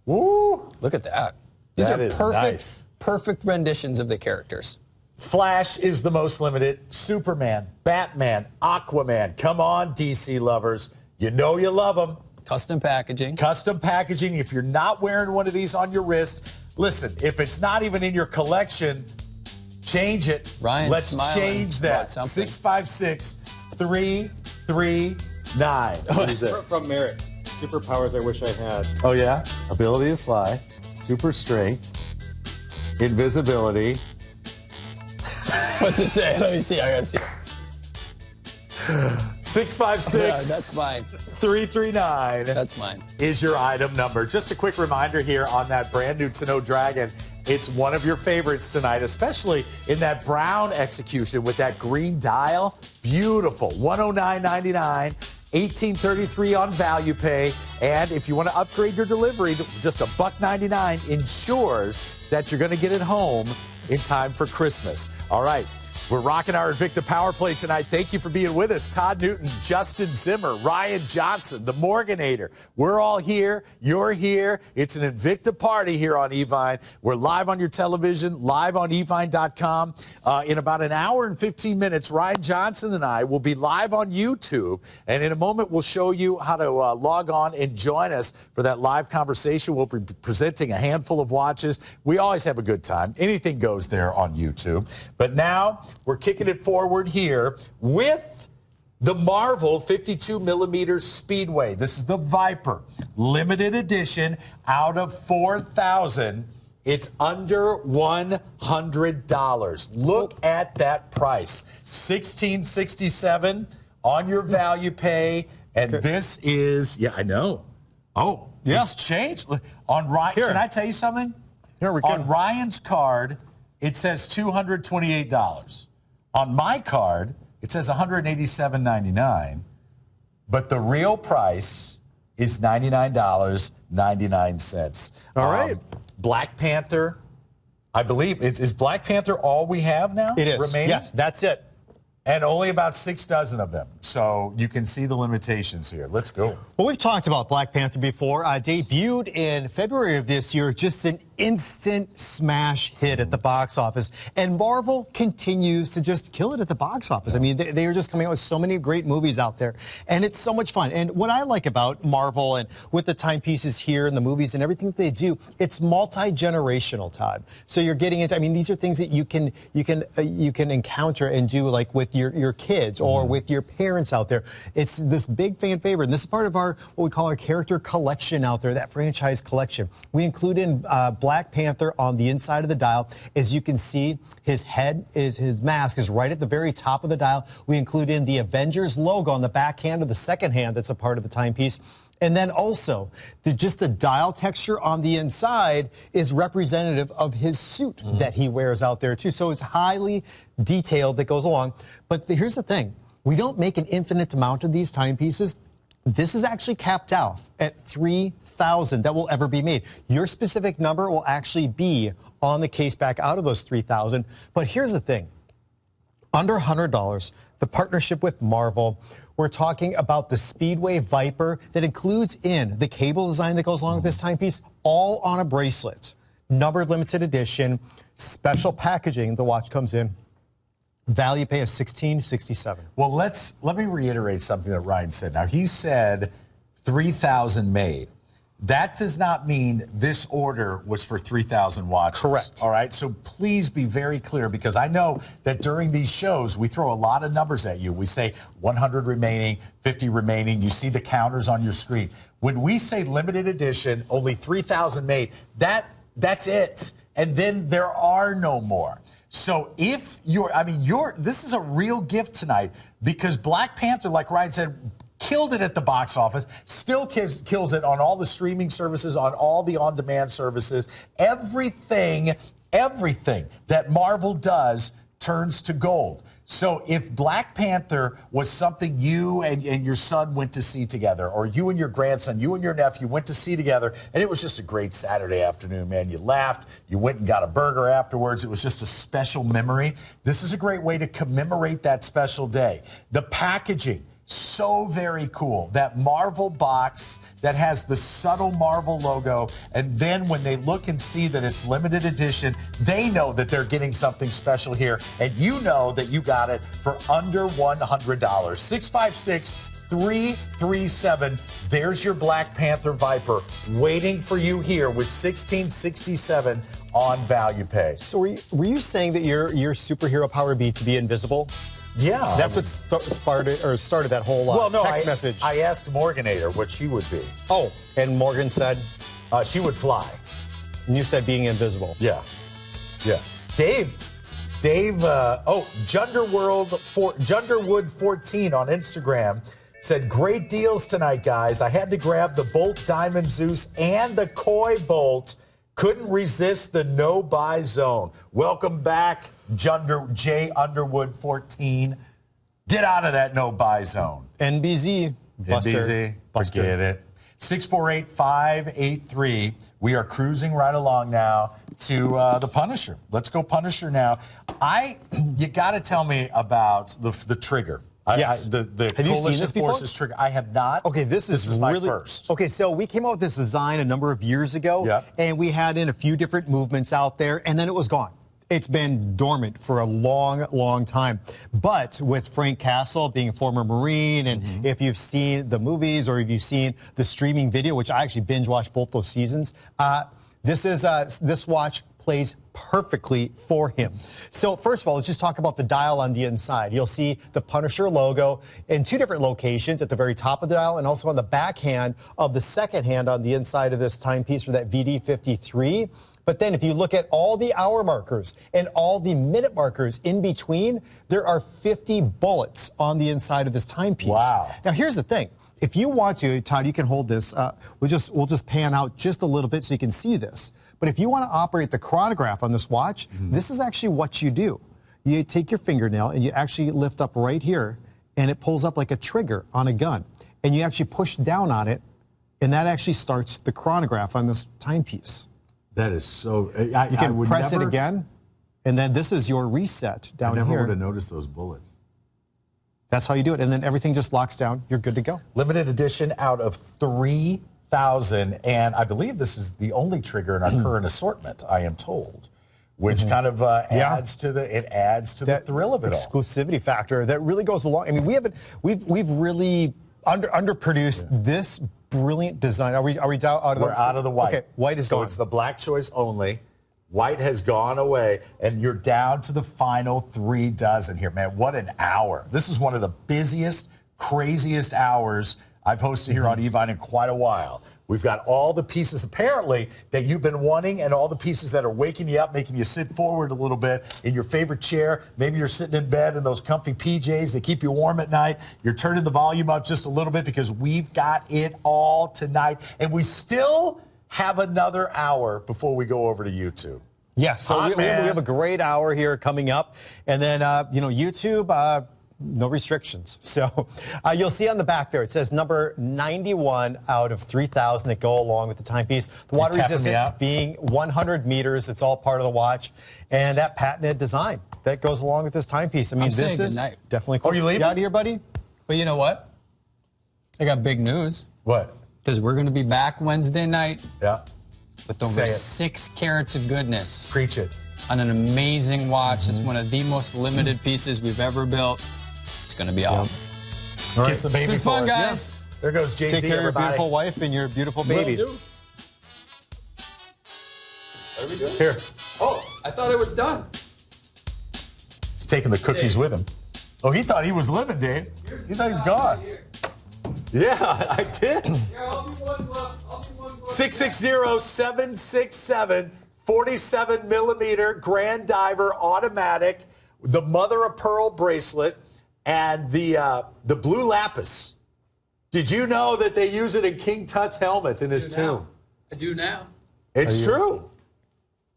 Speaker 2: Woo!
Speaker 3: Look at that. These are perfect.
Speaker 2: Nice.
Speaker 3: Perfect renditions of the characters.
Speaker 2: Flash is the most limited. Superman, Batman, Aquaman. Come on, DC lovers. You know you love them.
Speaker 3: Custom packaging.
Speaker 2: Custom packaging. If you're not wearing one of these on your wrist, listen, if it's not even in your collection, change it. Let's change that. 656-339. What is it?
Speaker 4: From Merrick. Superpowers I wish I had.
Speaker 2: Oh, yeah? Ability to fly. Super strength. Invisibility.
Speaker 3: What's it say? Let me see. I gotta see.
Speaker 2: 656.
Speaker 3: Yeah, that's mine.
Speaker 2: 339.
Speaker 3: That's mine.
Speaker 2: Is your item number. Just a quick reminder here on that brand new Tenno Dragon. It's one of your favorites tonight, especially in that brown execution with that green dial. Beautiful. $109.99. $18.33 on value pay. And if you want to upgrade your delivery to just $1.99, ensures that you're going to get it home in time for Christmas. All right. We're rocking our Invicta Power Play tonight. Thank you for being with us. Todd Newton, Justin Zimmer, Ryan Johnson, the Morganator. We're all here. You're here. It's an Invicta party here on Evine. We're live on your television, live on evine.com. In about an hour and 15 minutes, Ryan Johnson and I will be live on YouTube. And in a moment, we'll show you how to log on and join us for that live conversation. We'll be presenting a handful of watches. We always have a good time. Anything goes there on YouTube. But now, we're kicking it forward here with the Marvel 52mm Speedway. This is the Viper, limited edition, out of 4,000. It's under $100. Look at that price, $1,667 on your value pay, and this is, yeah, I know. Oh, yes, change on Ryan. Can I tell you something?
Speaker 4: Here we go.
Speaker 2: On Ryan's card, it says $228. On my card, It says $187.99, but the real price is $99.99.
Speaker 4: All right.
Speaker 2: Black Panther, I believe, is Black Panther all we have now?
Speaker 4: It is.
Speaker 2: Remaining?
Speaker 4: Yes, that's it.
Speaker 2: And only about 6 dozen of them. So you can see the limitations here. Let's go.
Speaker 4: Well, we've talked about Black Panther before. Debuted in February of this year, just an instant smash hit at the box office. And Marvel continues to just kill it at the box office. I mean, they are just coming out with so many great movies out there. And it's so much fun. And what I like about Marvel and with the timepieces here and the movies and everything that they do, it's multi-generational, Todd. So you're getting into, I mean, these are things that you can encounter and do like with your kids or with your parents out there. It's this big fan favorite. And this is part of our, what we call our character collection out there, that franchise collection. We include in Black Panther on the inside of the dial. As you can see, his mask is right at the very top of the dial. We include in the Avengers logo on the back hand of the second hand that's a part of the timepiece. And then also, just the dial texture on the inside is representative of his suit that he wears out there too. So it's highly detailed that goes along. But here's the thing. We don't make an infinite amount of these timepieces. This is actually capped out at 3,000 that will ever be made. Your specific number will actually be on the case back out of those 3,000. But here's the thing. Under $100, the partnership with Marvel, we're talking about the Speedway Viper that includes in the cable design that goes along with this timepiece, all on a bracelet. Numbered limited edition, special packaging, the watch comes in. Value pay is $16.67.
Speaker 2: Well, let me reiterate something that Ryan said. Now, he said 3,000 made. That does not mean this order was for 3,000 watches.
Speaker 4: Correct.
Speaker 2: All right, so please be very clear, because I know that during these shows, we throw a lot of numbers at you. We say 100 remaining, 50 remaining. You see the counters on your screen. When we say limited edition, only 3,000 made, that's it. And then there are no more. So if this is a real gift tonight, because Black Panther, like Ryan said, killed it at the box office, still kills it on all the streaming services, on all the on-demand services. Everything that Marvel does turns to gold. So if Black Panther was something you and your son went to see together, or you and your grandson, you and your nephew went to see together, and it was just a great Saturday afternoon, man. You laughed, you went and got a burger afterwards. It was just a special memory. This is a great way to commemorate that special day. The packaging, so very cool. That Marvel box that has the subtle Marvel logo, and then when they look and see that it's limited edition, they know that they're getting something special here, and you know that you got it for under $100. 656-337. There's your Black Panther Viper waiting for you here with $16.67 on value pay.
Speaker 4: So were you saying that your superhero power would be to be invisible?
Speaker 2: Yeah.
Speaker 4: That's what started that whole text message.
Speaker 2: I asked Morganator what she would be.
Speaker 4: Oh, and Morgan said?
Speaker 2: She would fly.
Speaker 4: And you said being invisible.
Speaker 2: Yeah. Yeah. Dave, Junderwood 14 on Instagram said, great deals tonight, guys. I had to grab the Bolt Diamond Zeus and the Koi Bolt. Couldn't resist the no-buy zone. Welcome back, J Underwood 14. Get out of that no-buy zone.
Speaker 4: NBZ.
Speaker 2: Buster. Forget it. 648-583. We are cruising right along now to the Punisher. Let's go Punisher now. You got to tell me about the trigger.
Speaker 4: Yes.
Speaker 2: The
Speaker 4: have you
Speaker 2: Coalition
Speaker 4: seen this
Speaker 2: Forces trigger. I have not.
Speaker 4: Okay, this is
Speaker 2: my
Speaker 4: really,
Speaker 2: first.
Speaker 4: Okay, so we came out with this design a number of years ago, and we had in a few different movements out there, and then it was gone. It's been dormant for a long, long time. But with Frank Castle being a former Marine, and if you've seen the movies or if you've seen the streaming video, which I actually binge watched both those seasons, this watch plays perfectly for him. So first of all, let's just talk about the dial on the inside. You'll see the Punisher logo in two different locations, at the very top of the dial and also on the back hand of the second hand on the inside of this timepiece for that VD53. But then if you look at all the hour markers and all the minute markers in between, there are 50 bullets on the inside of this timepiece.
Speaker 2: Wow.
Speaker 4: Now here's the thing. If you want to, Todd, you can hold this. We'll just pan out just a little bit so you can see this. But if you want to operate the chronograph on this watch, this is actually what you do. you take your fingernail and you actually lift up right here, and it pulls up like a trigger on a gun. And you actually push down on it, and that actually starts the chronograph on this timepiece.
Speaker 2: That is so.
Speaker 4: You can press it again, and then this is your reset down here.
Speaker 2: I never would have noticed those bullets.
Speaker 4: That's how you do it, and then everything just locks down. You're good to go.
Speaker 2: Limited edition out of 3,000, and I believe this is the only trigger in our current assortment, I am told, which kind of adds to the thrill of it all.
Speaker 4: Exclusivity factor that really goes along. I mean, we've really underproduced this brilliant design. Are we out of
Speaker 2: We're out of the white.
Speaker 4: Okay, white is gone.
Speaker 2: So it's the black choice only. White has gone away, and you're down to the final 3 dozen here, man. What an hour. This is one of the busiest, craziest hours I've hosted here on Evine in quite a while. We've got all the pieces, apparently, that you've been wanting, and all the pieces that are waking you up, making you sit forward a little bit in your favorite chair. Maybe you're sitting in bed in those comfy PJs that keep you warm at night. You're turning the volume up just a little bit because we've got it all tonight, and we still have another hour before we go over to YouTube.
Speaker 4: Yeah, so we have a great hour here coming up. And then, YouTube, no restrictions. So you'll see on the back there, it says number 91 out of 3,000 that go along with the timepiece. The water resistant being 100 meters. It's all part of the watch. And that patented design that goes along with this timepiece. I mean, this is definitely cool.
Speaker 2: Oh, you leaving?
Speaker 4: You out of here, buddy?
Speaker 3: But you know what? I got big news.
Speaker 2: What?
Speaker 3: Because we're going to be back Wednesday night.
Speaker 2: Yeah.
Speaker 3: With over 6 carats of goodness.
Speaker 2: Preach it.
Speaker 3: On an amazing watch. It's one of the most limited pieces we've ever built. It's going to be awesome.
Speaker 2: All right. Kiss the baby
Speaker 3: it's been fun,
Speaker 2: for us.
Speaker 3: guys.
Speaker 2: Yeah. There goes Jay-Z,
Speaker 4: Take care of your
Speaker 2: everybody.
Speaker 4: beautiful wife and your beautiful baby.
Speaker 3: Will do. Are we doing?
Speaker 2: Here.
Speaker 3: Oh, I thought it was done.
Speaker 2: He's taking the cookies with him. Oh, he thought he was living, Dave. He thought he was gone. Yeah, I did. 660-767 47 millimeter Grand Diver automatic, the mother of pearl bracelet, and the blue lapis. Did you know that they use it in King Tut's helmet in his tomb?
Speaker 3: I do now.
Speaker 2: It's true.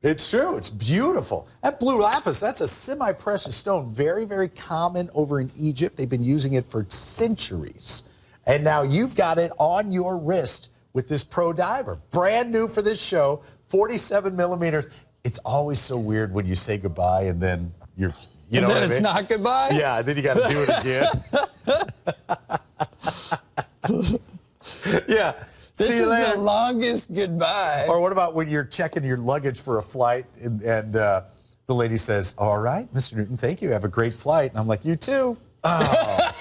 Speaker 2: It's true. It's beautiful. That blue lapis, that's a semi-precious stone. Very, very common over in Egypt. They've been using it for centuries. And now you've got it on your wrist with this Pro Diver. Brand new for this show, 47 millimeters. It's always so weird when you say goodbye and then you know what I mean?
Speaker 3: It's not goodbye?
Speaker 2: Yeah, then you got to do it again. Yeah.
Speaker 3: This is the longest goodbye.
Speaker 2: Or what about when you're checking your luggage for a flight and the lady says, all right, Mr. Newton, thank you. Have a great flight. And I'm like, you too. Oh.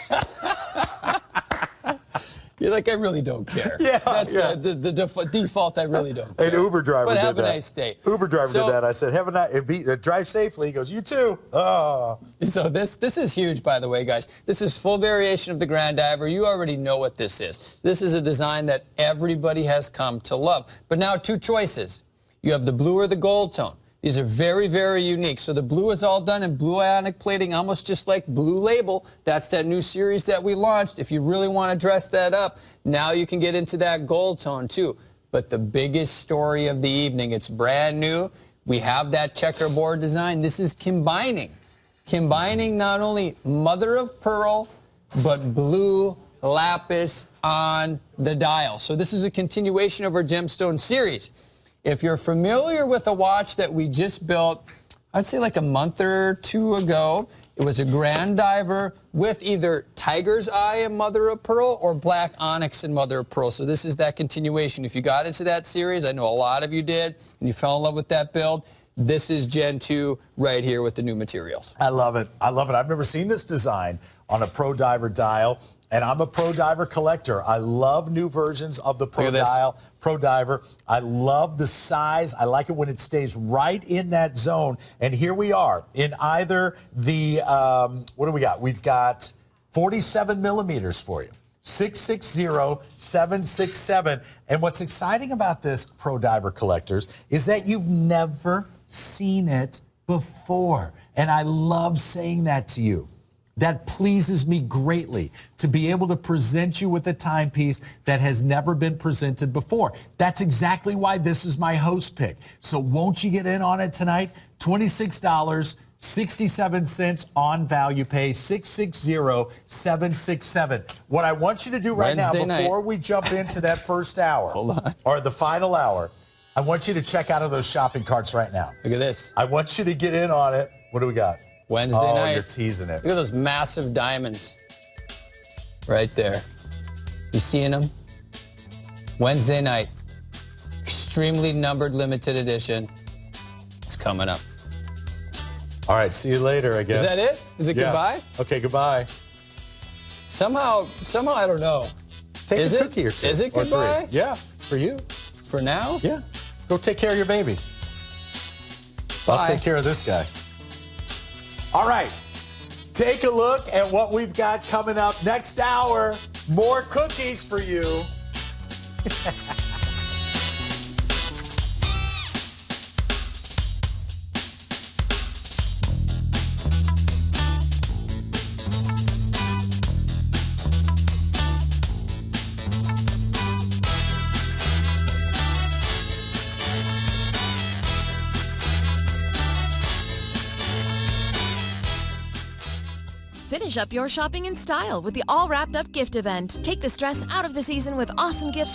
Speaker 3: You're like, I really don't care.
Speaker 2: Yeah,
Speaker 3: That's the default, I really don't care.
Speaker 2: An Uber driver did that.
Speaker 3: But have a nice day.
Speaker 2: Uber driver did that. I said, have a nice, drive safely. He goes, you too. Oh.
Speaker 3: So this is huge, by the way, guys. This is full variation of the Grand Diver. You already know what this is. This is a design that everybody has come to love. But now 2 choices. You have the blue or the gold tone. These are very, very unique. So the blue is all done in blue ionic plating, almost just like Blue Label. That's that new series that we launched. If you really want to dress that up, now you can get into that gold tone too. But the biggest story of the evening, it's brand new. We have that checkerboard design. This is combining not only mother of pearl, but blue lapis on the dial. So this is a continuation of our gemstone series. If you're familiar with a watch that we just built, I'd say like a month or 2 ago, it was a Grand Diver with either Tiger's Eye and Mother of Pearl or Black Onyx and Mother of Pearl. So this is that continuation. If you got into that series, I know a lot of you did, and you fell in love with that build, this is Gen 2 right here with the new materials.
Speaker 2: I love it. I love it. I've never seen this design on a Pro Diver dial, and I'm a Pro Diver collector. I love new versions of the Pro Dial, Pro Diver. I love the size. I like it when it stays right in that zone. And here we are in either the, what do we got? We've got 47 millimeters for you. 660-767. And what's exciting about this, Pro Diver collectors, is that you've never seen it before. And I love saying that to you. That pleases me greatly to be able to present you with a timepiece that has never been presented before. That's exactly why this is my host pick. So won't you get in on it tonight? $26, 67 cents on value pay, 660-767. What I want you to do right
Speaker 3: Wednesday
Speaker 2: now, before we jump into that first hour,
Speaker 3: Hold on.
Speaker 2: or the final hour, I want you to check out of those shopping carts right now.
Speaker 3: Look at this.
Speaker 2: I want you to get in on it. What do we got?
Speaker 3: Wednesday night.
Speaker 2: You're teasing it.
Speaker 3: Look at those massive diamonds right there. You seeing them? Wednesday night. Extremely numbered limited edition. It's coming up.
Speaker 2: All right, see you later, I guess.
Speaker 3: Is that it? Is it goodbye?
Speaker 2: Okay, goodbye.
Speaker 3: Somehow, I don't know.
Speaker 2: Take
Speaker 3: Is
Speaker 2: a
Speaker 3: it?
Speaker 2: cookie or two.
Speaker 3: Is it
Speaker 2: or
Speaker 3: goodbye?
Speaker 2: three. Yeah, for you.
Speaker 3: For now?
Speaker 2: Yeah. Go take care of your baby.
Speaker 3: Bye.
Speaker 2: I'll take care of this guy. All right. Take a look at what we've got coming up next hour. More cookies for you.
Speaker 9: Finish up your shopping in style with the All Wrapped Up gift event. Take the stress out of the season with awesome gifts